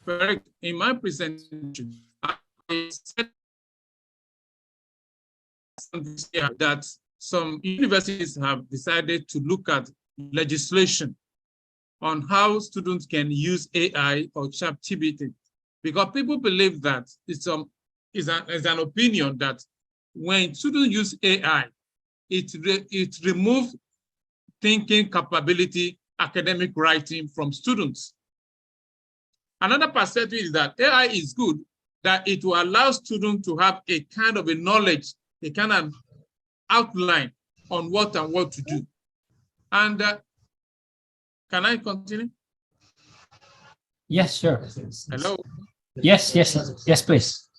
correct? In my presentation, I said that some universities have decided to look at legislation on how students can use AI or ChatGPT, because people believe that it's an opinion that when students use AI, it removes thinking capability, academic writing from students. Another perspective is that AI is good, that it will allow students to have a kind of a knowledge, a kind of outline on what and what to do. And can I continue? Yes, sure. Hello? Yes, please.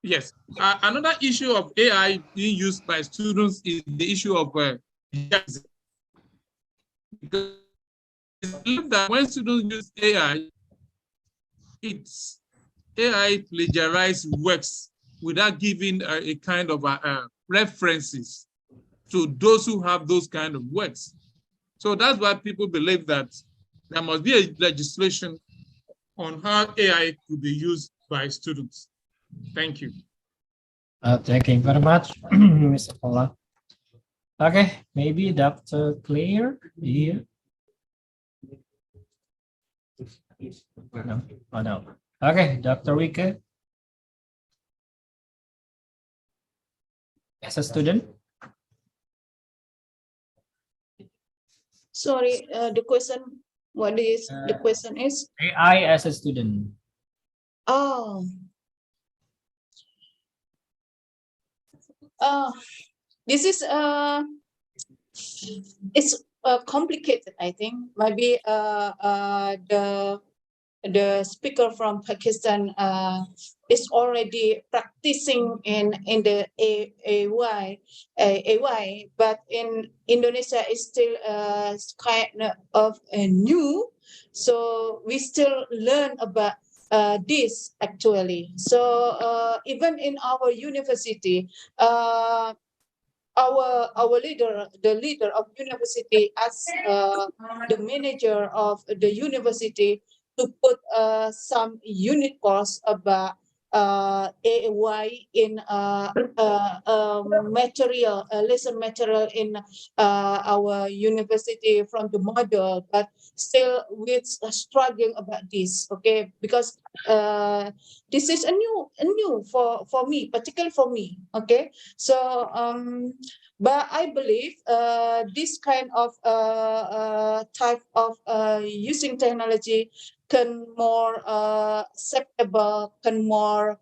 Yes. Another issue of AI being used by students is the issue of because it's believed that when students use AI, AI plagiarize works without giving a kind of references to those who have those kind of works. So that's why people believe that there must be a legislation on how AI could be used by students. Thank you. Thank you very much, Mr. Paula. Okay, maybe Dr. Claire here. No. Oh, no. Okay, Dr. Wike. As a student. Sorry, the question, what is the question is? AI as a student. Oh, this is it's complicated. I think maybe the speaker from Pakistan is already practicing in the AI, but in Indonesia is still kind of new, so we still learn about this actually. So even in our university, our leader, the leader of university, asked the manager of the university to put some unit course about AI in material, lesson material in our university from the model, but still we're struggling about this, okay, because this is a new for me, particularly for me, okay. So but I believe this kind of type of using technology can more acceptable, can more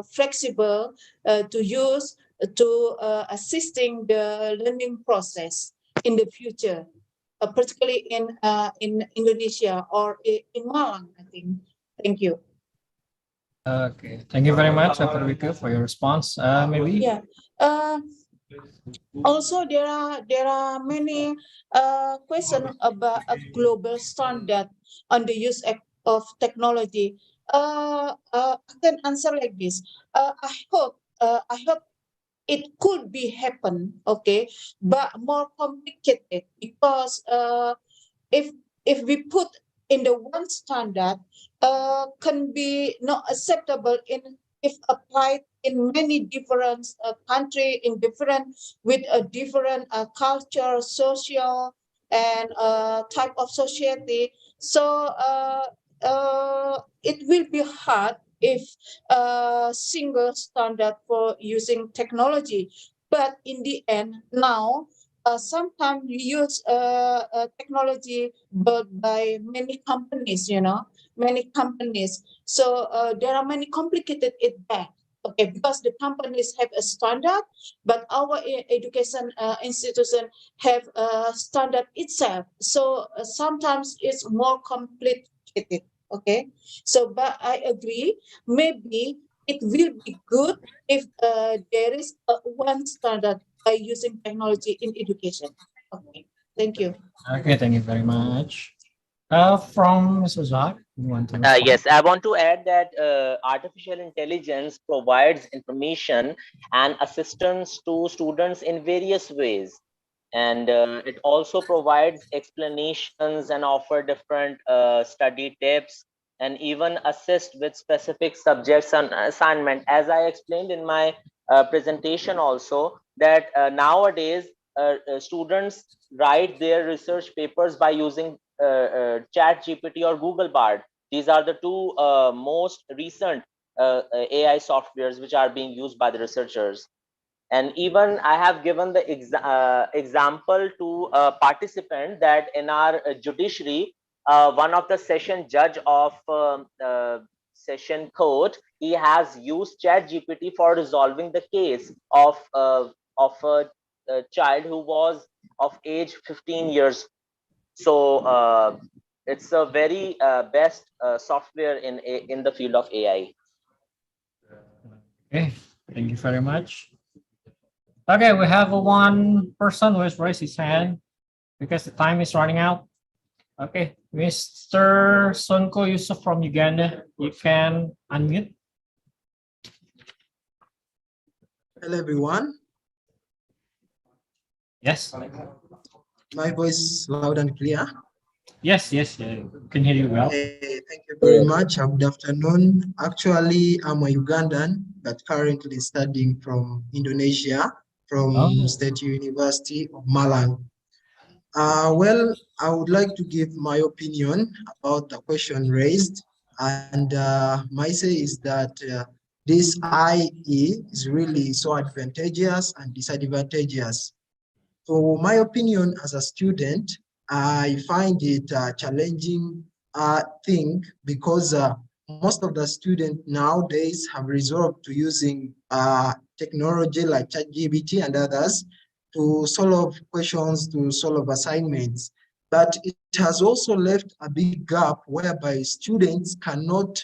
flexible to use to assisting the learning process in the future, particularly in Indonesia or in Malang, I think. Thank you. Okay, thank you very much, Dr. Wika, for your response. Maybe. Yeah. Also, there are many questions about a global standard on the use of technology. I can answer like this. I hope it could be happen, okay, but more complicated because if we put in the one standard, can be not acceptable if applied in many different country, in different with a different culture, social, and type of society. So it will be hard if single standard for using technology. But in the end, now sometimes we use technology built by many companies, many companies. So there are many complicated it back. Okay, because the companies have a standard, but our education institution have a standard itself. So sometimes it's more complicated. Okay, so but I agree. Maybe it will be good if there is one standard by using technology in education. Okay, thank you. Okay, thank you very much. From Mr. Zak, you want to Yes, I want to add that artificial intelligence provides information and assistance to students in various ways. And it also provides explanations and offer different study tips and even assist with specific subjects and assignment. As I explained in my presentation also, that nowadays students write their research papers by using Chat GPT or Google Bard. These are the two most recent AI softwares which are being used by the researchers. And even I have given the example to a participant that in our judiciary, one of the session judge of session court, he has used Chat GPT for resolving the case of a child who was of age 15 years. So it's a very best software in the field of AI. Okay, thank you very much. Okay, we have one person who has raised his hand because the time is running out. Okay, Mr. Sonko Yusuf from Uganda, you can unmute. Hello, everyone. Yes. My voice loud and clear. Yes, yes, yeah, can hear you well. Hey, thank you very much. Good afternoon. Actually, I'm a Ugandan, but currently studying from Indonesia, from State University of Malang. Well, I would like to give my opinion about the question raised, and my say is that this IE is really so advantageous and disadvantageous. So my opinion as a student, I find it a challenging thing because most of the students nowadays have resorted to using technology like ChatGPT and others to solve questions, to solve assignments. But it has also left a big gap whereby students cannot,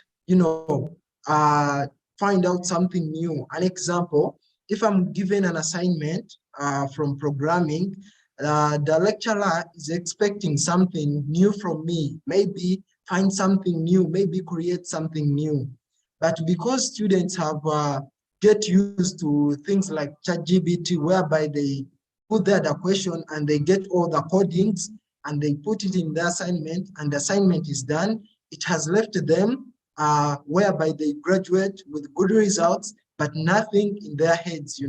find out something new. An example, if I'm given an assignment from programming, the lecturer is expecting something new from me, maybe find something new, maybe create something new. But because students have get used to things like ChatGPT, whereby they put there the question and they get all the codings and they put it in the assignment and the assignment is done, it has left them whereby they graduate with good results, but nothing in their heads,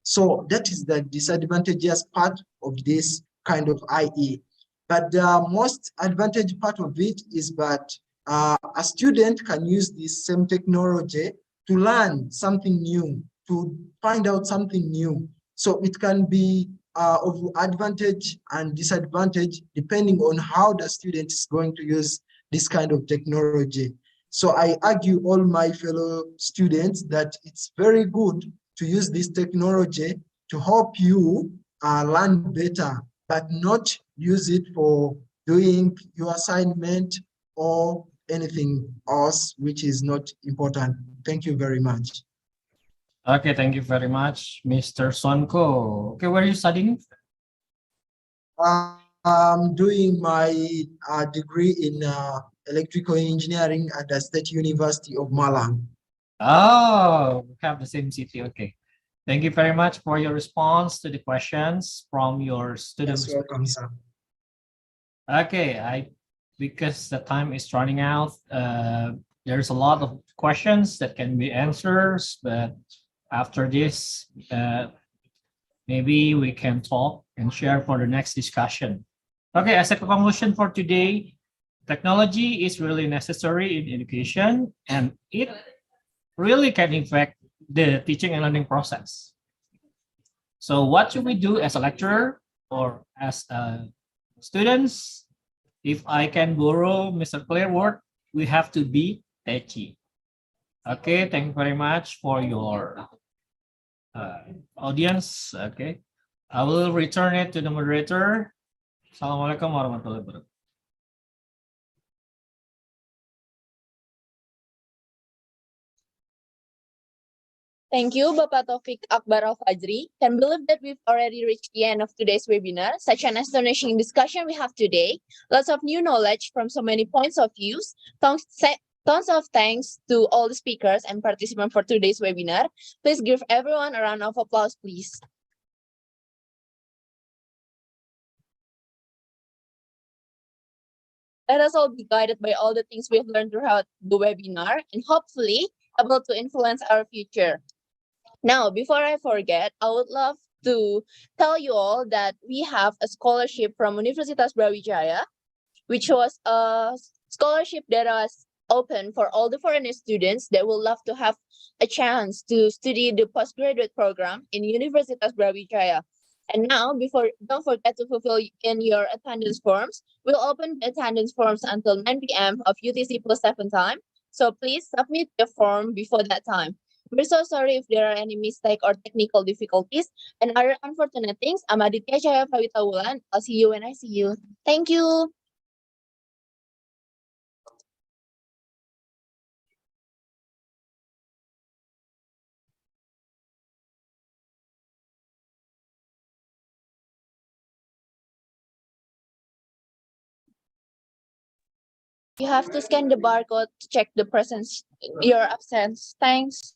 So that is the disadvantageous part of this kind of IE. But the most advantage part of it is that a student can use this same technology to learn something new, to find out something new. So it can be of advantage and disadvantage depending on how the student is going to use this kind of technology. So I argue all my fellow students that it's very good to use this technology to help you learn better, but not use it for doing your assignment or anything else which is not important. Thank you very much. Okay, thank you very much, Mr. Sonko. Okay, where are you studying? I'm doing my degree in electrical engineering at the State University of Malang. Oh, we have the same city. Okay. Thank you very much for your response to the questions from your students. Yes, welcome, sir. Okay, because the time is running out, there's a lot of questions that can be answered, but after this, maybe we can talk and share for the next discussion. Okay, as a conclusion for today, technology is really necessary in education and it really can affect the teaching and learning process. So what should we do as a lecturer or as students? If I can borrow Mr. Claire word, we have to be techy. Okay, thank you very much for your audience. Okay, I will return it to the moderator. Assalamualaikum warahmatullahi wabarakatuh. Thank you, Bapak Taufik Akbar Al-Fajri. Can believe that we've already reached the end of today's webinar. Such an astonishing discussion we have today. Lots of new knowledge from so many points of views. Tons of thanks to all the speakers and participants for today's webinar. Please give everyone a round of applause, please. Let us all be guided by all the things we've learned throughout the webinar and hopefully able to influence our future. Now, before I forget, I would love to tell you all that we have a scholarship from Universitas Brawijaya, which was a scholarship that was open for all the foreign students that would love to have a chance to study the postgraduate program in Universitas Brawijaya. And now, don't forget to fulfill in your attendance forms. We'll open the attendance forms until 9 p.m. of UTC plus 7 time. So please submit the form before that time. We're so sorry if there are any mistake or technical difficulties and other unfortunate things. I'm Aditya Cahaya Prawita Wulan. I'll see you when I see you. Thank you. You have to scan the barcode to check the presence, your absence. Thanks.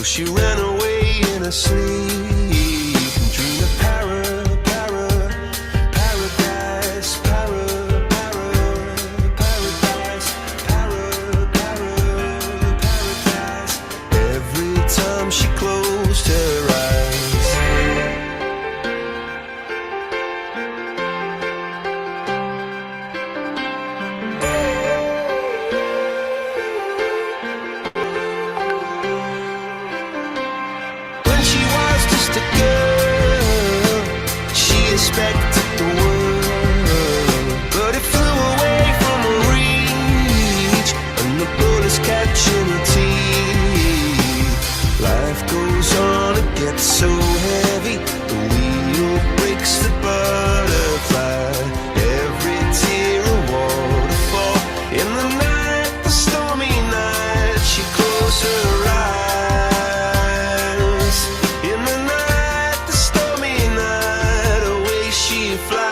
she ran away in her sleep and dreamed of paradise, paradise. Every time she closed her eyes. When she was just a girl, she expected the world, but it flew away from her reach, and the bullets catching her teeth. Life goes on, it gets so heavy, the wheel breaks the butterfly. Every tear a waterfall. In the night, the stormy night, she closed her eyes. In the night, the stormy night, away she flies.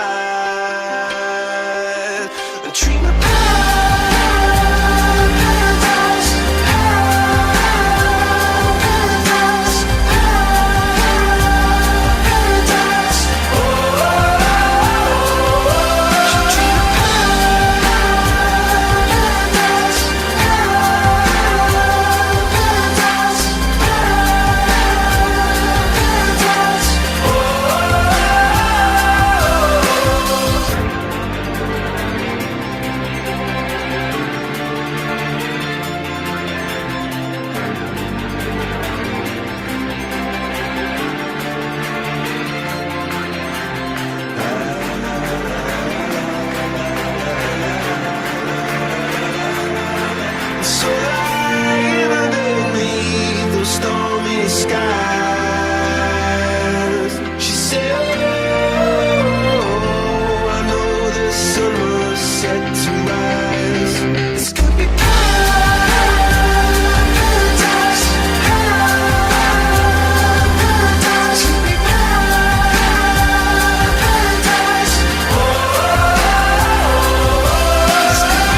A dream of paradise, paradise, paradise. Oh, she dreamed of paradise, so lying underneath those stormy skies. She said, oh, I know the sun was set to rise. This could be paradise, paradise, could be paradise. Oh, this could be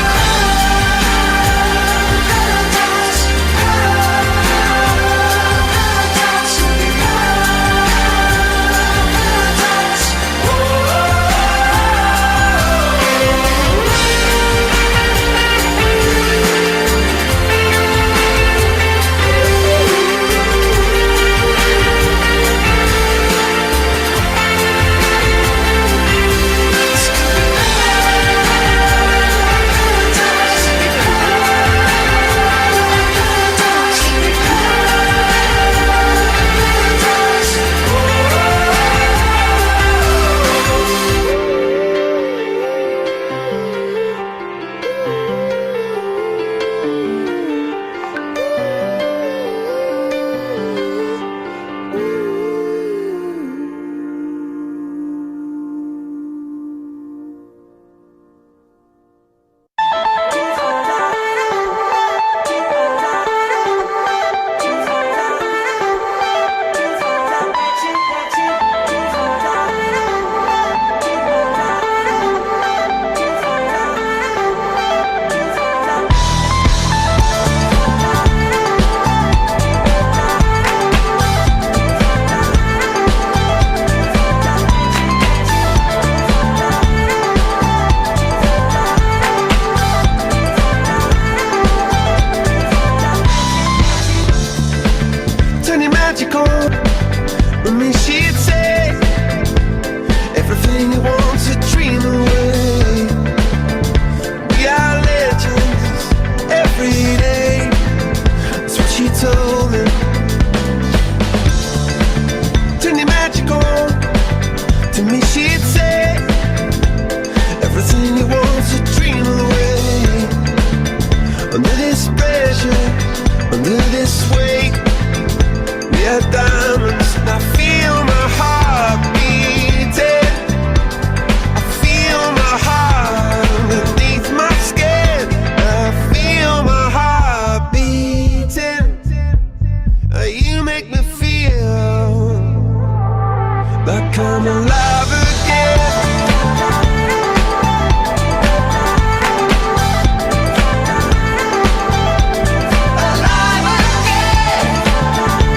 turning magical. I mean, she'd say everything you want to dream away. We are legends every day. That's what she told me. Turning magical. To me, she'd say everything you want to dream away. Under this pressure, under this weight, we are diamonds, and I feel my heart beating. I feel my heart underneath my skin. I feel my heart beating. You make me feel like I'm alive again. Alive again.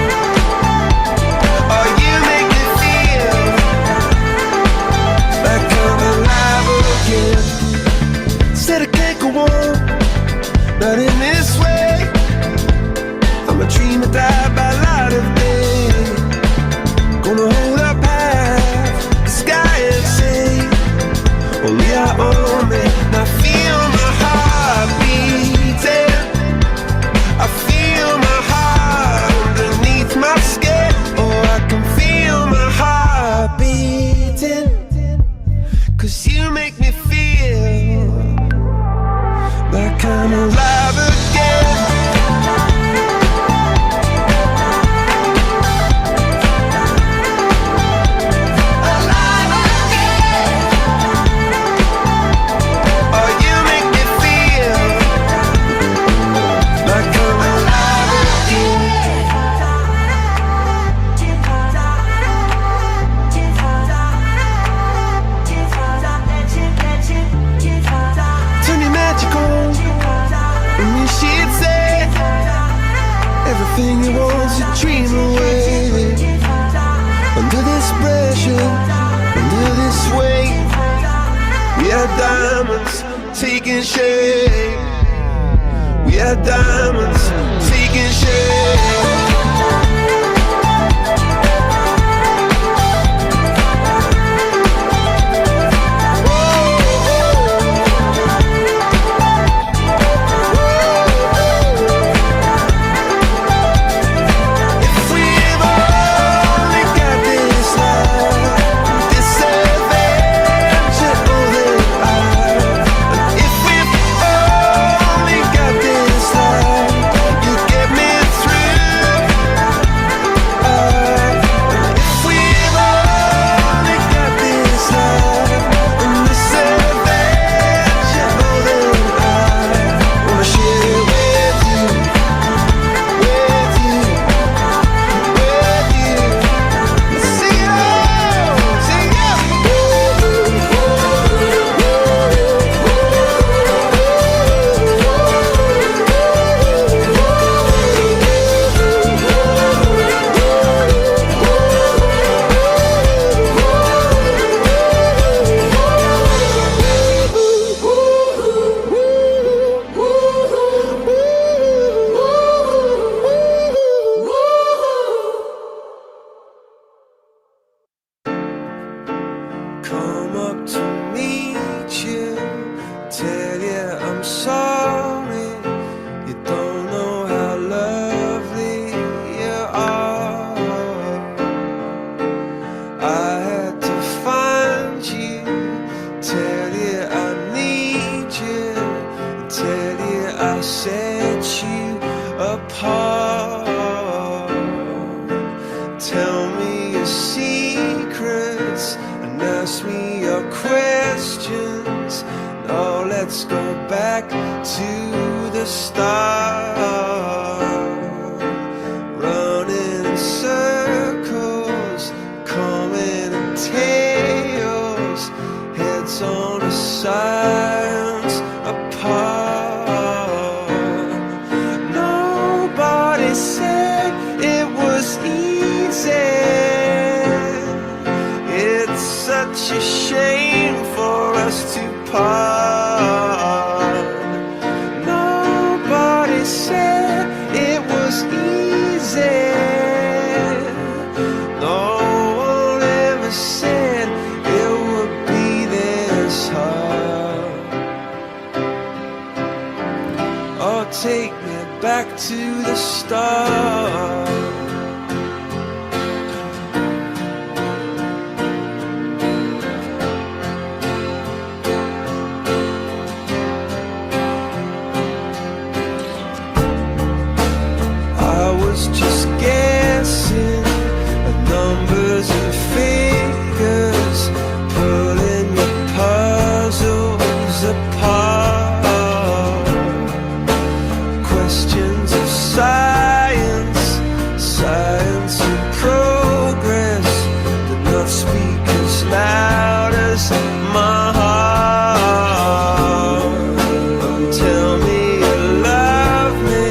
want to dream away. Under this pressure, under this weight, we are diamonds taking shape. We are diamonds taking shape. Come up to meet you, tell you I'm sorry. You don't know how lovely you are. I had to find you, tell you I need you, tell you I set you apart. Tell me your secrets and ask me your questions. Now let's go back to the start. Running in circles, coming in tails, heads on the sides apart. Nobody said it was easy. It's such a shame for us to part. Nobody said it was easy. No one ever said it would be this hard. Oh, take me back to the start. Just guessing at numbers and figures, pulling your puzzles apart. Questions of science, science and progress, did not speak as loud as my heart. Tell me you love me,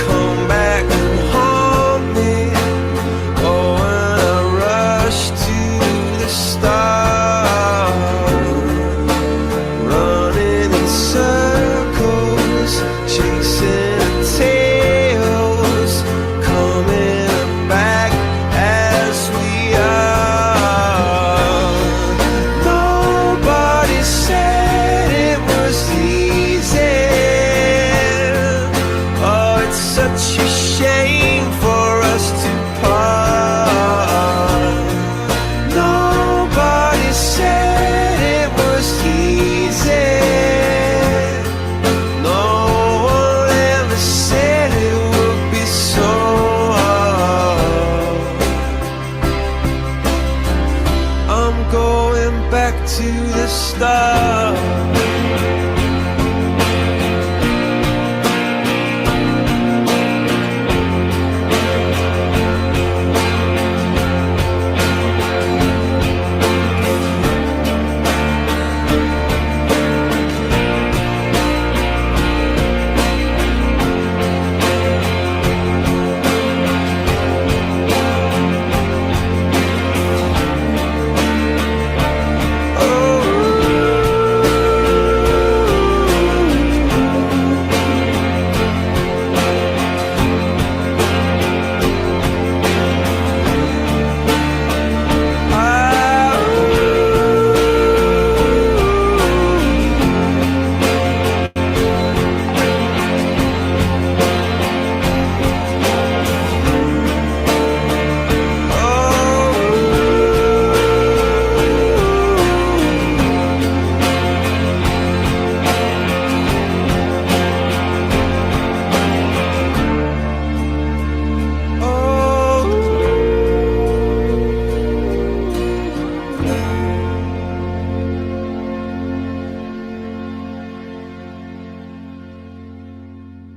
come back and haunt me. Oh, when I rush to the start, running in circles, chasing tails, coming back as we are. Nobody said it was easy. Oh, it's such a shame for us to part. Nobody said it was easy. No one ever said it would be so hard. I'm going back to the start.